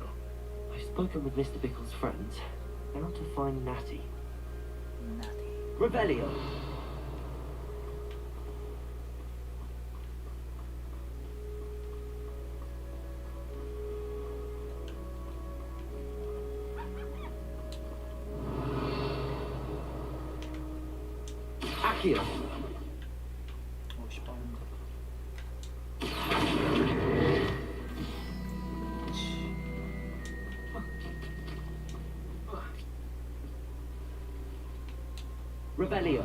I've spoken with Mr. Bickle's friends. Now to find Natty. Natty. Revelio! Accio! 어씨 빠른가. Revelio!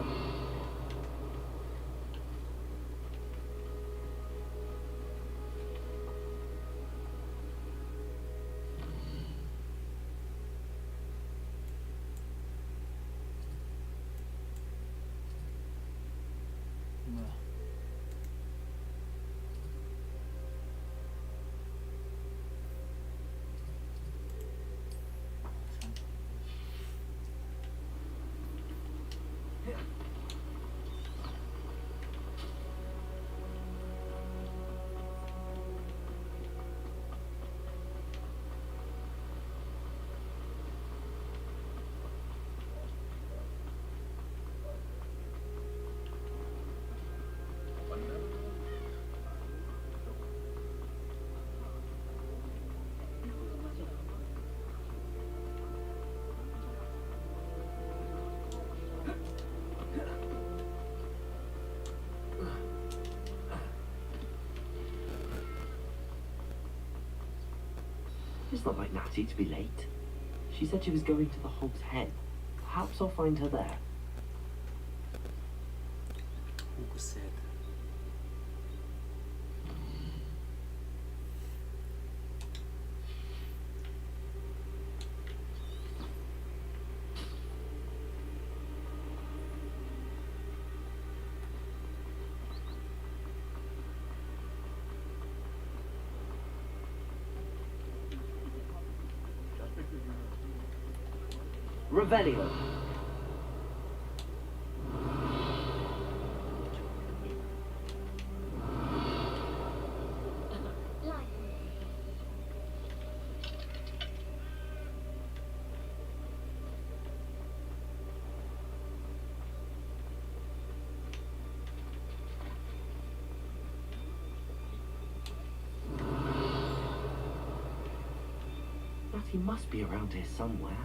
뭐야? It's not like Natty to be late. She said she was going to the Hog's Head. Perhaps I'll find her there. 호구 said. Revelio! Natty must be around here somewhere.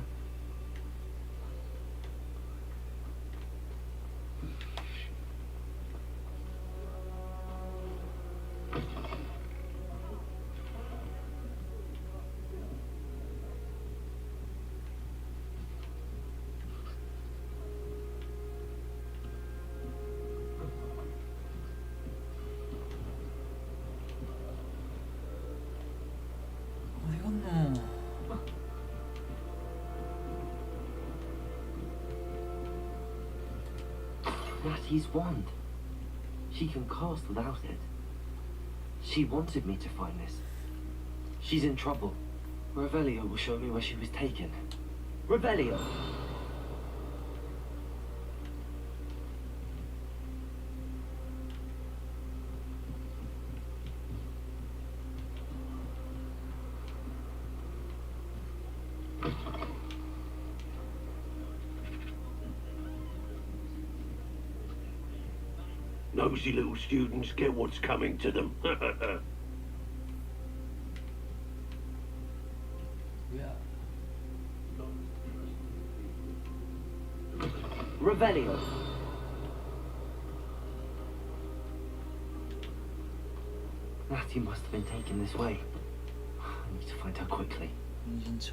어디 갔노? Natty's wand. She can cast without it. She wanted me to find this. She's in trouble. Revelio will show me where she was taken. Revelio! Nosy little students get what's coming to them. 뭐야? Revelio! Natty must have been taken this way. I need to find her quickly. 인신처.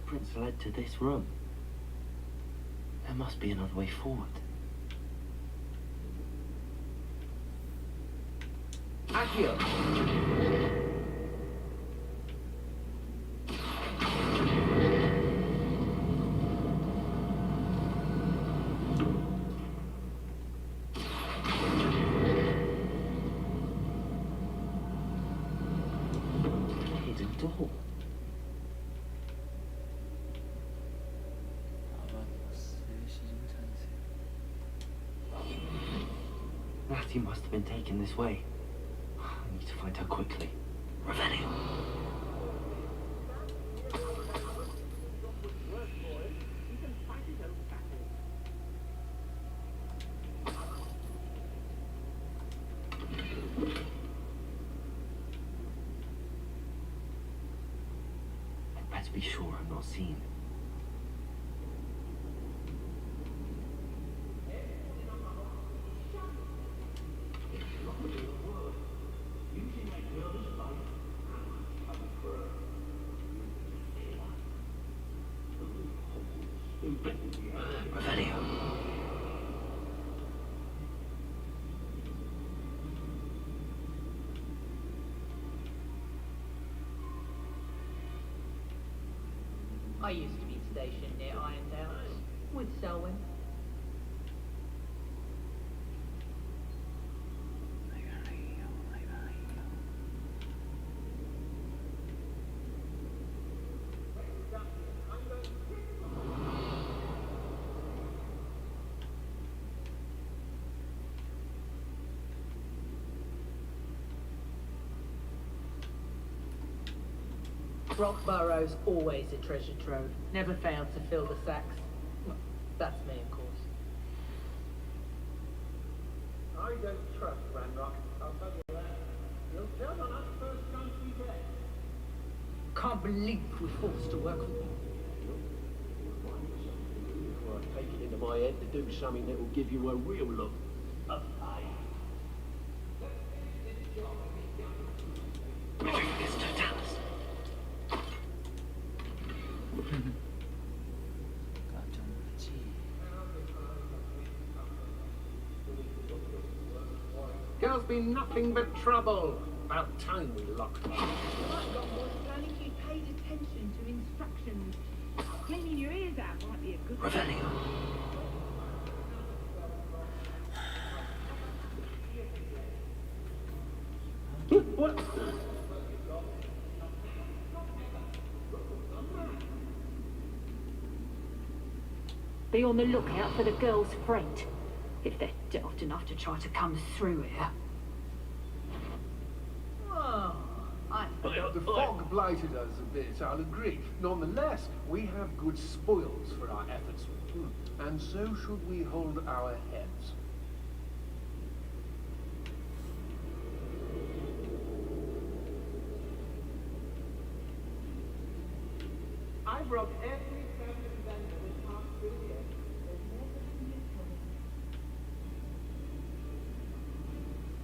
footprints led to this room. There must be another way forward. Accio! Hidden door. Natty must have been taken this way. I need to find her quickly. Revelio. I'd better be sure I'm not seen. Revelio. I used to be stationed near Irondale with Selwyn. Rockborough's always a treasure trove. Never failed to fill the sacks. Well, that's me, of course. I don't trust Ranrock, I'll tell you that. You'll count on us first chance we get. Can't believe we're forced to work with you. Well, I take it into my head to do something that will give you a real look. Girls been nothing but trouble. About time we locked up. Glad you paid attention to instructions. Cleaning your ears out might be a good Revelio. What? Be on the lookout for the girl's friend, if they're daft enough to try to come through here. Oh, The fog blighted us a bit, I'll agree. Nonetheless, we have good spoils for our efforts. And so should we hold our heads. I broke every family vendor that passed through here. There's never been a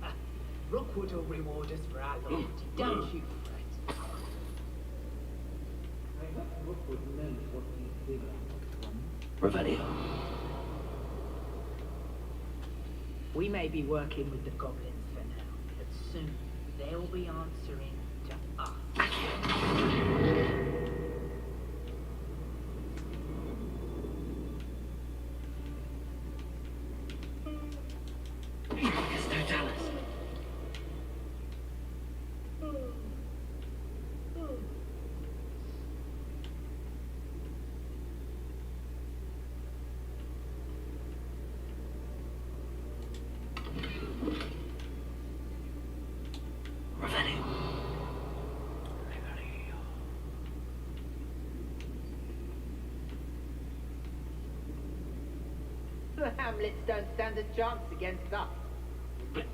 trouble. Rookwood will reward us for our loyalty, don't you fret. I hope Rookwood knows what he's doing. Revelio. We may be working with the goblins for now, but soon they'll be answering to us. The Hamlets don't stand a chance against us. But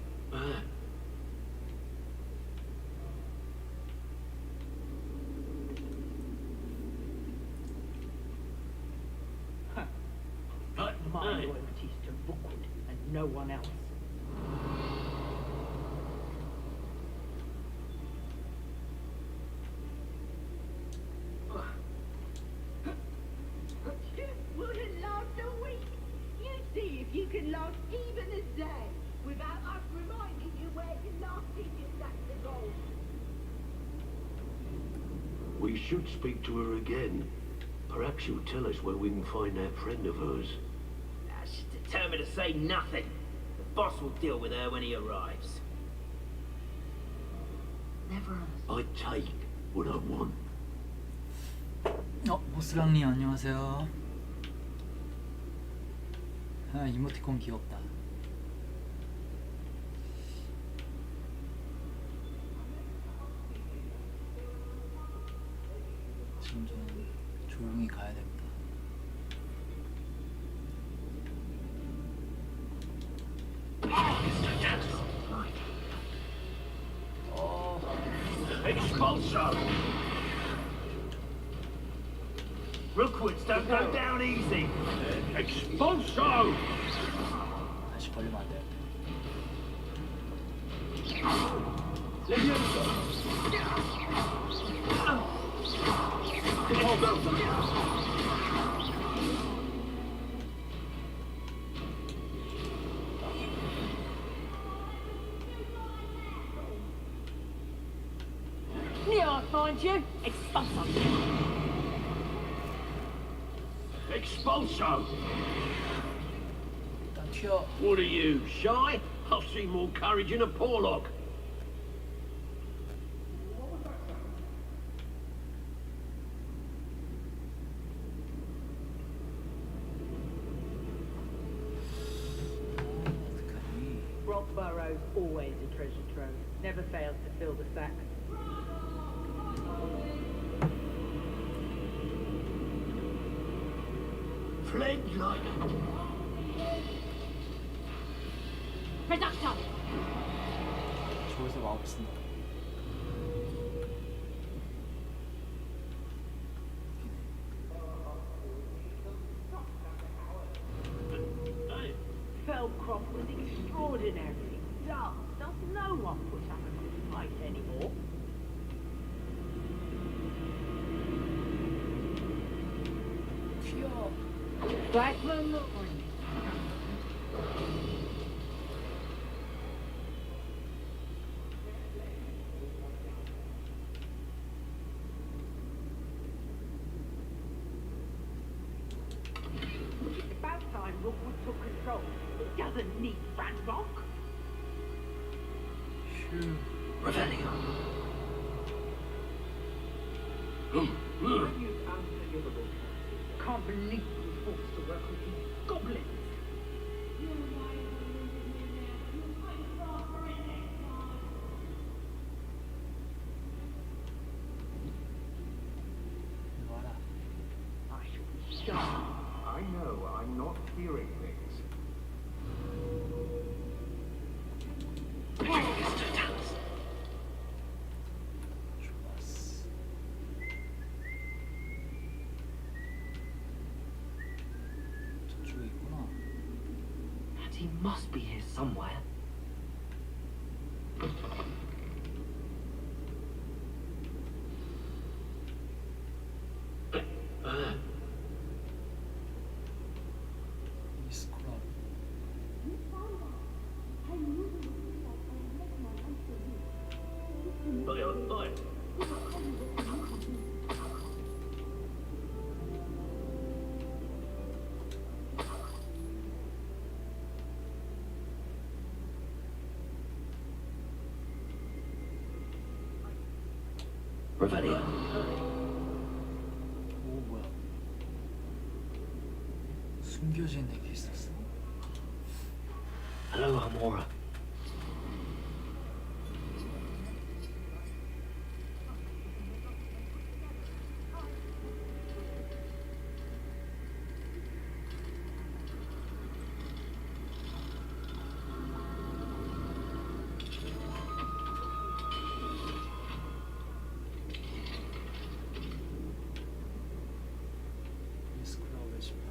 my loyalty's to Rookwood and no one else. lost even a day without us reminding you where you last hid your sacks of gold. We should speak to her again. Perhaps she'll tell us where we can find that friend of hers. She's determined to say nothing. The boss will deal with her when he arrives. Never. I take what I want. 보스랑님 안녕하세요. 아, 이모티콘 귀엽다. 지금 저는 조용히 가야 됩니다. Expulso! Rookwoods don't go down easy. Expulso! 다시 걸리면 안 돼요. Now I find you. Expulso. Expulso! 일단 튀어. What are you, shy? I've seen more courage in a Porlock. Rockborough's always a treasure trove. Never fails to fill the sacks. Fled like... Reducto! 저기서 마법 쓴다. Feldcroft was extraordinarily dull. Does no one put up a good fight anymore? 튀어. Blackman, it's about time Rookwood took control. He doesn't need Ranrock. Revelio. You unforgivable. Can't believe you were forced to work with these goblins. 와라. I shall be sharp. I know I'm not hearing things. 좋았어. 저쪽에 있구나. And he must be here somewhere. 미스코라. Revelio. 오, 뭐야. 숨겨진 애게 있었어. Hello, Amora. 미스코라 게시판.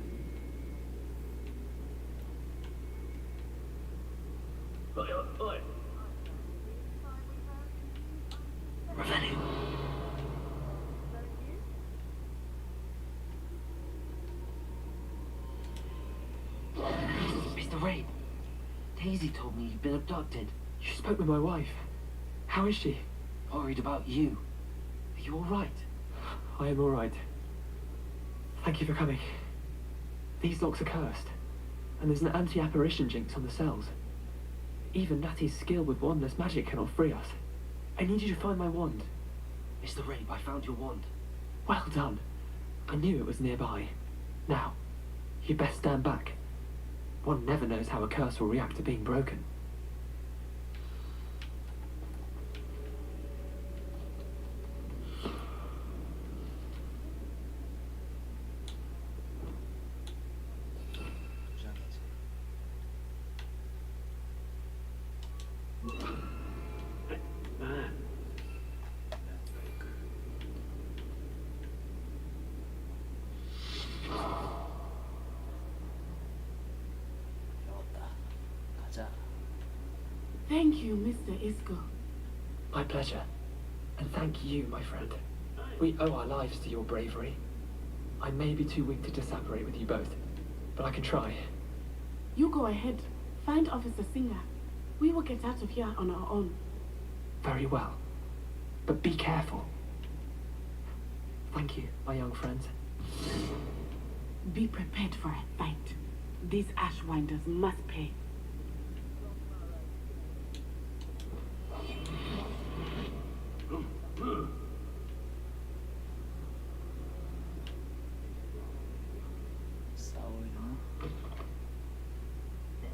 Revelio. Mr. Mr. Ray, Daisy told me you'd been abducted. You spoke with my wife. How is she? Worried about you. Are you alright? I am alright. Thank you for coming. These locks are cursed, and there's an anti-apparition jinx on the cells. Even Natty's skill with wandless magic cannot free us. I need you to find my wand. Mr. Ray, I found your wand. Well done. I knew it was nearby. Now, you'd best stand back. One never knows how a curse will react to being broken. Thank you, Mr. Isco. My pleasure. And thank you, my friend. We owe our lives to your bravery. I may be too weak to disapparate with you both, but I can try. You go ahead. Find Officer Singer. We will get out of here on our own. Very well. But be careful. Thank you, my young friends. Be prepared for a fight. These Ashwinders must pay. There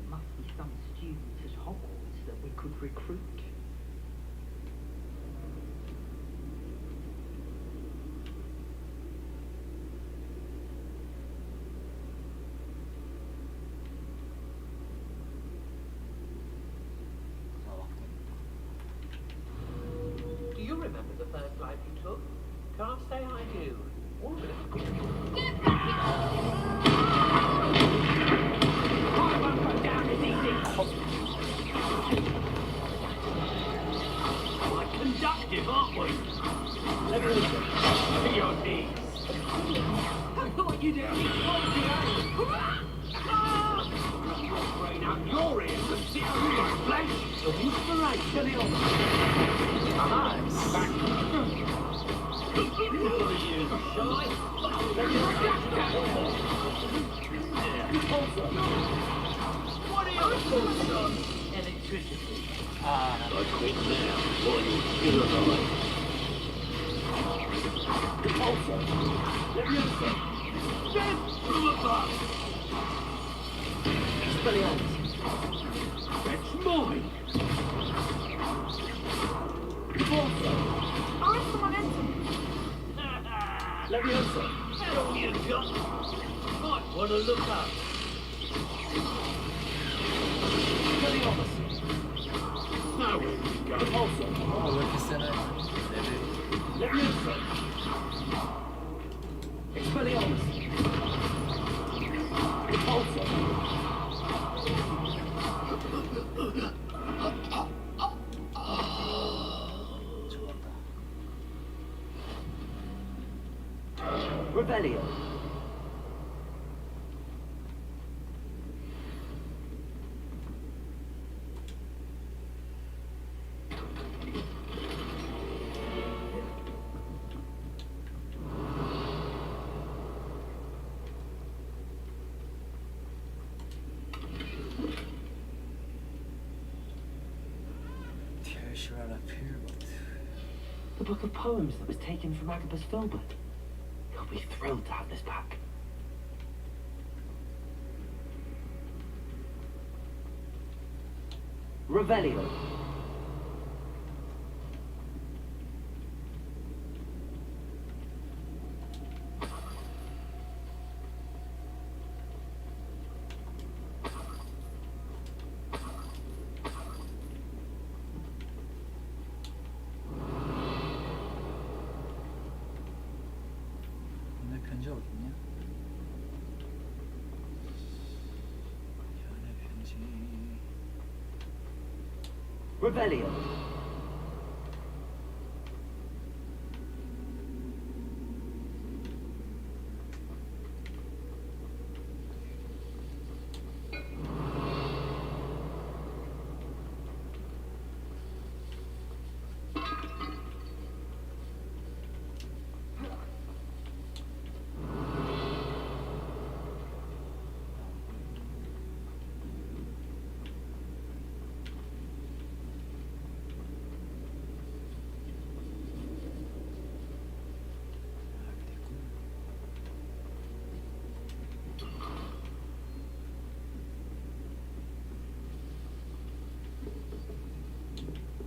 must be some students at Hogwarts that we could recruit. Do you remember the first life you took? Can't say I do. All of it. Quite conductive, aren't we? Let me listen. To your knees. I thought you'd have me your brain out your ears and sit on your flesh. The inspiration of What are your thoughts on electricity? I quit now, or you're still alive. Also, Leviosa, step from above. Expelliarmus. That's mine. Also, arrest the momentum. Leviosa, that all you got? Might want to look up. Expelliarmus. Now where we go? Also, Leviosa. Expelliarmus. Also. Revelio. The book of poems that was taken from Agabus Filbert. He'll be thrilled to have this back. Revelio. 편지 어딨냐? 연애 편지. Revelio.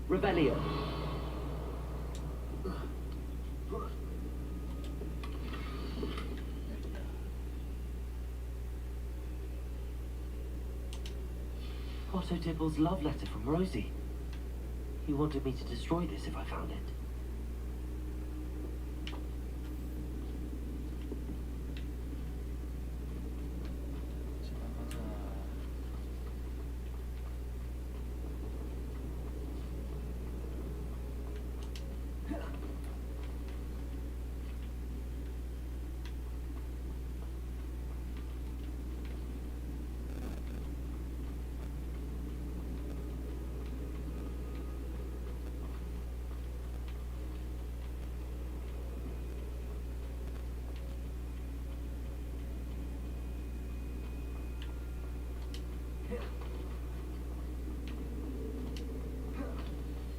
Revelio. Otto Dibble's love letter from Rosie. He wanted me to destroy this if I found it.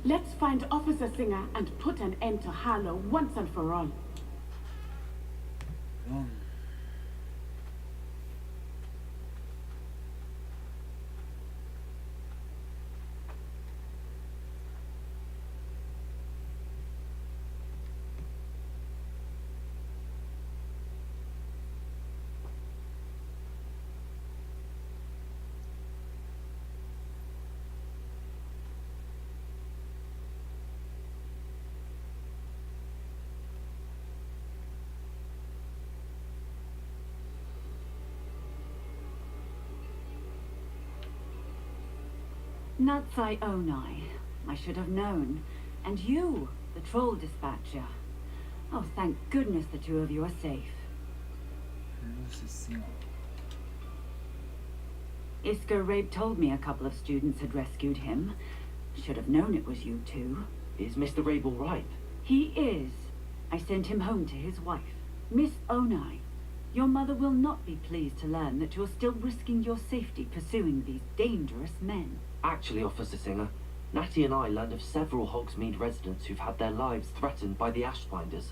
Let's find Officer Singer and put an end to Harlow once and for all. Natsai Onai. I should have known. And you, the troll dispatcher. Oh, thank goodness the two of you are safe. Isker Rabe told me a couple of students had rescued him. Should have known it was you two. Is Mr. Rabe all right? He is. I sent him home to his wife. Miss Onai, your mother will not be pleased to learn that you're still risking your safety pursuing these dangerous men. Actually, Officer Singer, Natty and I learned of several Hogsmeade residents who've had their lives threatened by the Ashwinders.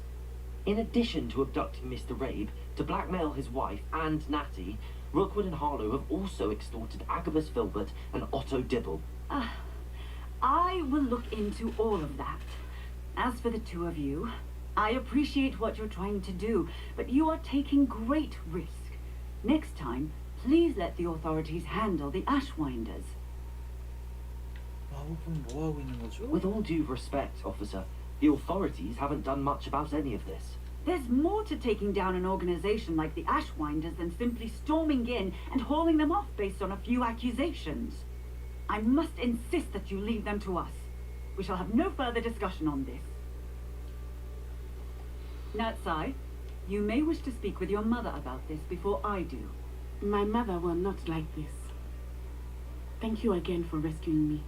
In addition to abducting Mr. Rabe, to blackmail his wife and Natty, Rookwood and Harlow have also extorted Agabus Filbert and Otto Dibble. I will look into all of that. As for the two of you, I appreciate what you're trying to do, but you are taking great risk. Next time, please let the authorities handle the Ashwinders. With all due respect, officer, the authorities haven't done much about any of this. There's more to taking down an organization like the Ashwinders than simply storming in and hauling them off based on a few accusations. I must insist that you leave them to us. We shall have no further discussion on this. Natsai, you may wish to speak with your mother about this before I do. My mother will not like this. Thank you again for rescuing me.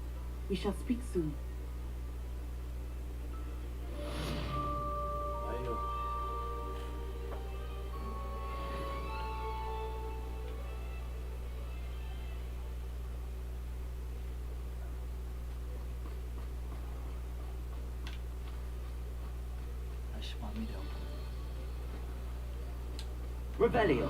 We shall speak soon. Revelio.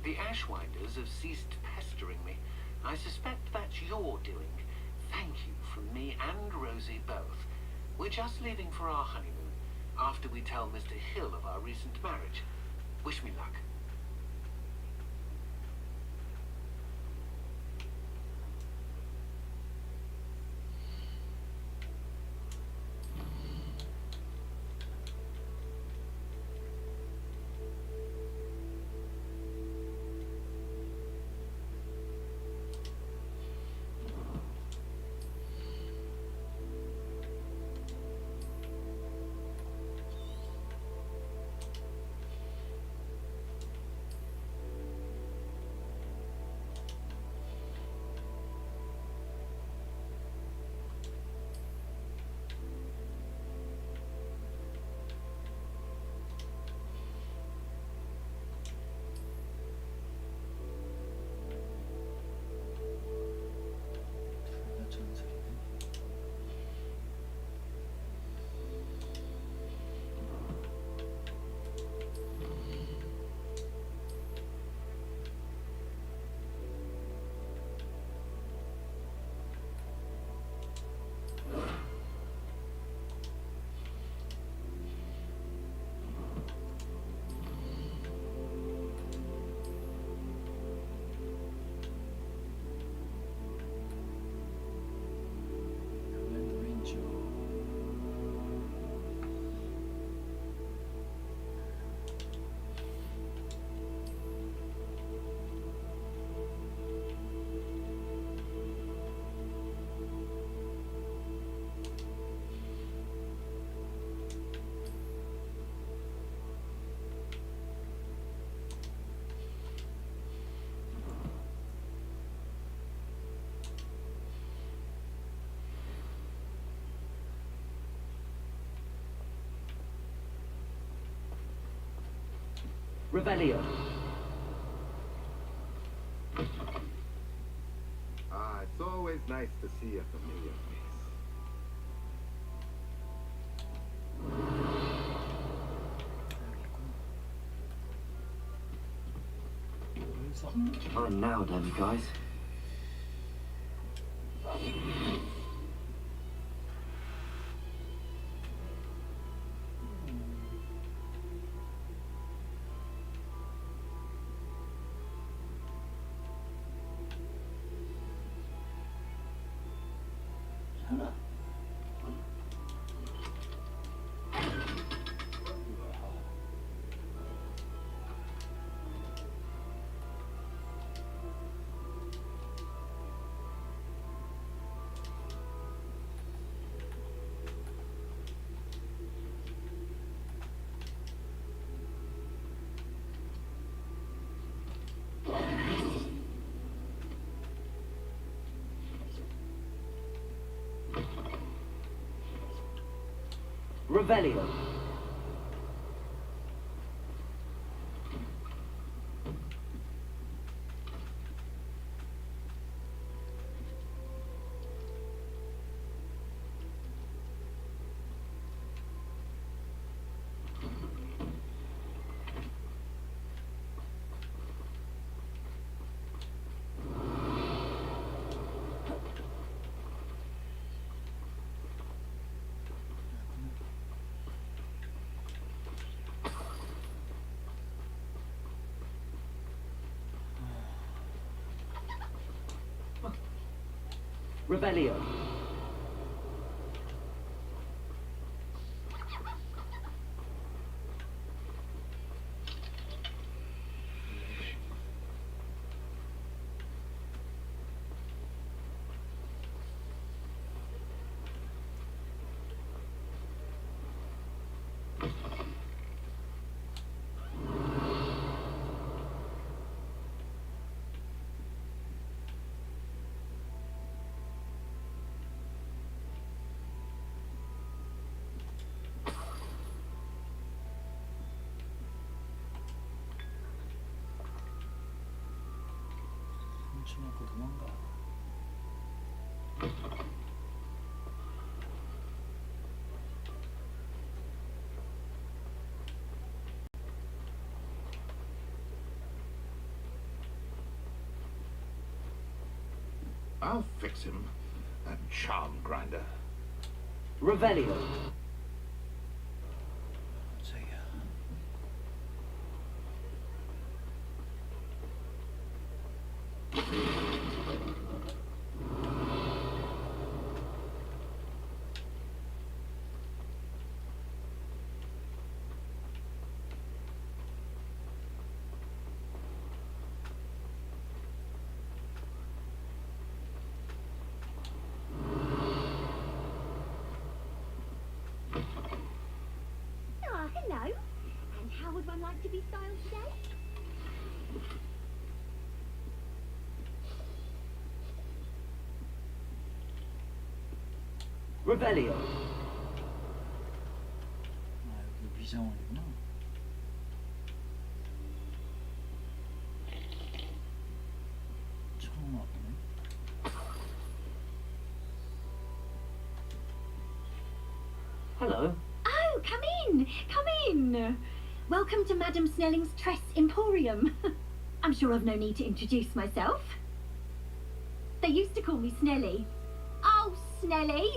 The Ashwinders have ceased pestering me. I suspect that's your doing. Thank you from me and Rosie both. We're just leaving for our honeymoon after we tell Mr. Hill of our recent marriage. Wish me luck. Revelio. Ah, it's always nice to see a familiar face. I'm now done, you guys. Revelio. Revelio. 훔쳐놓고 도망가. I'll fix him. That charm grinder. Revelio. Hello. And how would one like to be styled today? Revelio. 아, 여기 위장원이구나. 처음 와보네. Hello. Oh, come in, come in. Welcome to Madame Snelling's Tress Emporium. I'm sure I've no need to introduce myself. They used to call me Snelly. Oh, Snelly,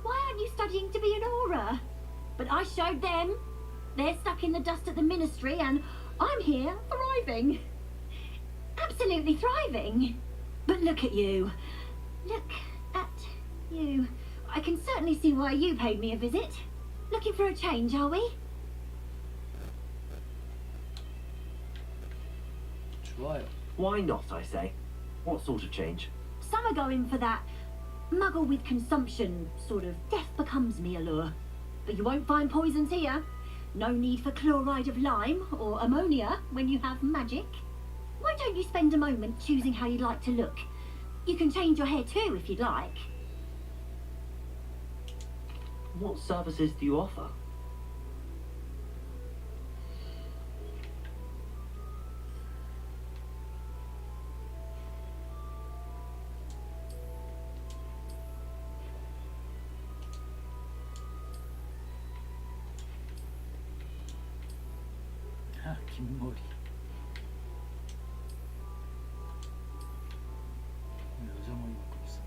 why aren't you studying to be an aura? But I showed them. They're stuck in the dust at the ministry and I'm here thriving. Absolutely thriving. But look at you. Look at you. I can certainly see why you paid me a visit. Looking for a change, are we? 좋아요. Why not, I say? What sort of change? Some are going for that muggle with consumption, sort of death becomes me allure. But you won't find poisons here. No need for chloride of lime or ammonia when you have magic. Why don't you spend a moment choosing how you'd like to look? You can change your hair too if you'd like. What services do you offer? 긴 머리. 여자 머리 갖고 있어.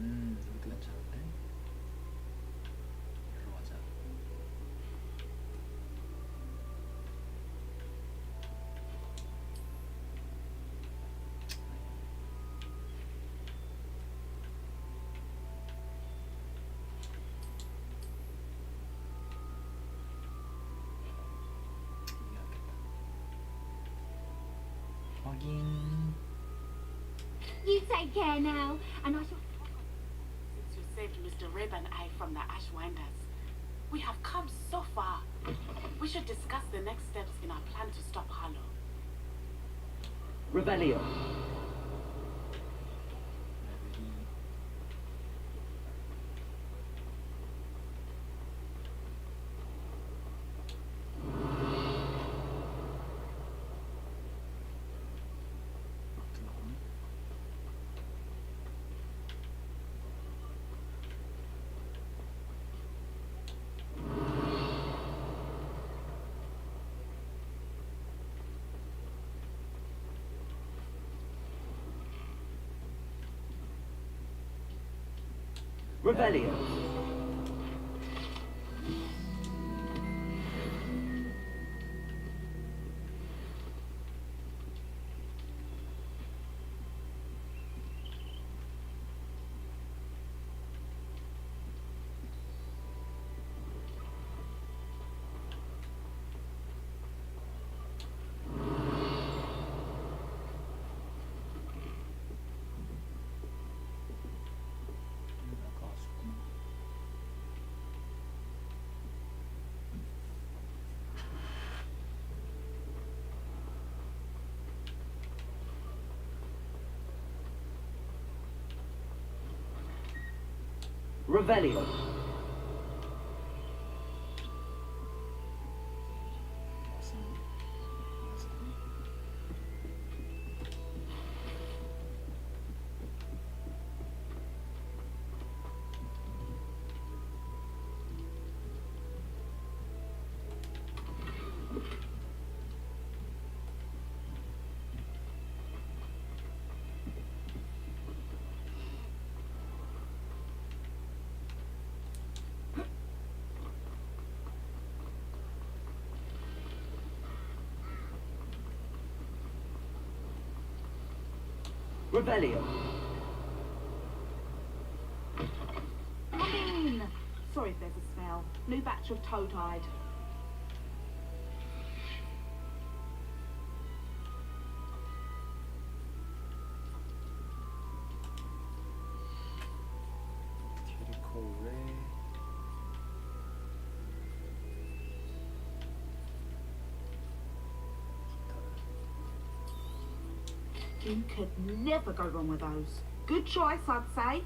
이것도 괜찮은데? 여기로 가자. 확인. You take care now, and I shall. Since you saved Mr. Rib and I from the Ashwinders, we have come so far. We should discuss the next steps in our plan to stop Harlow. Revelio. Revelio. Revelio. Revelio. Come in. Sorry if there's a smell. New batch of toad-hide. You could never go wrong with those. Good choice, I'd say.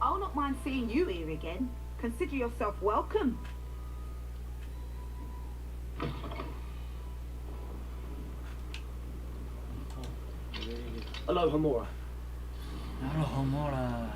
I'll not mind seeing you here again. Consider yourself welcome. Aloha Mora. Aloha Mora.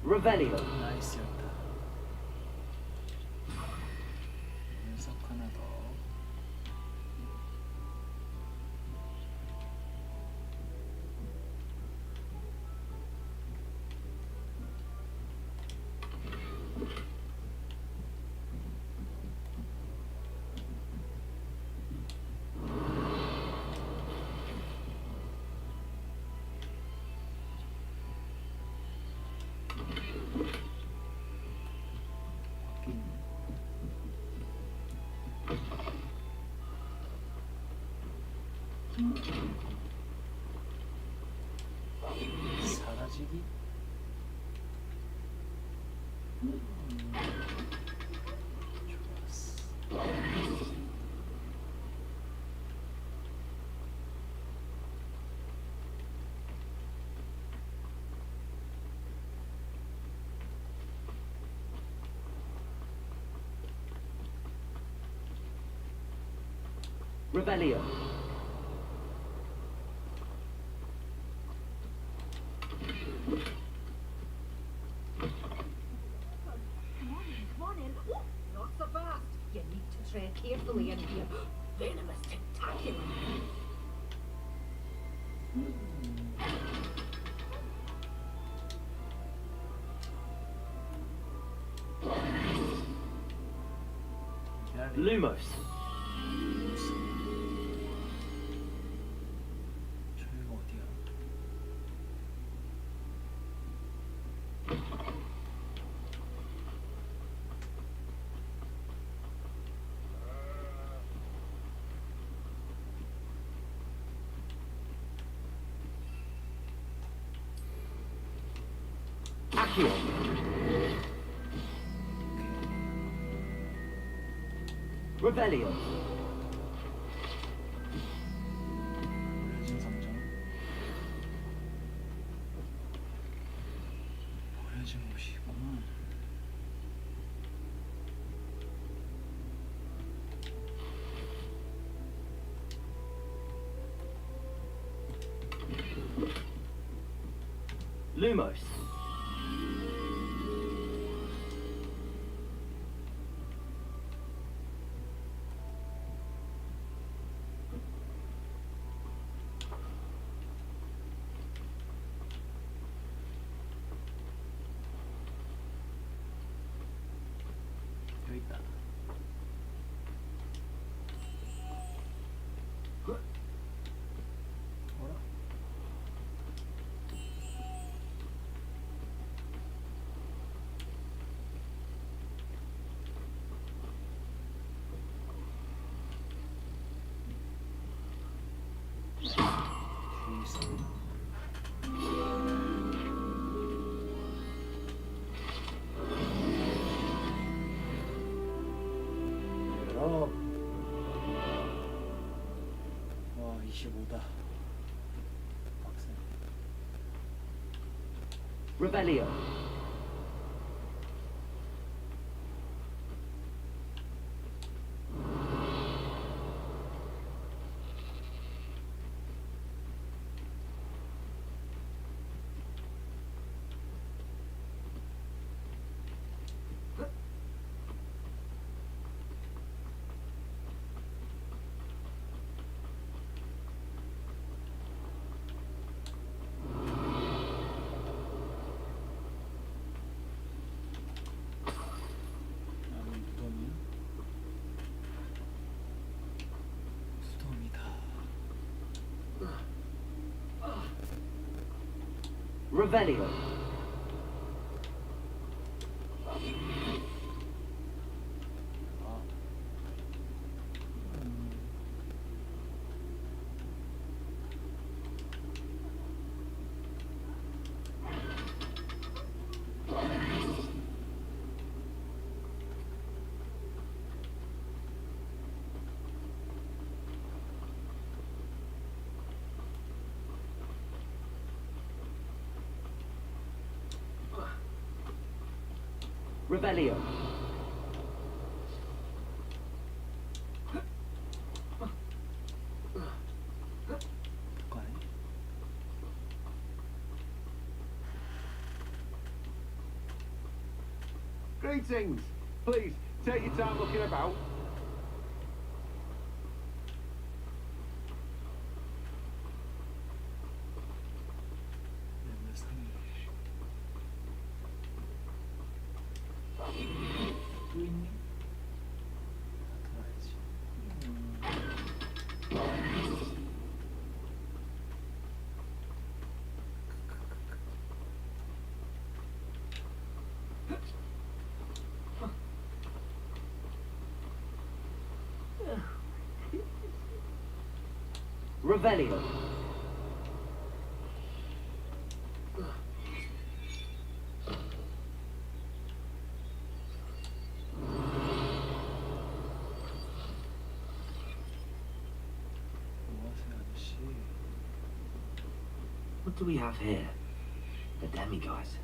Revelio. 나이스였다. 녀석 하나 더. 사라지기. 좋았어. Revelio. Come on in. Oh, not so fast. You need to tread carefully in here. Venomous tentacular. Lumos. 저희가 어디야? Accio. Revelio. 버려진 상점. 버려진 곳이구나. Lumos. 여기 있다. 어라? 뒤에 있어. 열어. 와, 25다. 빡세. Revelio. 나는 무덤이야? 무덤이다. Revelio. Revelio. Greetings. Please, take your time looking about. 또 있니? 나타나야지. Revelio. What do we have here? The demiguise.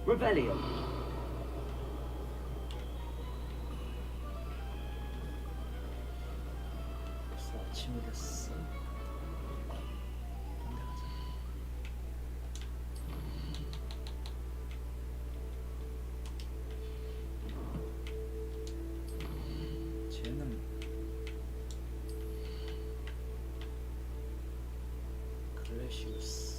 Revelio. 벌써 아침이 됐어. 쟤는 글래시우스.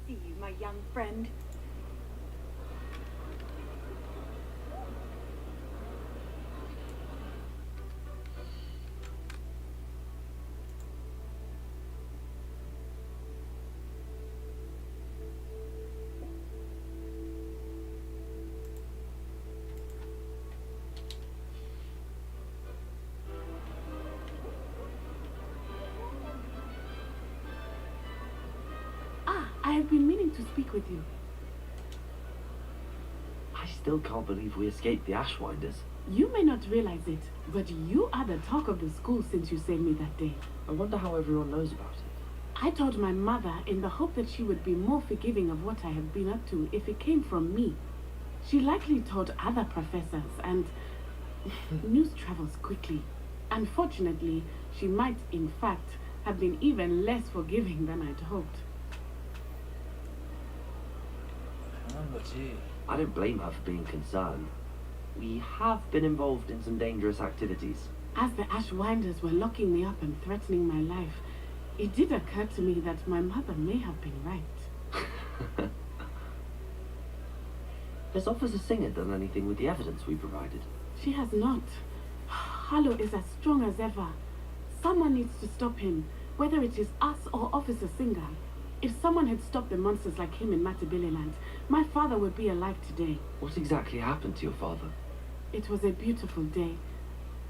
See you, my young friend. I've been meaning to speak with you. I still can't believe we escaped the Ashwinders. You may not realize it, but you are the talk of the school since you saved me that day. I wonder how everyone knows about it. I told my mother in the hope that she would be more forgiving of what I have been up to if it came from me. She likely told other professors, and news travels quickly. Unfortunately, she might, in fact, have been even less forgiving than I'd hoped. I don't blame her for being concerned. We have been involved in some dangerous activities. As the Ashwinders were locking me up and threatening my life, it did occur to me that my mother may have been right. Has Officer Singer done anything with the evidence we provided? She has not. Harlow is as strong as ever. Someone needs to stop him, whether it is us or Officer Singer. If someone had stopped the monsters like him in Matabeleland, my father would be alive today. What exactly happened to your father? It was a beautiful day.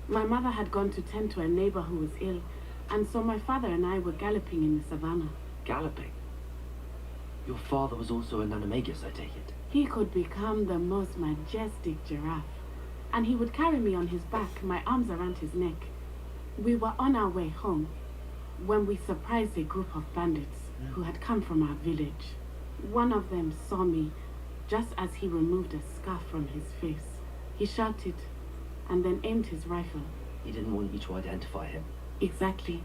My mother had gone to tend to a neighbor who was ill, and so my father and I were galloping in the savannah. Galloping? Your father was also an animagus, I take it? He could become the most majestic giraffe, and he would carry me on his back, my arms around his neck. We were on our way home when we surprised a group of bandits who had come from our village. One of them saw me just as he removed a scarf from his face. He shouted and then aimed his rifle. He didn't want you to identify him. Exactly.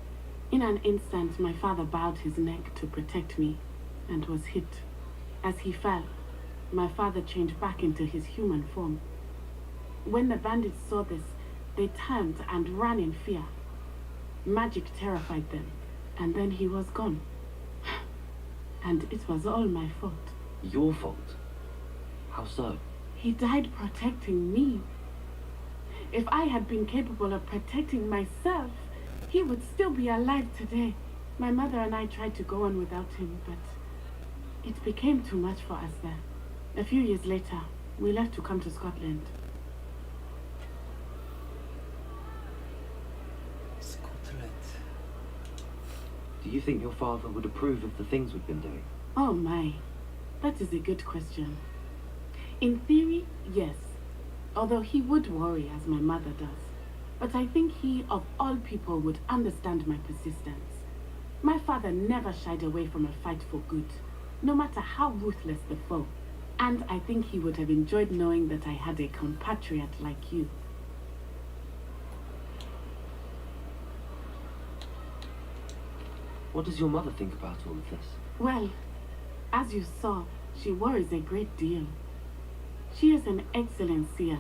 In an instant, my father bowed his neck to protect me and was hit. As he fell, my father changed back into his human form. When the bandits saw this, they turned and ran in fear. Magic terrified them, and then he was gone. And it was all my fault. Your fault? How so? He died protecting me. If I had been capable of protecting myself, he would still be alive today. My mother and I tried to go on without him, but it became too much for us there. A few years later, we left to come to Scotland. Do you think your father would approve of the things we've been doing? Oh my, that is a good question. In theory, yes. Although he would worry as my mother does. But I think he, of all people, would understand my persistence. My father never shied away from a fight for good, no matter how ruthless the foe. And I think he would have enjoyed knowing that I had a compatriot like you. What does your mother think about all of this? Well, as you saw, she worries a great deal. She is an excellent seer,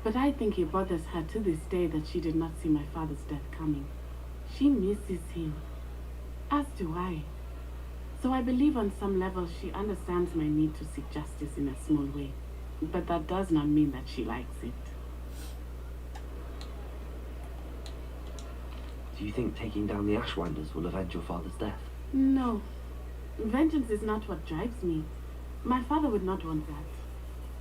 but I think it bothers her to this day that she did not see my father's death coming. She misses him, as do I. So I believe on some level she understands my need to seek justice in a small way, but that does not mean that she likes it. Do you think taking down the Ashwinders will avenge your father's death? No. Vengeance is not what drives me. My father would not want that.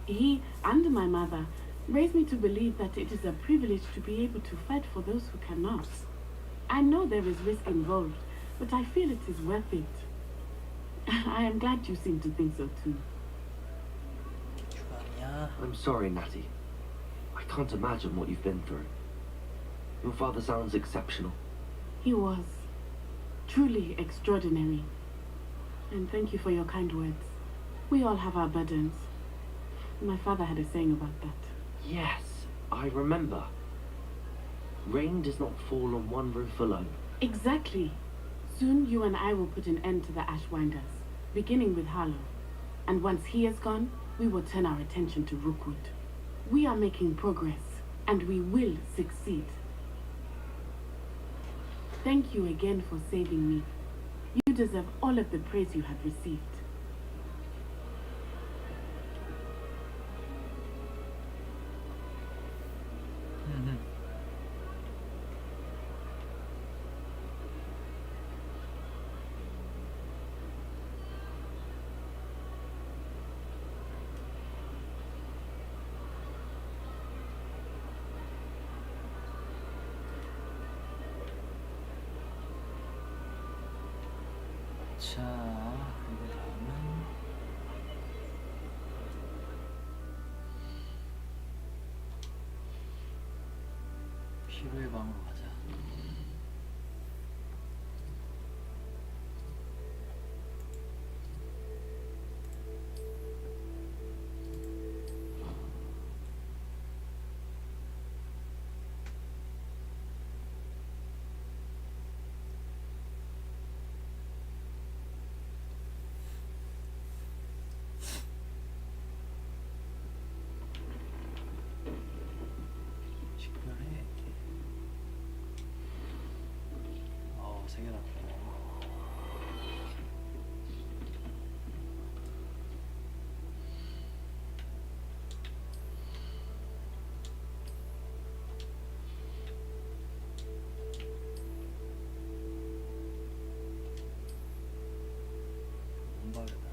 He and my mother raised me to believe that it is a privilege to be able to fight for those who cannot. I know there is risk involved, but I feel it is worth it. I am glad you seem to think so too. I'm sorry, Natty. I can't imagine what you've been through. Your father sounds exceptional. He was truly extraordinary. And thank you for your kind words. We all have our burdens. My father had a saying about that. Yes, I remember. Rain does not fall on one roof alone. Exactly. Soon you and I will put an end to the Ashwinders, beginning with Harlow. And once he is gone, we will turn our attention to Rookwood. We are making progress, and we will succeed. Thank you again for saving me. You deserve all of the praise you have received. 자, 그리고 다음은 치료의 방으로 가자. 식별해. 세 개다. 문박이다.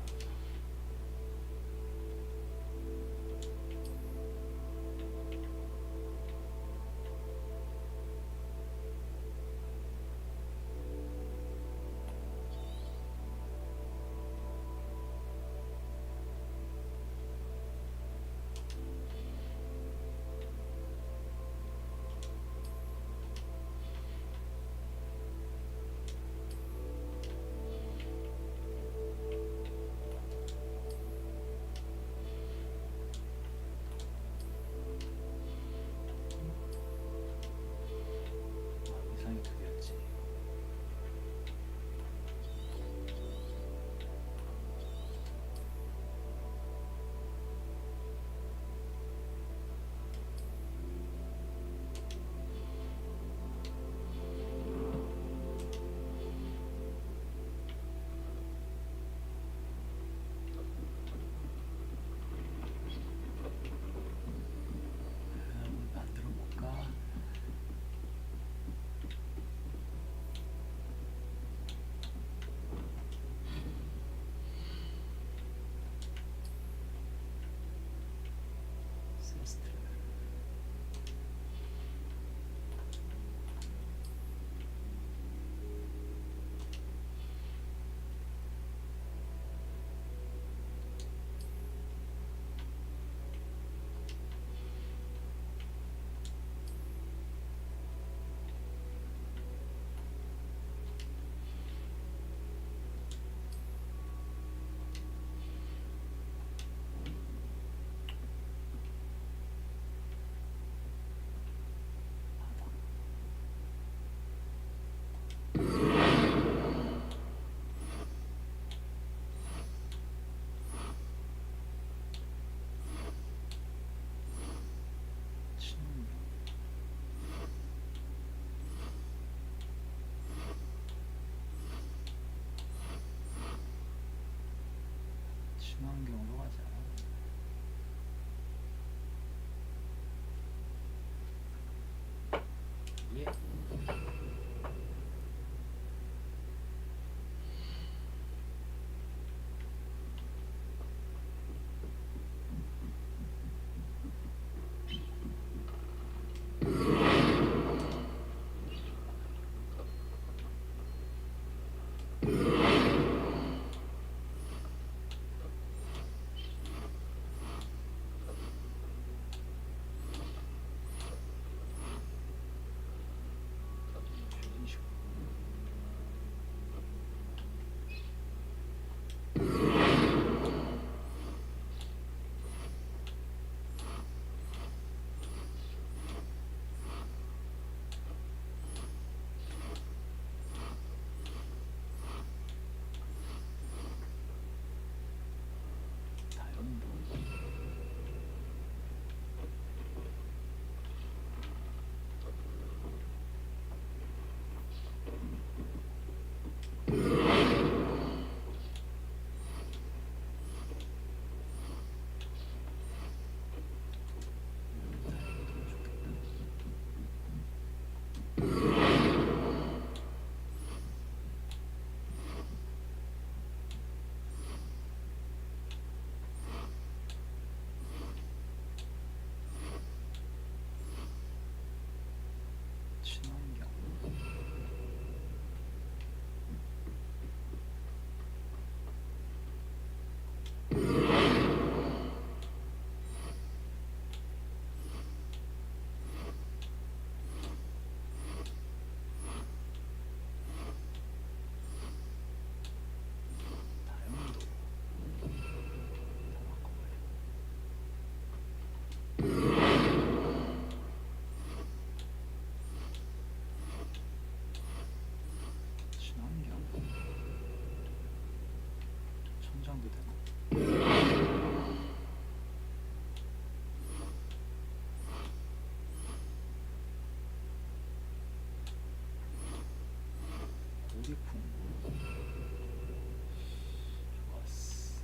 이상이 두 개였지. 만들어 볼까? 세스트. 친환경으로 가자. 예. 무기품. 좋았어.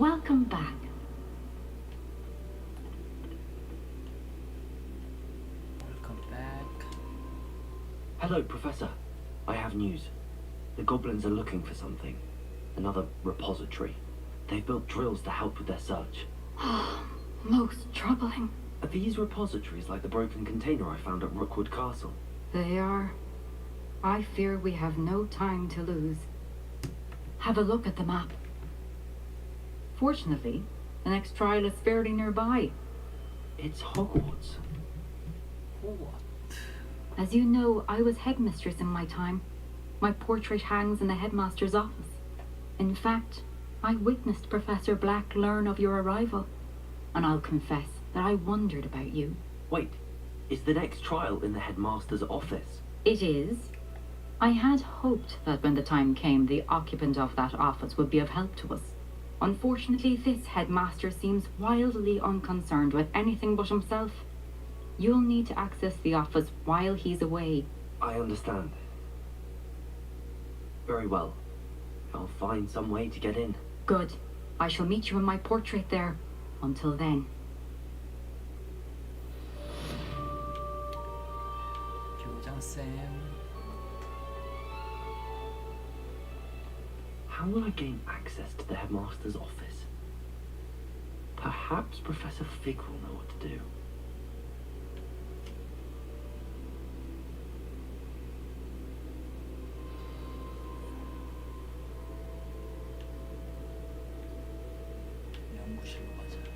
Welcome back. Welcome back. Hello, Professor. I have news. The goblins are looking for something. Another repository. They've built drills to help with their search. Most troubling. Are these repositories like the broken container I found at Rookwood Castle? They are. I fear we have no time to lose. Have a look at the map. Fortunately, the next trial is fairly nearby. It's Hogwarts. What? As you know, I was headmistress in my time. My portrait hangs in the headmaster's office. In fact, I witnessed Professor Black learn of your arrival. And I'll confess that I wondered about you. Wait, is the next trial in the headmaster's office? It is. I had hoped that when the time came, the occupant of that office would be of help to us. Unfortunately, this headmaster seems wildly unconcerned with anything but himself. You'll need to access the office while he's away. I understand. Very well. I'll find some way to get in. Good. I shall meet you in my portrait there. Until then. 교장쌤. How will I gain access to the headmaster's office? Perhaps Professor Fig will know what to do. 연구실로 가자.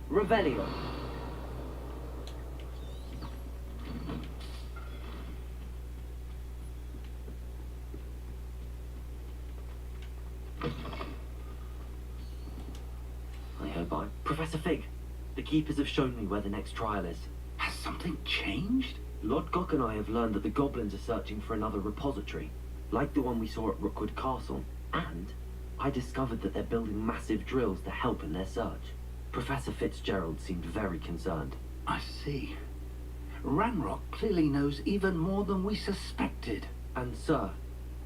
Revelio. I hope I... Professor Fig, the keepers have shown me where the next trial is. Has something changed? Lord Gok and I have learned that the goblins are searching for another repository, like the one we saw at Rookwood Castle, and I discovered that they're building massive drills to help in their search. Professor Fitzgerald seemed very concerned. I see. Ranrock clearly knows even more than we suspected. And, sir,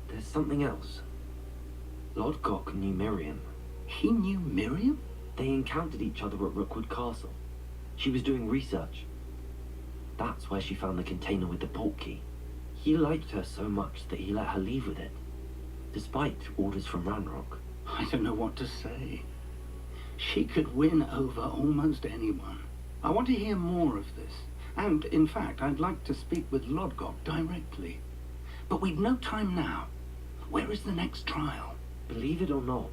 there's something else. Lord Gok knew Miriam. He knew Miriam? They encountered each other at Rookwood Castle. She was doing research. That's where she found the container with the portkey. He liked her so much that he let her leave with it, despite orders from Ranrock. I don't know what to say. She could win over almost anyone. I want to hear more of this. And, in fact, I'd like to speak with Lodgok directly. But we've no time now. Where is the next trial? Believe it or not,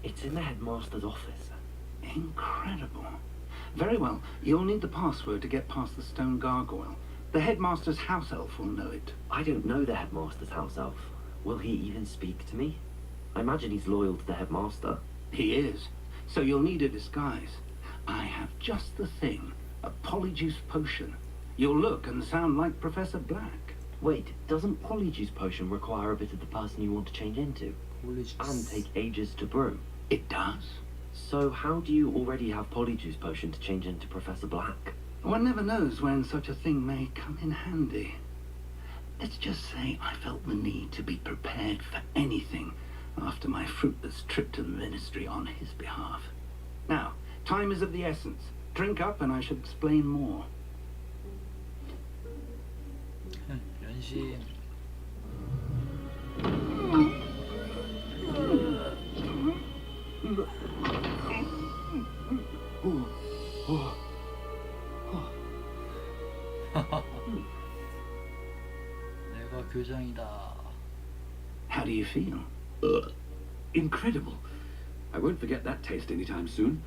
it's in the headmaster's office. Incredible. Very well. You'll need the password to get past the stone gargoyle. The headmaster's house elf will know it. I don't know the headmaster's house elf. Will he even speak to me? I imagine he's loyal to the headmaster. He is. So you'll need a disguise. I have just the thing. A polyjuice potion. You'll look and sound like Professor Black. Wait, doesn't polyjuice potion require a bit of the person you want to change into? And take ages to brew? It does. So how do you already have polyjuice potion to change into Professor Black? One never knows when such a thing may come in handy. Let's just say I felt the need to be prepared for anything after my fruitless trip to the ministry on his behalf. Now, Time is of the essence. Drink up and I shall explain more. 연신. 내가 교장이다. How do you feel? Incredible. I won't forget that taste anytime soon.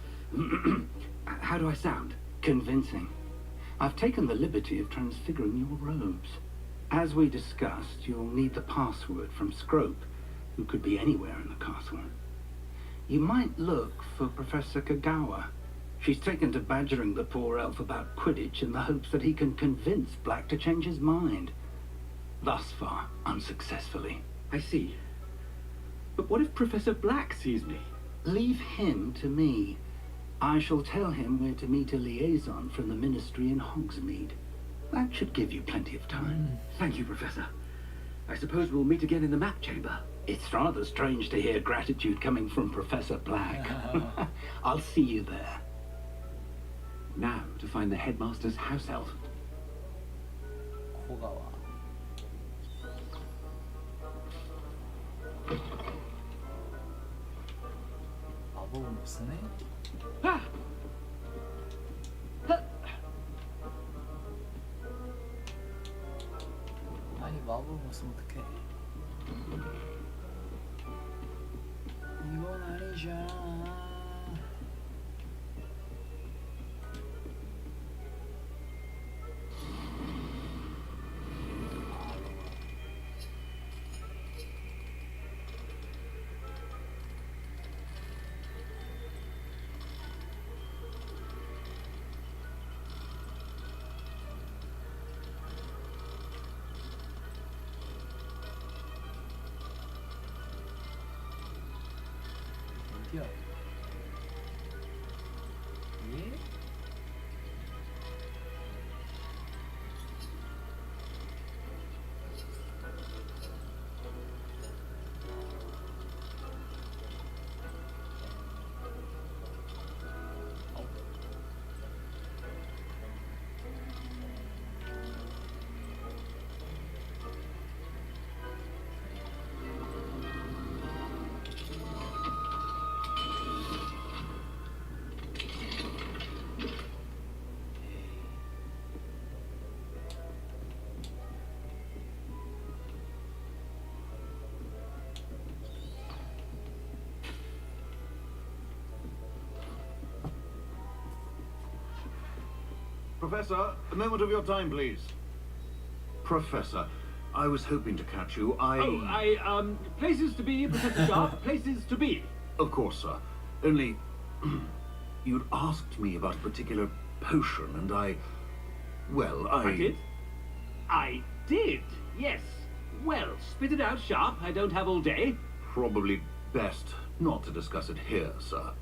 How do I sound? Convincing. I've taken the liberty of transfiguring your robes. As we discussed, you'll need the password from Scrope, who could be anywhere in the castle. You might look for Professor Kagawa. She's taken to badgering the poor elf about Quidditch in the hopes that he can convince Black to change his mind. Thus far, unsuccessfully. I see. But what if Professor Black sees me? Leave him to me. I shall tell him where to meet a liaison from the Ministry in Hogsmeade. That should give you plenty of time. Thank you, Professor. I suppose we'll meet again in the map chamber. It's rather strange to hear gratitude coming from Professor Black. I'll see you there. Now to find the headmaster's house elf. 호구와. 마법은 못 쓰네? 아니 마법을 못 쓰면 어떡해. 이건 아니잖아. 어디야? 예? Professor, a moment of your time, please. Professor, I was hoping to catch you. Places to be, Professor Sharp, places to be. Of course, sir. Only, you'd asked me about a particular potion, and I did? I did, yes. Well, spit it out, Sharp. I don't have all day. Probably best not to discuss it here, sir.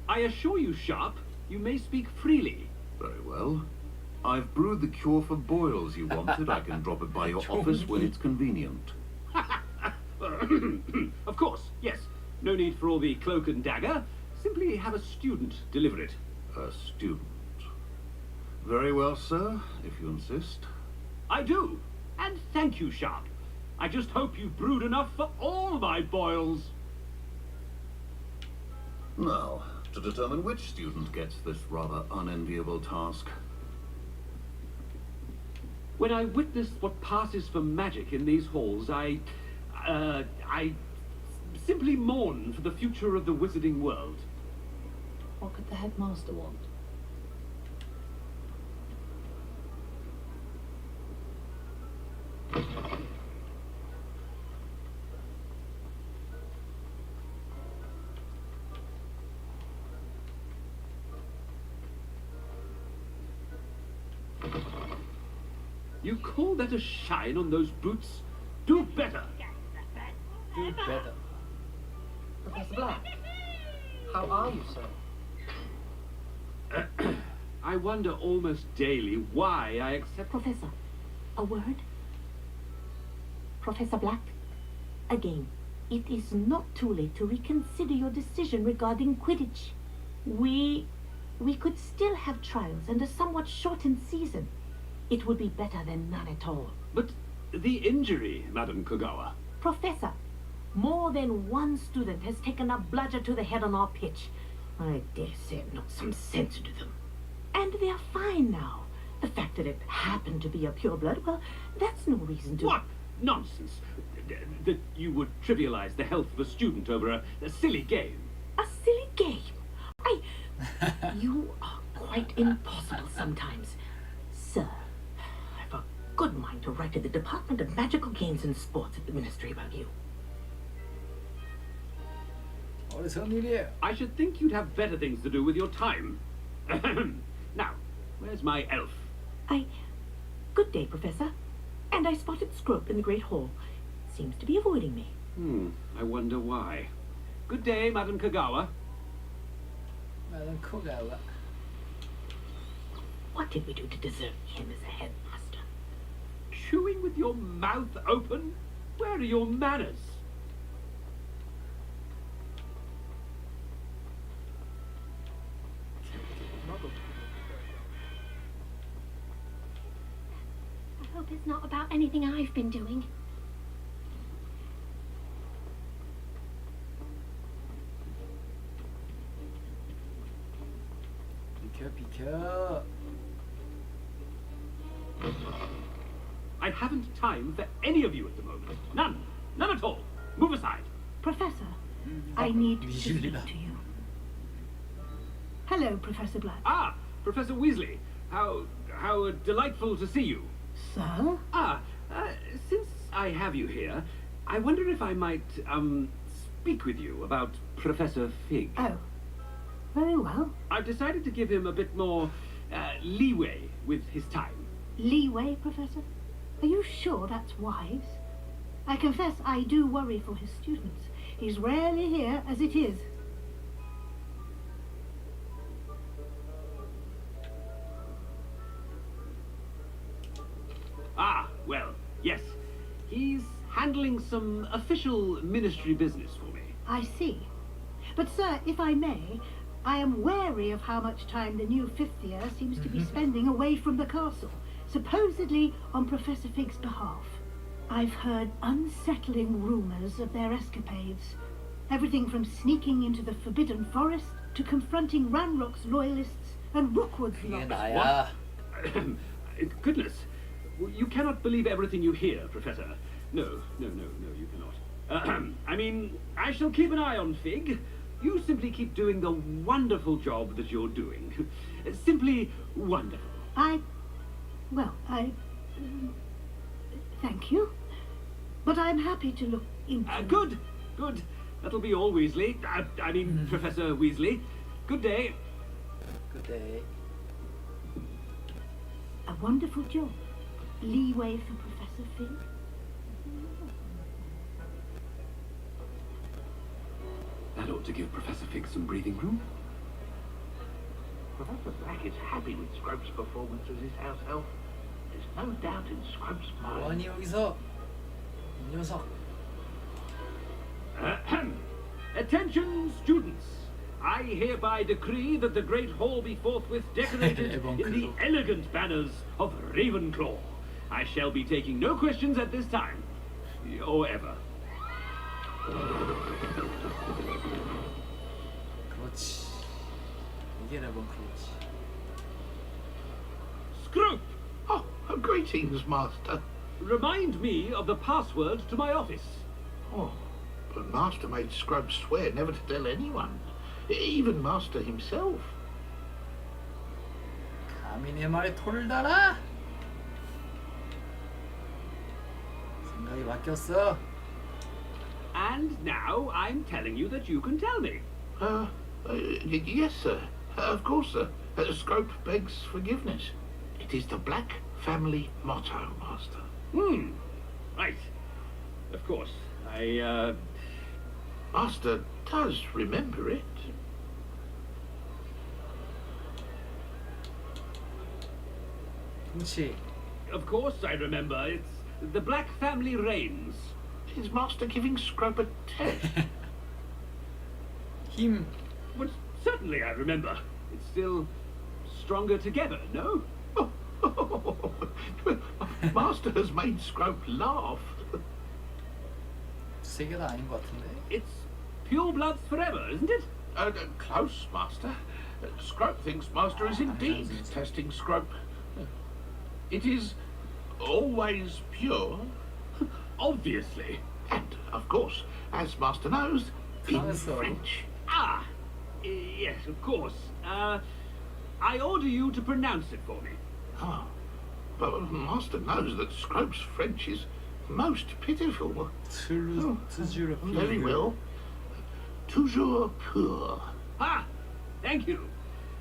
I assure you, Sharp, you may speak freely. Very well. I've brewed the cure for boils you wanted. I can drop it by your office when it's convenient. Of course, yes. No need for all the cloak and dagger. Simply have a student deliver it. A student. Very well, sir, if you insist. I do. And thank you, Sharp. I just hope you've brewed enough for all my boils. Now, to determine which student gets this rather unenviable task. When I witnessed what passes for magic in these halls, I simply mourn for the future of the wizarding world. What could the headmaster want? You call that a shine on those boots? Do better. Do better. Professor Black, how are you, sir? I wonder almost daily why I accept... Professor, a word? Professor Black, again, it is not too late to reconsider your decision regarding Quidditch. We could still have trials and a somewhat shortened season. It would be better than none at all. But the injury, Madam Kogawa. Professor, more than one student has taken a bludger to the head on our pitch. I dare say it knocked some sense into them. And they're fine now. The fact that it happened to be a pureblood, well, that's no reason to... What nonsense! That you would trivialize the health of a student over a silly game. A silly game? You are quite impossible sometimes. Sir, I've a good mind to write to the Department of Magical Games and Sports at the Ministry about you. I should think you'd have better things to do with your time. Now, where's my elf? Good day, Professor. And I spotted Scrope in the Great Hall. Seems to be avoiding me. I wonder why. Good day, Madam Kogawa. Madam Kogawa. What did we do to deserve him as a headmaster? Chewing with your mouth open? Where are your manners? I hope it's not about anything I've been doing. 비켜. I haven't time for any of you at the moment. None. None at all. Move aside. Professor, I need to speak to you. Hello, Professor Black. Ah, Professor Weasley. How delightful to see you. Sir? Since I have you here, I wonder if I might, speak with you about Professor Fig. Oh, very well. I've decided to give him a bit more, leeway with his time. Leeway, Professor? Are you sure that's wise? I confess I do worry for his students. He's rarely here as it is. Ah, well, yes. He's handling some official ministry business for me. I see. But, sir, if I may, I am wary of how much time the new fifth year seems to be spending away from the castle, supposedly on Professor Fig's behalf. I've heard unsettling rumors of their escapades. Everything from sneaking into the Forbidden Forest to confronting Ranrock's loyalists and Rookwood's loyalists. Goodness. You cannot believe everything you hear, Professor. No, you cannot. I mean, I shall keep an eye on Fig. You simply keep doing the wonderful job that you're doing. Simply wonderful. Thank you. But I'm happy to look into... Good. That'll be all, Weasley. I mean, Professor Weasley. Good day. Good day. A wonderful job. Leeway for Professor Fig. That ought to give Professor Fig some breathing room. Professor Black is happy with Scrope's performance as his house elf. There's no doubt in Scrope's mind. 아니 여기서 이 녀석. Attention, students! I hereby decree that the Great Hall be forthwith decorated in the elegant banners of Ravenclaw. I shall be taking no questions at this time, or ever. 그렇지. 이게 레븐클로지. Scrope! Oh, greetings, Master. Remind me of the password to my office. Oh, but Master made Scrub swear never to tell anyone, even Master himself. 감히 내 말에 토를 달아? 생각이 바뀌었어. And now I'm telling you that you can tell me. Yes, sir. Of course, sir. Scrope begs forgiveness. It is the Black family motto, Master. Right. Of course. Master does remember it. 그렇지. Of course I remember. It's the Black family reigns. Is Master giving Scrope a test? 힘. But certainly I remember. It's still stronger together, no? Master has made Scrope laugh. 세 개 다 아닌 것 같은데. It's pure bloods forever, isn't it? Close, Master. Scrope thinks Master is indeed testing Scrope. It is always pure. Obviously. And, of course, as Master knows, in So. French. Ah, yes, of course. I order you to pronounce it for me. Ah, but Master knows that Scrope's French is most pitiful. toujours Very well. Toujours pur. Ah, thank you.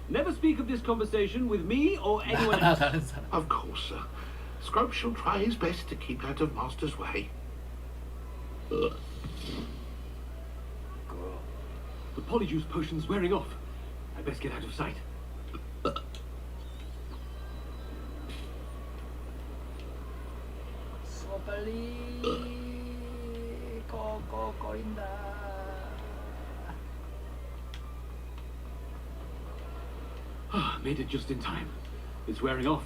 Never speak of this conversation with me or anyone else. Of course, sir. Scrope shall try his best to keep out of Master's way. The polyjuice potion's wearing off. I best get out of sight. 빨리 꺼린다. Ah, made it just in time. It's wearing off.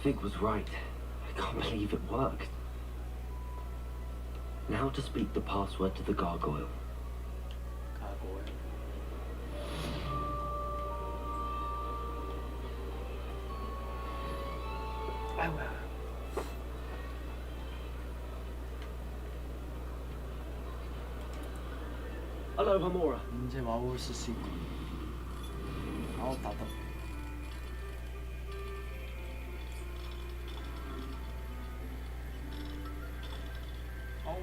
Fig was right. I can't believe it worked. Now to speak the password to the gargoyle. 아이고야. Hello, Hamora. 이제 마법을 쓸 수 있고. 아우 답답. 아우.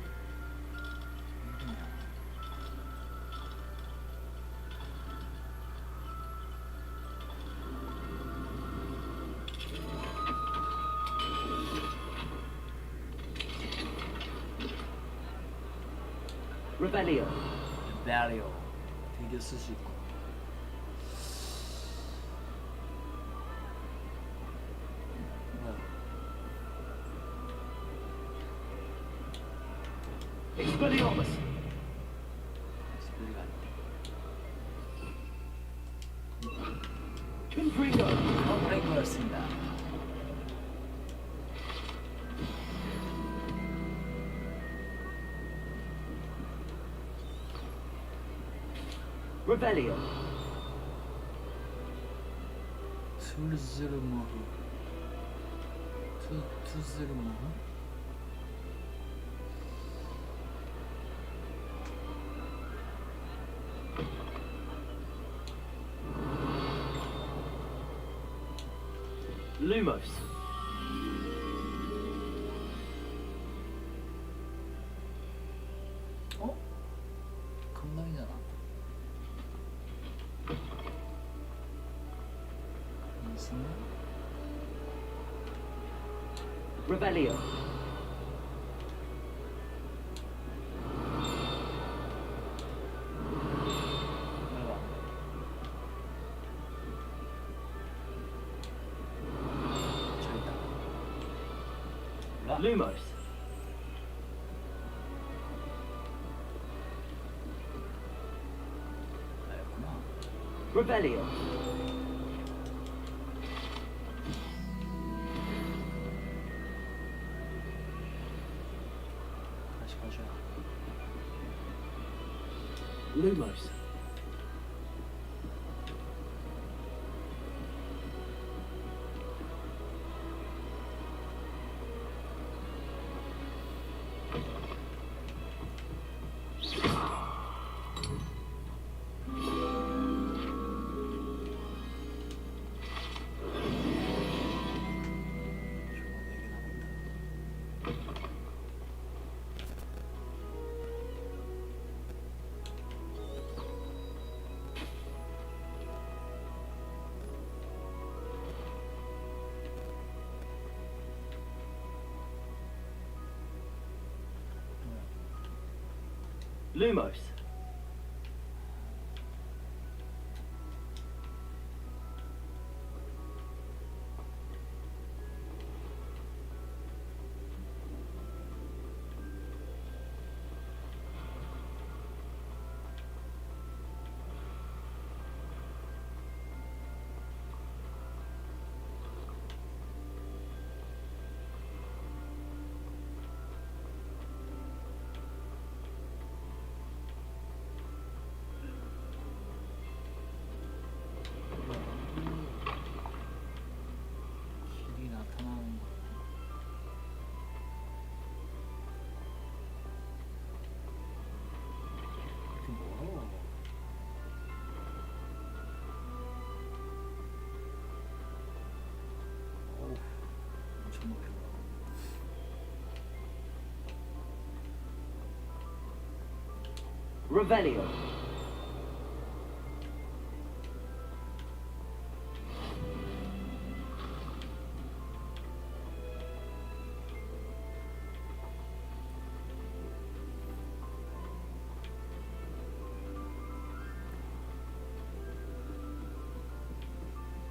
Revelio. Revelio. 되게 쓸 수 있고. Expelliarmus. Confringo. confringo였습니다. Revelio. 투즈르모흐. 투즈르모흐? Lumos. 어? 금방이잖아. 무슨? Revelio. Lumos. Revelio. 다시 가자. Lumos. Lumos. Revelio.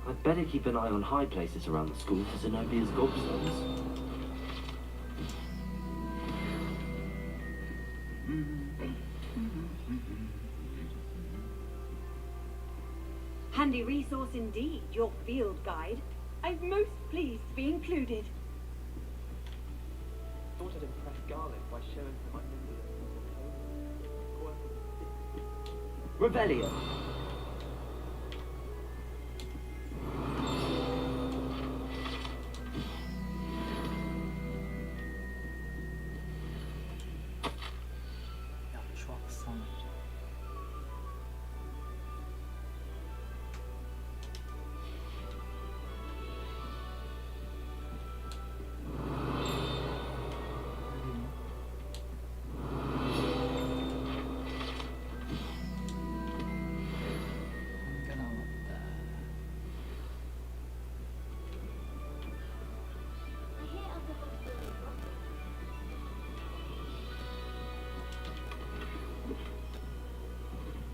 I'd better keep an eye on high places around the school for Zenobia's gobstones. Handy resource indeed, your field guide. I'm most pleased to be included. Thought I'd impress Garlic by showing him I knew Revelio. Ja, şu aksan.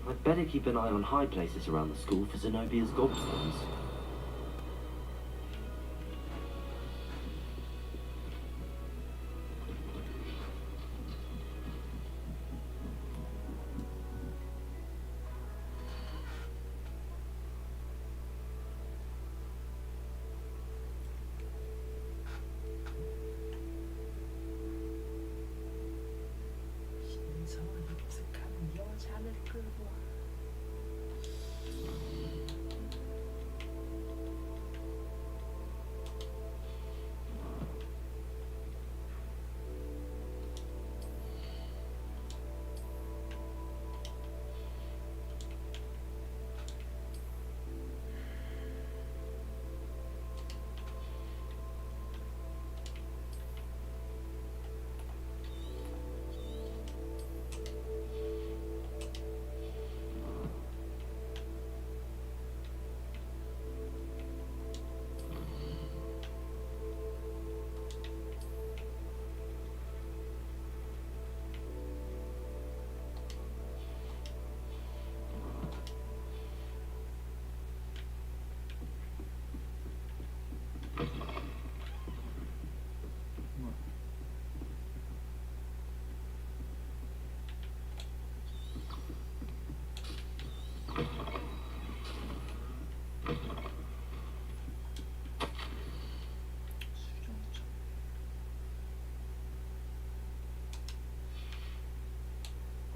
I'd better keep an eye on high places around the school for Zenobia's gobstones. 신성한 익숙한 여자를 끌고 와.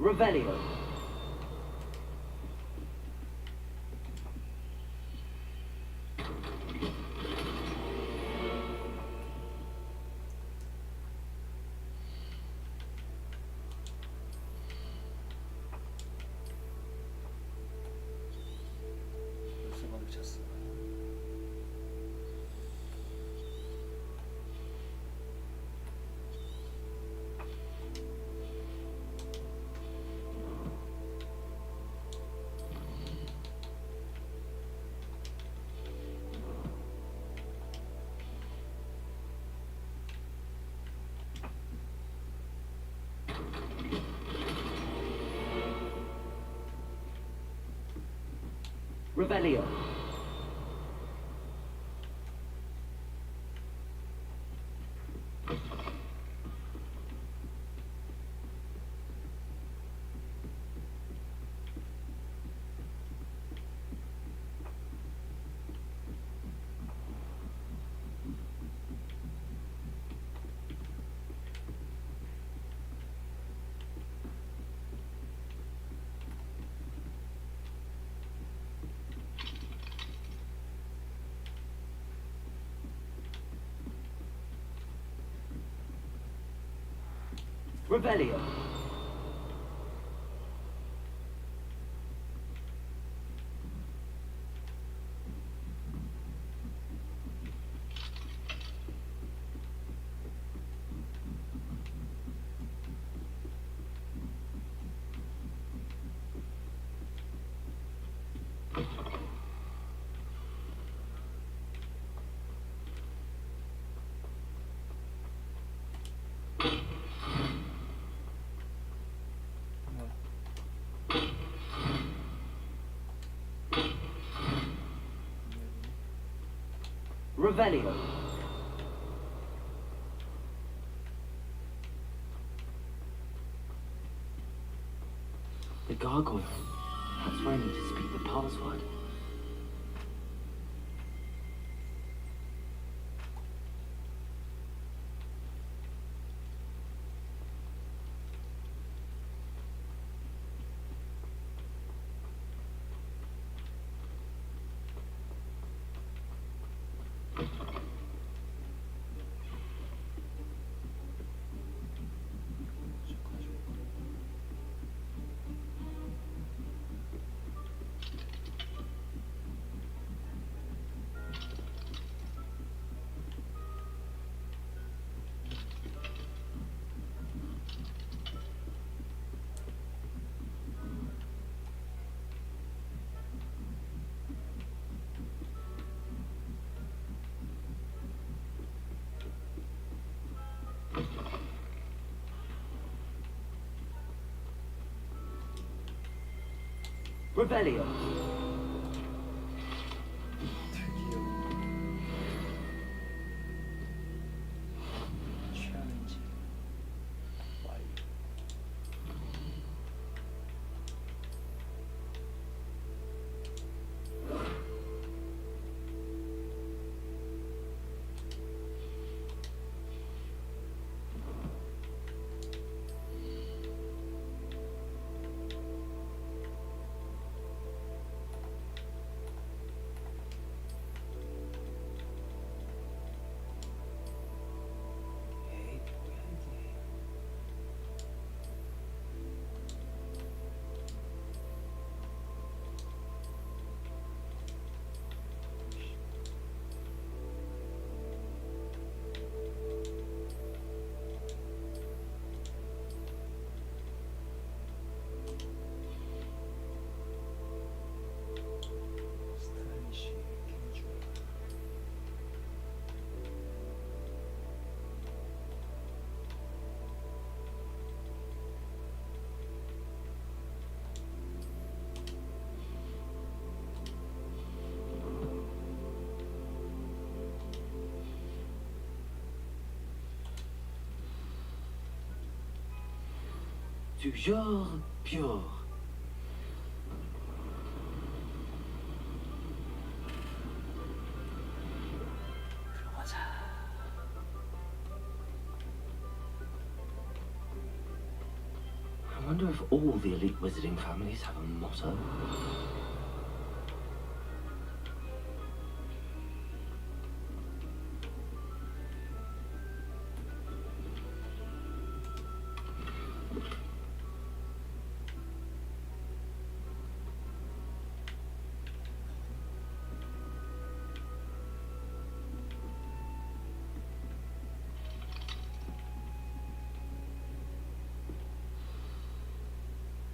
Revelio. 벌써 마주쳤어. Revelio. Revelio. Revelio. The gargoyle. That's where I need to speak the password. Revelio. 취하는지 완료. 에이, 뭐야 이게. 스타일리시 캐주얼. Toujours pure. 들어가자. I wonder if all the elite wizarding families have a motto.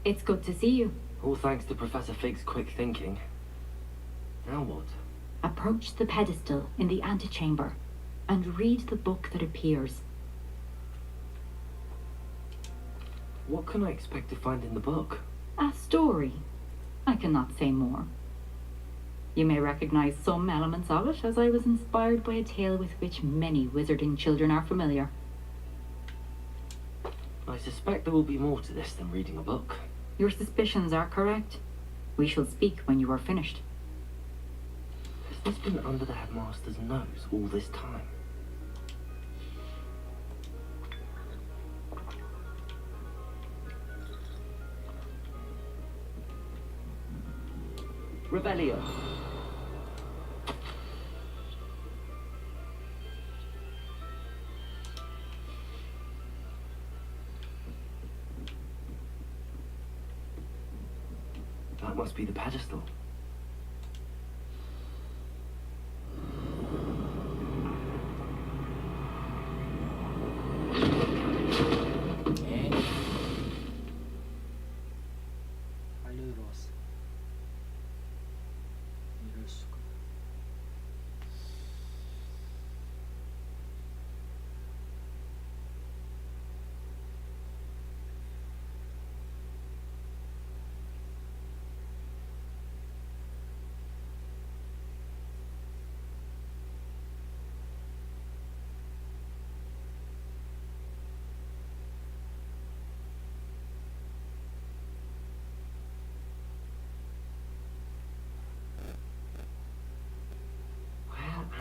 It's good to see you. All thanks to Professor Fig's quick thinking. Now what? Approach the pedestal in the antechamber and read the book that appears. What can I expect to find in the book? A story. I cannot say more. You may recognize some elements of it, as I was inspired by a tale with which many wizarding children are familiar. I suspect there will be more to this than reading a book. Your suspicions are correct. We shall speak when you are finished. Has this been under the headmaster's nose all this time? Revelio. That must be the pedestal. 빨리 들어왔어. 이럴 수가.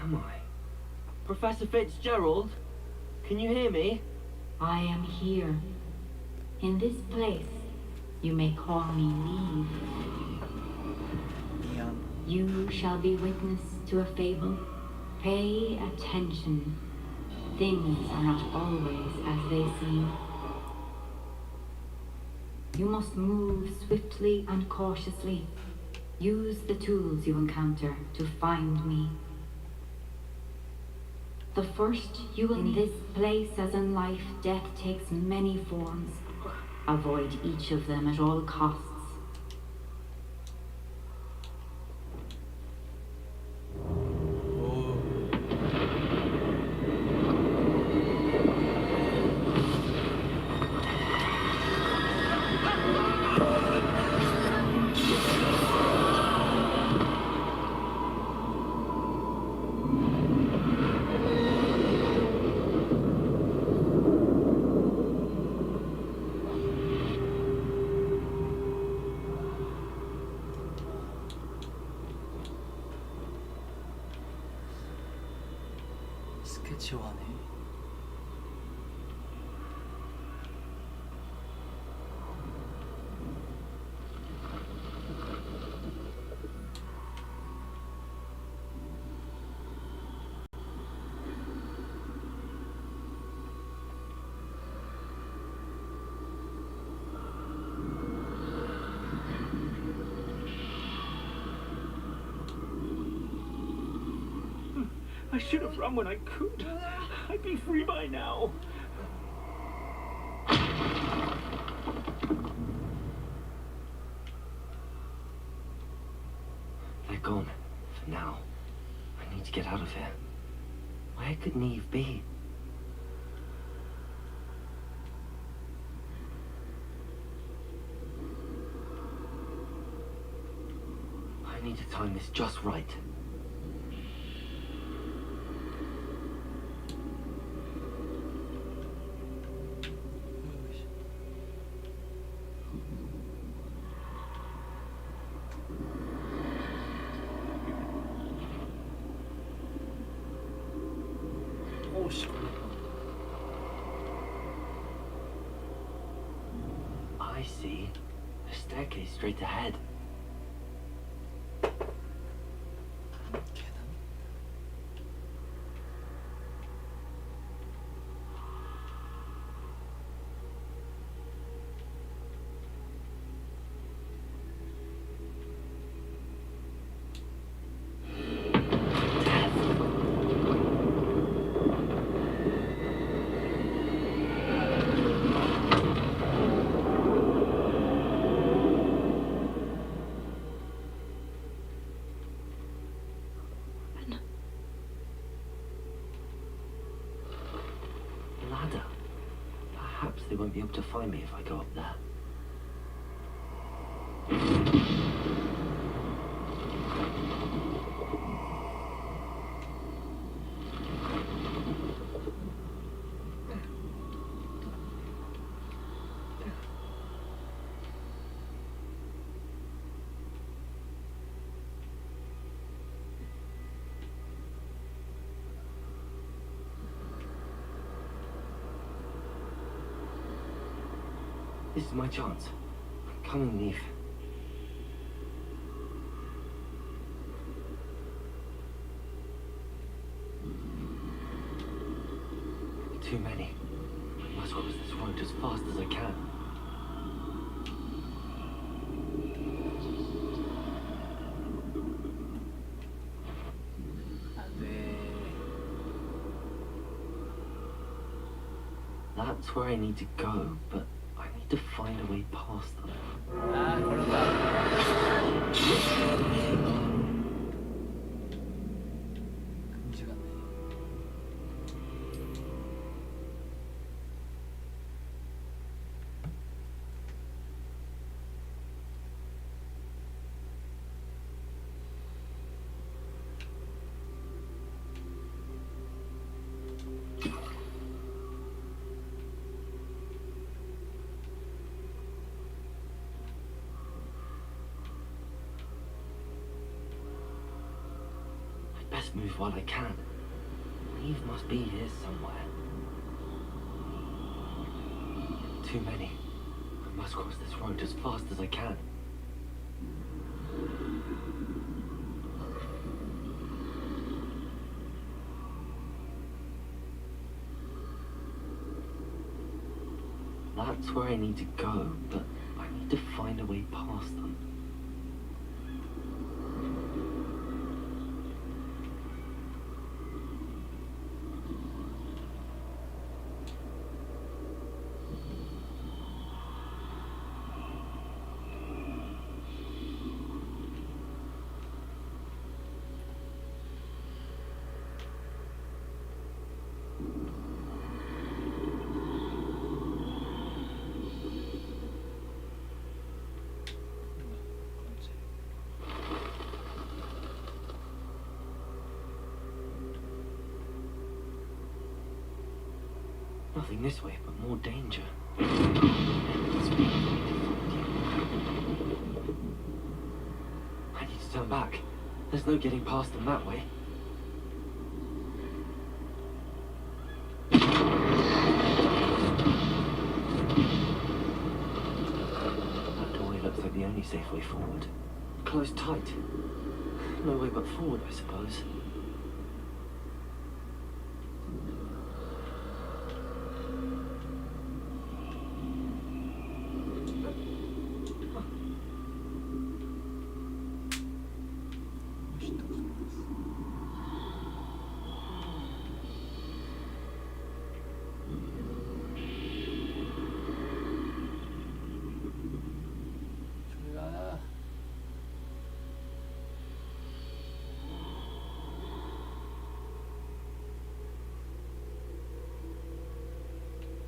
am I? Professor Fitzgerald? Can you hear me? I am here. In this place, you may call me Neve. You shall be witness to a fable. Pay attention. Things are not always as they seem. You must move swiftly and cautiously. Use the tools you encounter to find me. The first you will in this place, as in life, death takes many forms. Avoid each of them at all costs. 스케치화네. I should have run when I could. I'd be free by now. They're gone. For now. I need to get out of here. Where could Neve be? I need to time this just right. I see. A staircase straight ahead. Ladder. Perhaps they won't be able to find me if I go up there. This is my chance. I'm coming, Neve. Too many. I must cross this road as fast as I can. That's where I need to go, but I need to find a way past them. 아, 걸렸다. 금지 같네. next move while I can. Eve must be here somewhere. Too many. I must cross this road as fast as I can. That's where I need to go, but I need to find a way past them. Nothing this way, but more danger. I need to turn back. There's no getting past them that way. That doorway looks like the only safe way forward. Closed tight. No way but forward, I suppose.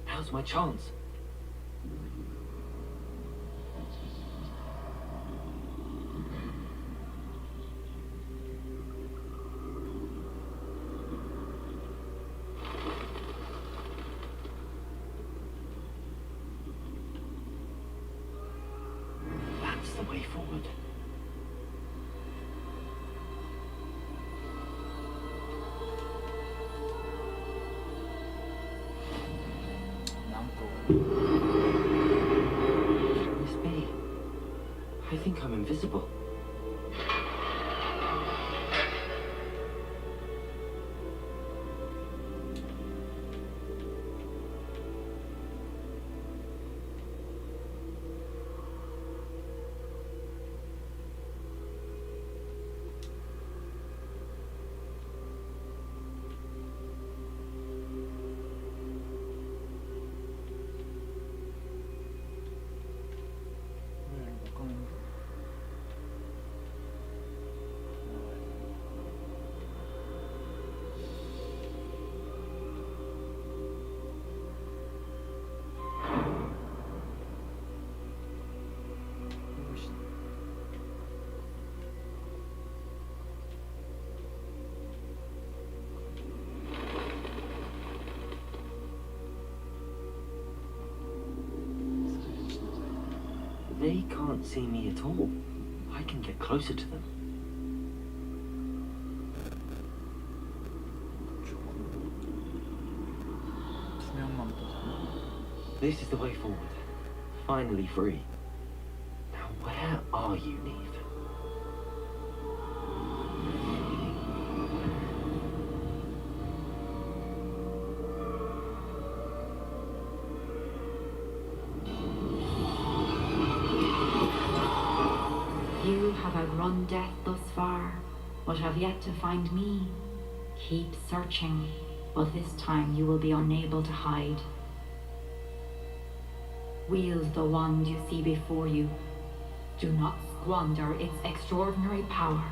Now's my chance. That's the way forward. Can this be? I think I'm invisible. They can't see me at all. I can get closer to them. This is the way forward. Finally free. Now where are you, Neve? You have outrun death thus far, but have yet to find me. Keep searching, but this time you will be unable to hide. Wield the wand you see before you. Do not squander its extraordinary power.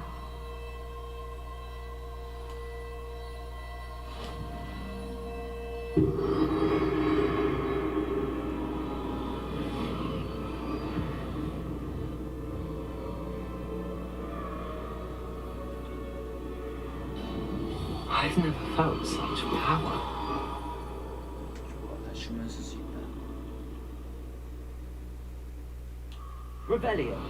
I've never felt such power. Rebellion.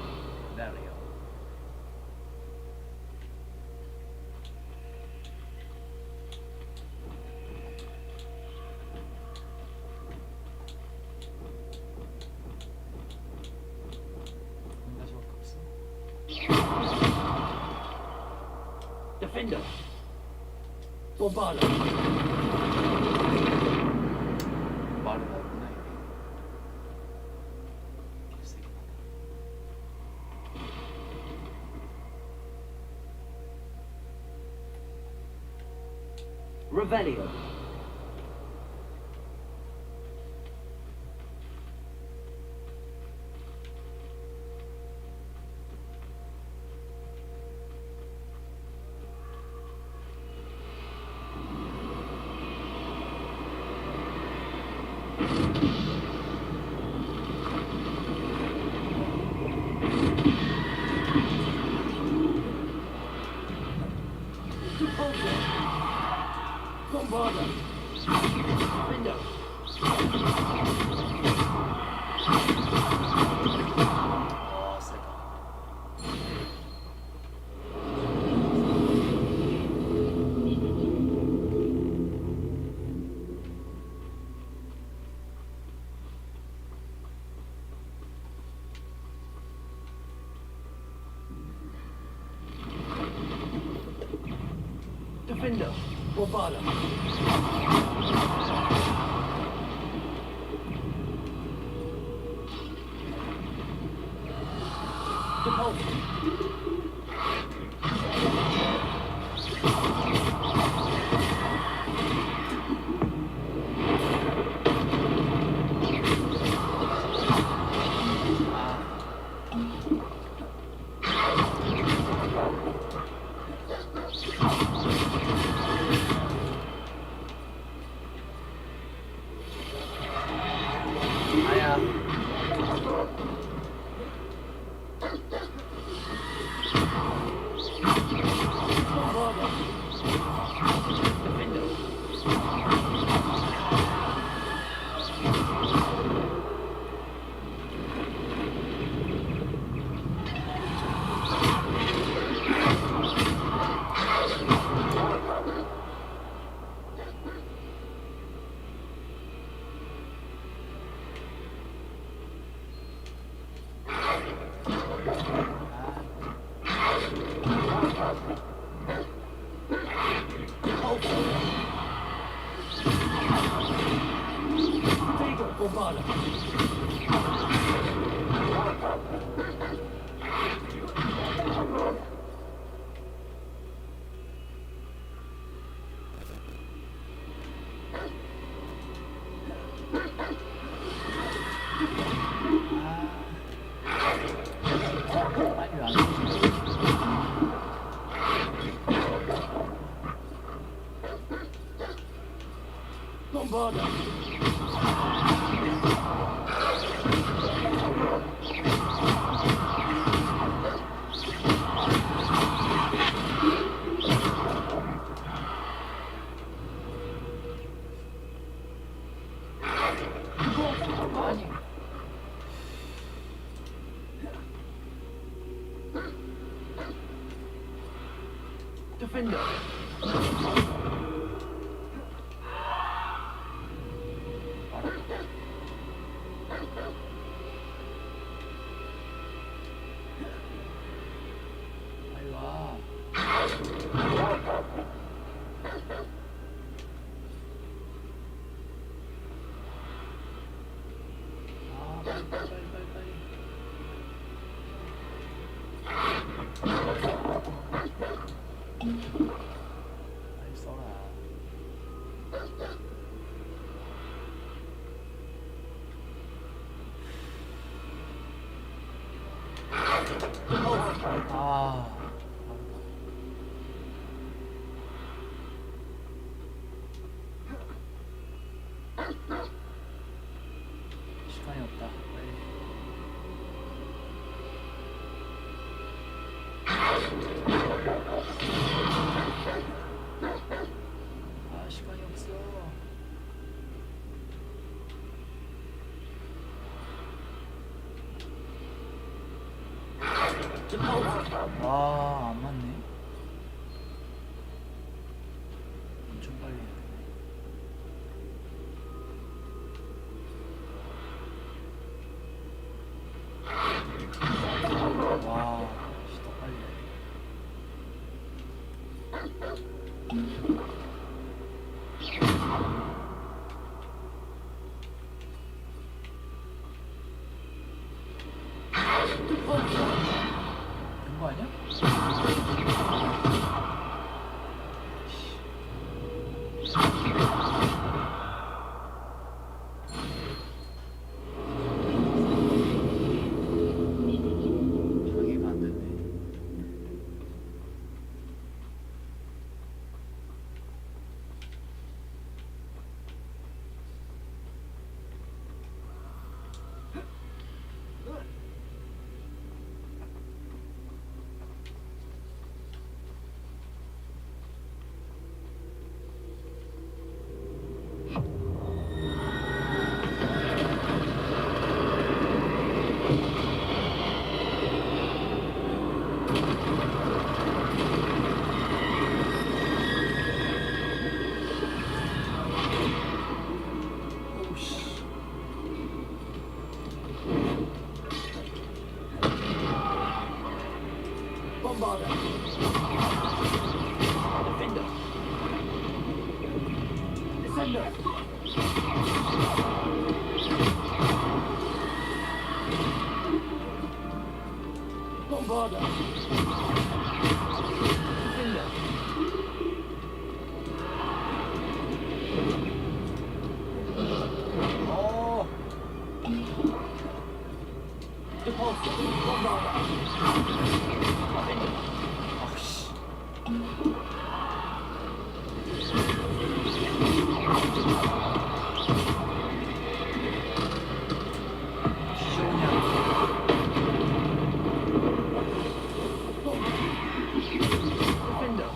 말은 없구나 이게. 세긴 하다. Revelio. 와 세다. Defender, Bobada. 아야. Defender. 빨리 와. 빨리 써라. 아. 시간이 없다. 빨리. 아, 시간이 없어. 아, 안 맞네. 엄청 빨리 해야 되네. 와, 씨, 더 빨리 해야 돼. Bombarder. Defender. Oh. Repulsor. Bombarder. Defender. Oh, shit. Defender.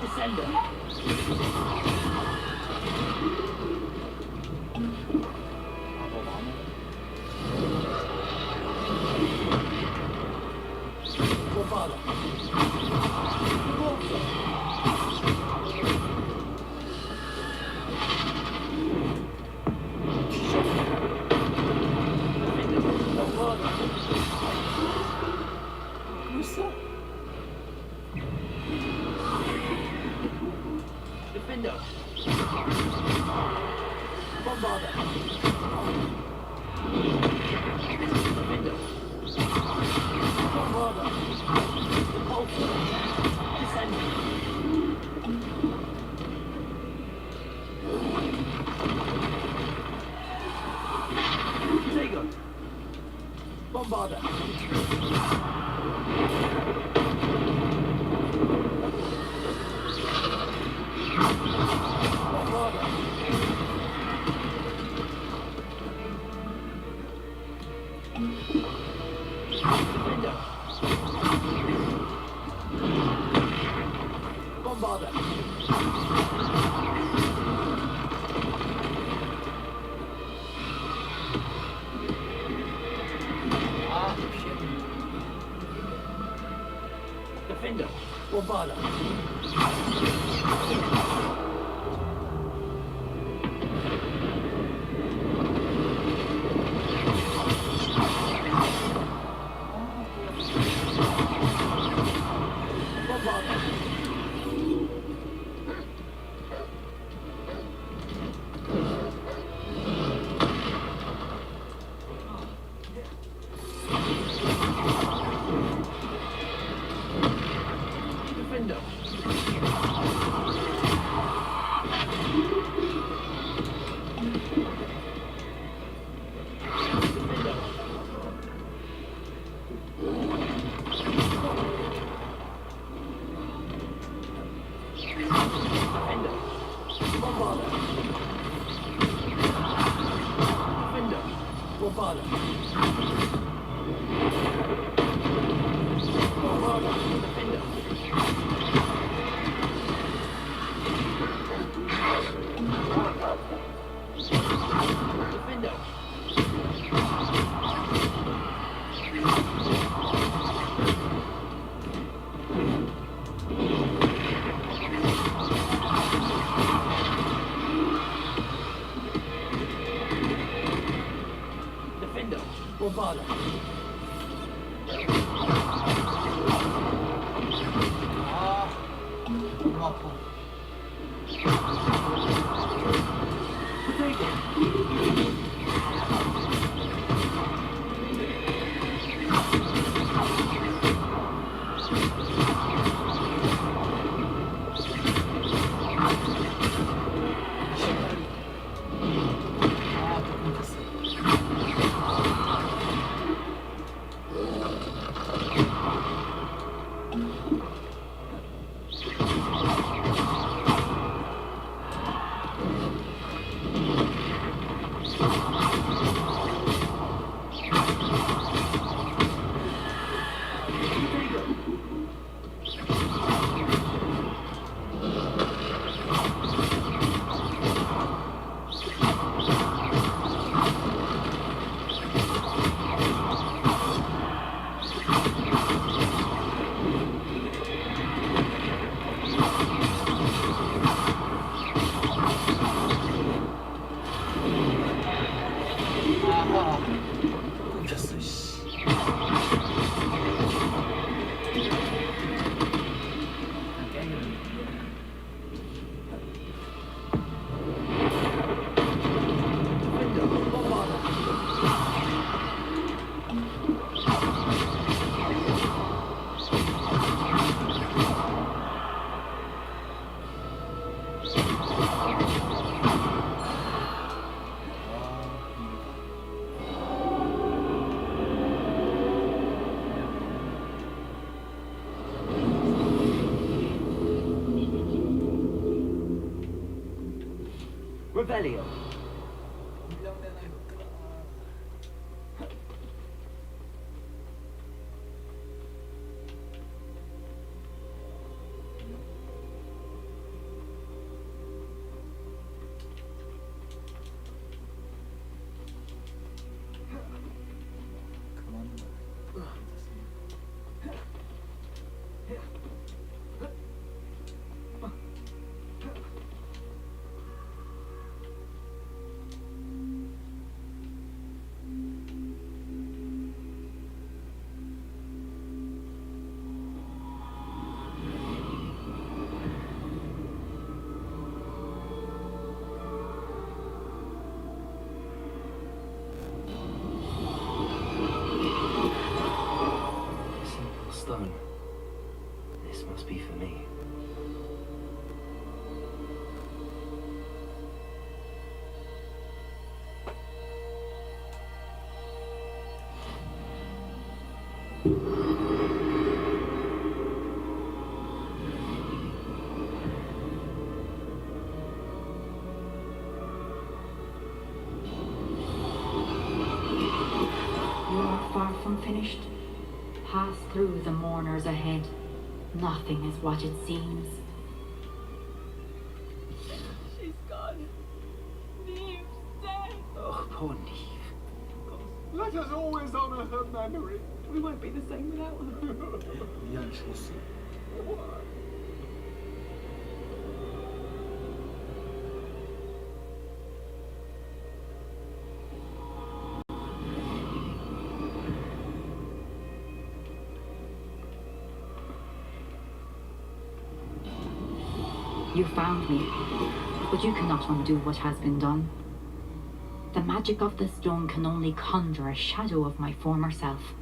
Descender. Bombarder. Defender. Bombarder. Defender. Bombarder. Repulsor. Descender. Jaeger. Bombarder. Defender. Bombarder. Ah, shit. Defender. Bombarder. Defender. Bombarder. 아, 너무 아파. Revelio. Stone. This must be for me. You are far from finished. Pass through the mourners ahead. Nothing is what it seems. She's gone. Neve's dead. Oh, poor Neve. Let us always honor her memory. We won't be the same without her. You found me, but you cannot undo what has been done. The magic of the stone can only conjure a shadow of my former self.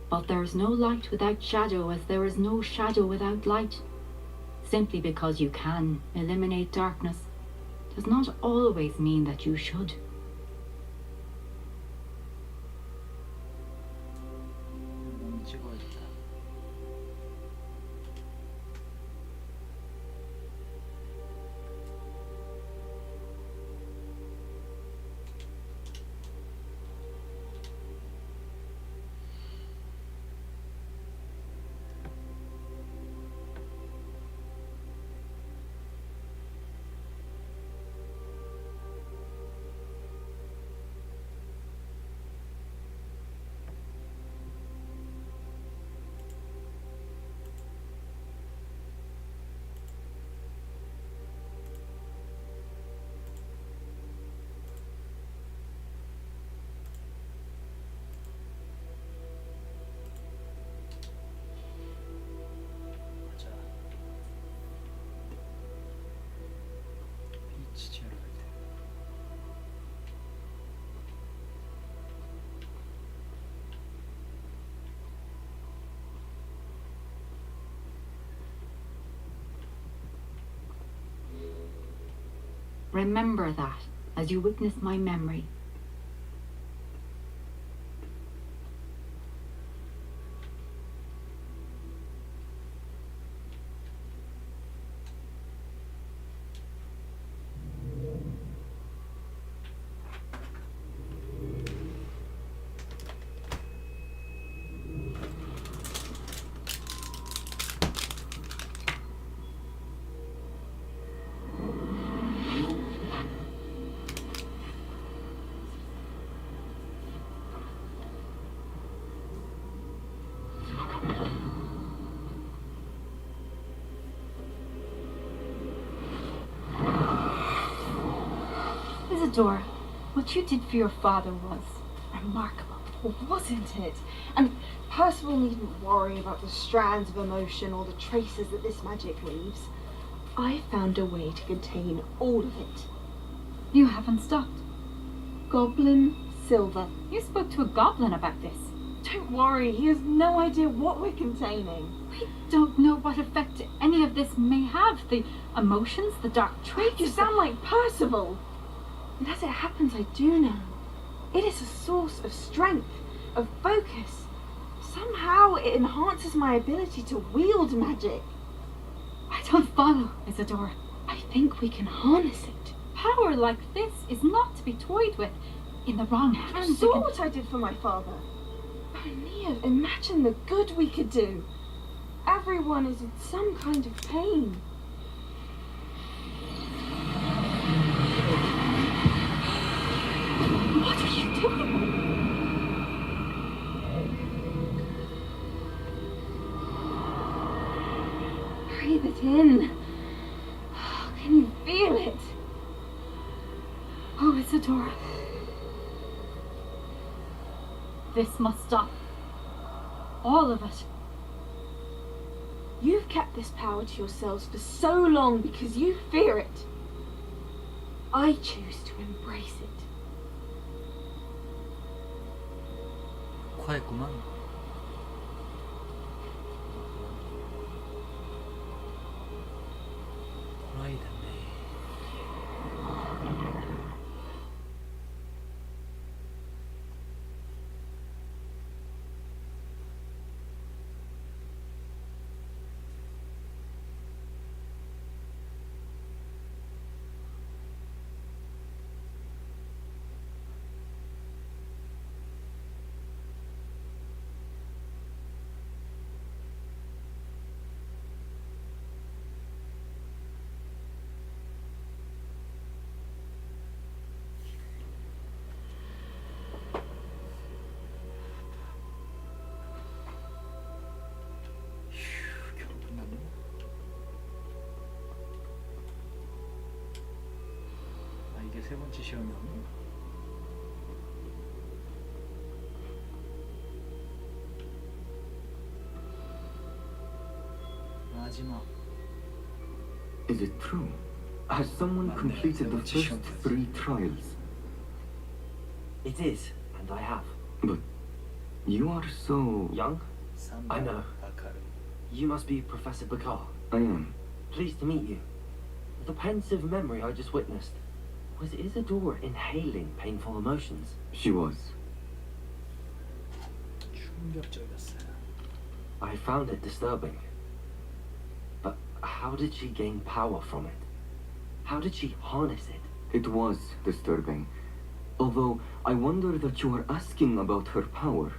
But there is no light without shadow, as there is no shadow without light. Simply because you can eliminate darkness does not always mean that you should. Remember that as you witness my memory. Isadora, what you did for your father was remarkable, wasn't it? And Percival needn't worry about the strands of emotion or the traces that this magic leaves. I found a way to contain all of it. You haven't stopped. Goblin Silver. You spoke to a goblin about this. Don't worry, he has no idea what we're containing. We don't know what effect any of this may have. The emotions, the dark traits. You sound like Percival. And as it happens, I do know. It is a source of strength, of focus. Somehow it enhances my ability to wield magic. I don't follow, Isadora. I think we can harness it. Power like this is not to be toyed with. In the wrong You hands, saw what I did for my father. Oh, Nia, imagine the good we could do. Everyone is in some kind of pain. What are you doing? Breathe it in. Can you feel it? Oh, Isadora. This must stop. All of it. You've kept this power to yourselves for so long because you fear it. I choose to embrace it. 과했구만. 호라이 됐네. 이게 세 번째 시험이었네. 마지막. Is it true? Has someone completed the first 3 trials? It is, and I have. But you are so... Young? I know. You must be Professor Bakar. I am. Pleased to meet you. The pensive memory I just witnessed. Was Isadora inhaling painful emotions? She was. 충격적이었어요. I found it disturbing. But how did she gain power from it? How did she harness it? It was disturbing. Although I wonder that you are asking about her power.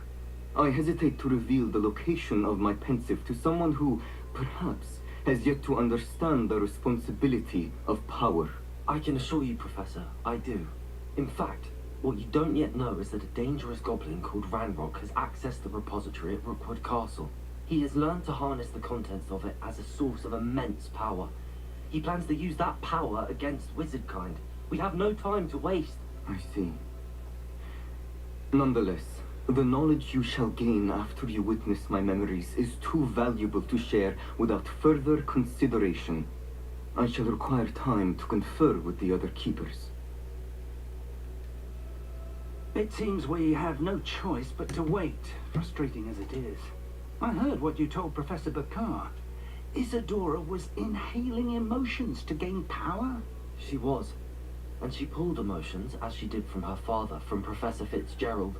I hesitate to reveal the location of my pensive to someone who, perhaps, has yet to understand the responsibility of power. I can assure you, Professor, I do. In fact, what you don't yet know is that a dangerous goblin called Ranrock has accessed the repository at Rookwood Castle. He has learned to harness the contents of it as a source of immense power. He plans to use that power against wizardkind. We have no time to waste. I see. Nonetheless, the knowledge you shall gain after you witness my memories is too valuable to share without further consideration. I shall require time to confer with the other keepers. It seems we have no choice but to wait, frustrating as it is. I heard what you told Professor Bakar. Isadora was inhaling emotions to gain power? She was. And she pulled emotions, as she did from her father, from Professor Fitzgerald,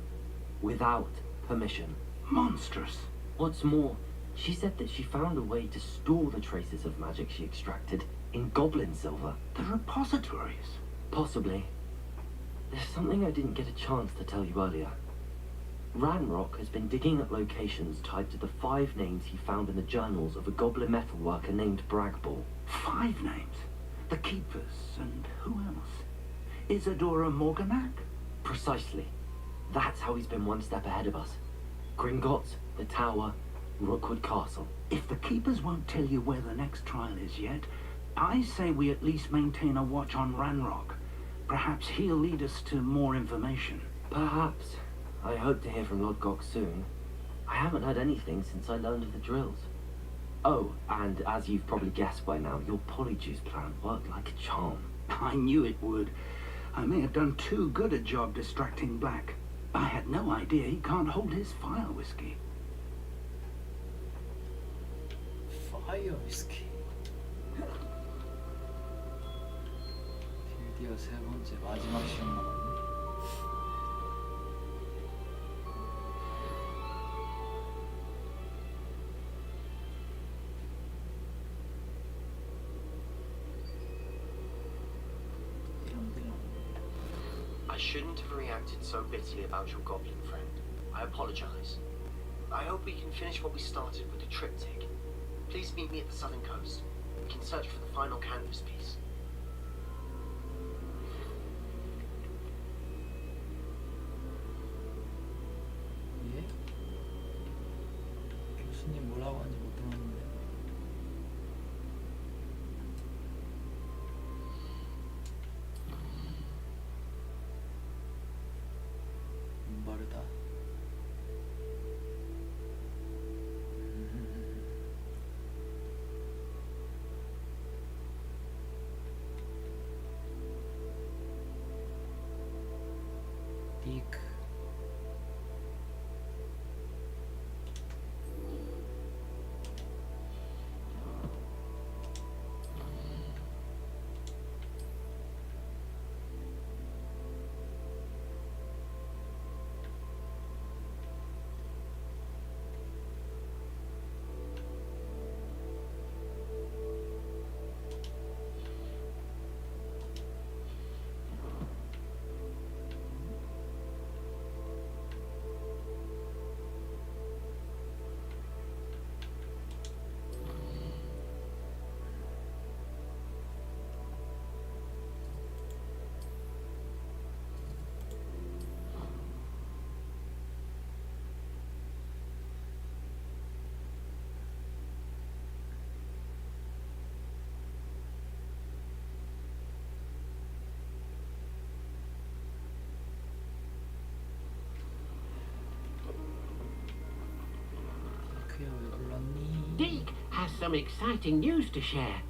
without permission. Monstrous. What's more, she said that she found a way to store the traces of magic she extracted in goblin silver. The repositories? Possibly. There's something I didn't get a chance to tell you earlier. Ranrock has been digging at locations tied to the 5 names he found in the journals of a goblin metalworker named Bragball. 5 names? The Keepers, and who else? Isadora Morganac? Precisely. That's how he's been one step ahead of us. Gringotts, the Tower, Rookwood Castle. If the Keepers won't tell you where the next trial is yet, I say we at least maintain a watch on Ranrock. Perhaps he'll lead us to more information. Perhaps. I hope to hear from Lord Gok soon. I haven't heard anything since I learned of the drills. Oh, and as you've probably guessed by now, your polyjuice plan worked like a charm. I knew it would. I may have done too good a job distracting Black. I had no idea he can't hold his fire whiskey. Fire whiskey. 드디어 세 번째 마지막 시험 남았네. I shouldn't have reacted so bitterly about your goblin friend. I apologize. I hope we can finish what we started with the triptych. Please meet me at the southern coast. We can search for the final canvas piece. 예? 교수님 뭐라고 하는지 못 들었는데. 빠르다. 디크. Deke has some exciting news to share.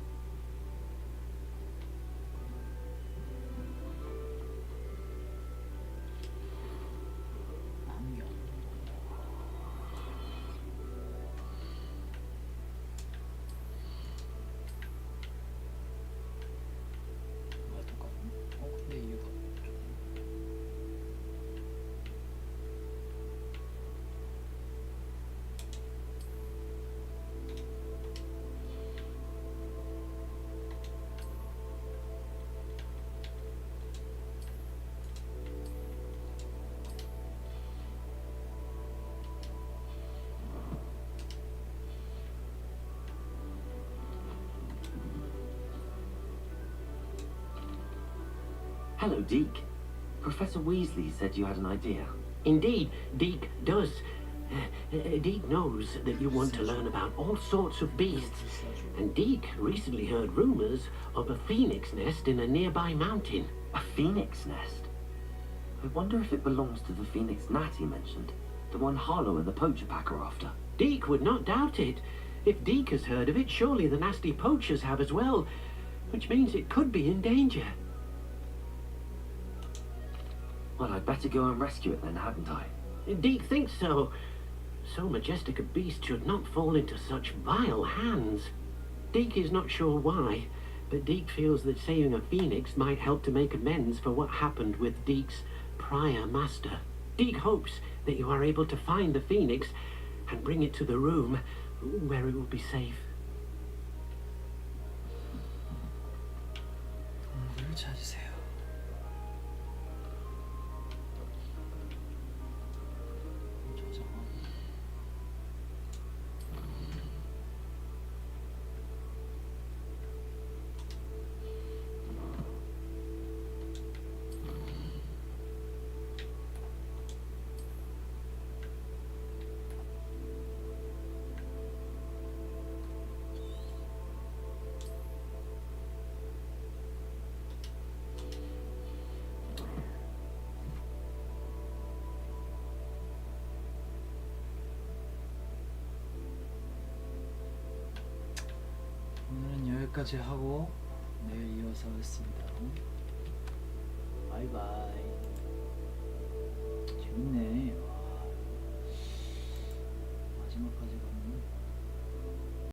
Hello, Deke. Professor Weasley said you had an idea. Indeed, Deke does. Deke knows that you want to learn about all sorts of beasts, and Deke recently heard rumors of a phoenix nest in a nearby mountain. A phoenix nest? I wonder if it belongs to the phoenix gnat he mentioned. The one Harlow and the poacher pack are after. Deke would not doubt it. If Deke has heard of it, surely the nasty poachers have as well, which means it could be in danger. Well, I'd better go and rescue it then, hadn't I? Deke thinks so. So majestic a beast should not fall into such vile hands. Deke is not sure why, but Deke feels that saving a phoenix might help to make amends for what happened with Deke's prior master. Deke hopes that you are able to find the phoenix and bring it to the room where it will be safe. 공부를 찾으세요. 오늘은 여기까지 하고 내일 이어서 하겠습니다. 바이바이. 재밌네. 와. 마지막까지